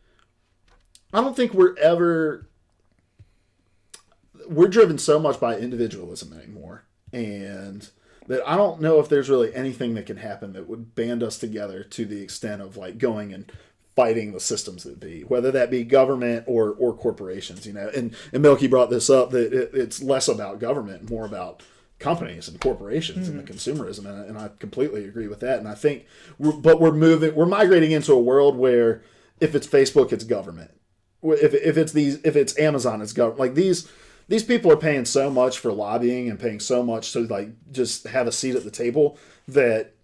we're driven so much by individualism anymore, and that I don't know if there's really anything that can happen that would band us together to the extent of like going and fighting the systems that be, whether that be government or corporations, And Milky brought this up that it's less about government, more about companies and corporations and the consumerism, and I completely agree with that. And I think we're migrating into a world where if it's Facebook, it's government. If it's Amazon, it's government. Like these people are paying so much for lobbying and paying so much to like just have a seat at the table that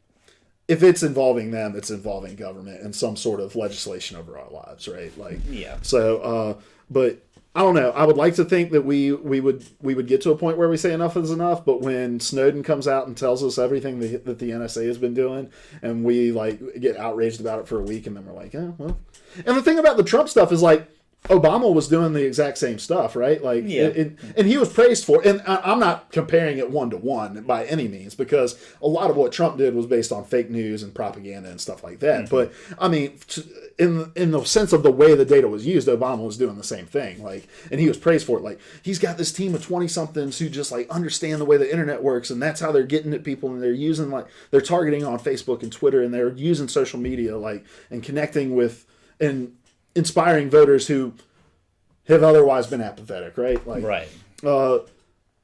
if it's involving them, it's involving government and some sort of legislation over our lives, right? Like So, but. I don't know. I would like to think that we would get to a point where we say enough is enough, but when Snowden comes out and tells us everything that the NSA has been doing, and we like get outraged about it for a week, and then we're like, oh well. And the thing about the Trump stuff is like Obama was doing the exact same stuff, right? Like, and he was praised for it. And I'm not comparing it 1-to-1 by any means, because a lot of what Trump did was based on fake news and propaganda and stuff like that. But I mean, in the sense of the way the data was used, Obama was doing the same thing. Like, and he was praised for it. Like, he's got this team of 20-somethings who just like understand the way the internet works, and that's how they're getting at people. And they're targeting on Facebook and Twitter, and they're using social media, like, and connecting with and inspiring voters who have otherwise been apathetic, right? Like, right.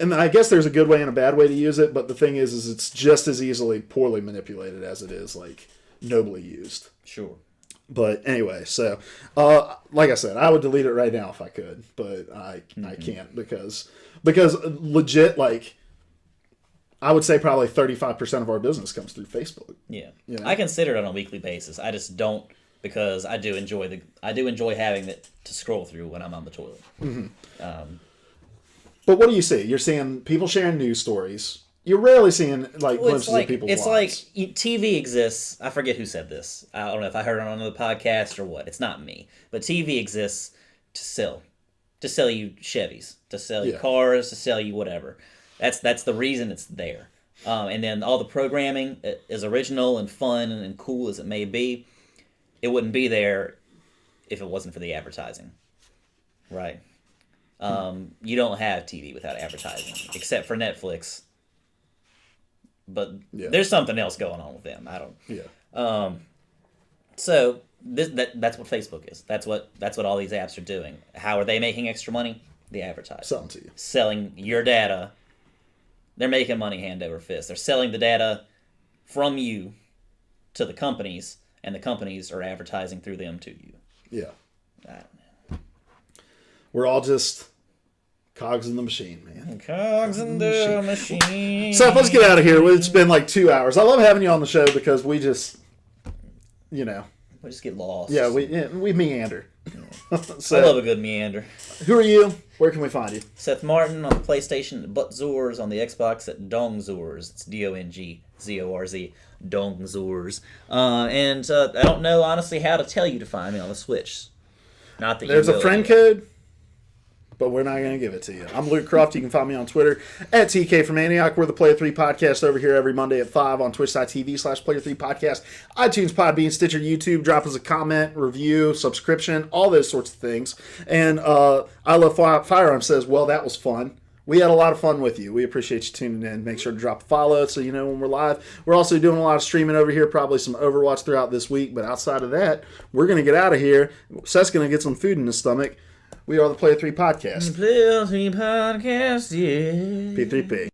And I guess there's a good way and a bad way to use it, but the thing is it's just as easily poorly manipulated as it is like nobly used. Sure. But anyway, so like I said, I would delete it right now if I could, but I can't because legit, like, I would say probably 35% of our business comes through Facebook. Yeah. I consider it on a weekly basis. I just don't, because I do enjoy having it to scroll through when I'm on the toilet. But what do you see? You're seeing people sharing news stories. You're rarely seeing like glimpses of people's lives. It's like TV exists. I forget who said this. I don't know if I heard it on another podcast or what. It's not me. But TV exists to sell you Chevys, to sell you cars, to sell you whatever. That's the reason it's there. And then all the programming, as original and fun and cool as it may be, it wouldn't be there if it wasn't for the advertising, right? You don't have TV without advertising, except for Netflix. But there's something else going on with them. I don't. Yeah. So that's what Facebook is. That's what all these apps are doing. How are they making extra money? The advertising. Selling to you. Selling your data. They're making money hand over fist. They're selling the data from you to the companies, and the companies are advertising through them to you. Yeah. We're all just cogs in the machine, man. Cogs in the machine. Seth, let's get out of here. It's been like 2 hours. I love having you on the show because we just, we just get lost. Yeah, we meander. So, I love a good meander. Who are you? Where can we find you? Seth Martin on the PlayStation at Butzors, on the Xbox at Dongzors. It's DONGZORZ, Dongzors. And I don't know, honestly, how to tell you to find me on the Switch. Not that There's you a will friend anyway. code. but we're not going to give it to you. I'm Luke Croft. You can find me on Twitter at TK from Antioch. We're the Player 3 Podcast over here every Monday at 5 on twitch.tv/Player3 Podcast, iTunes, Podbean, Stitcher, YouTube. Drop us a comment, review, subscription, all those sorts of things. And I Love Firearms says, well, that was fun. We had a lot of fun with you. We appreciate you tuning in. Make sure to drop a follow so you know when we're live. We're also doing a lot of streaming over here, probably some Overwatch throughout this week. But outside of that, we're going to get out of here. Seth's going to get some food in his stomach. We are the Player 3 Podcast. Player 3 Podcast, yeah. P3P.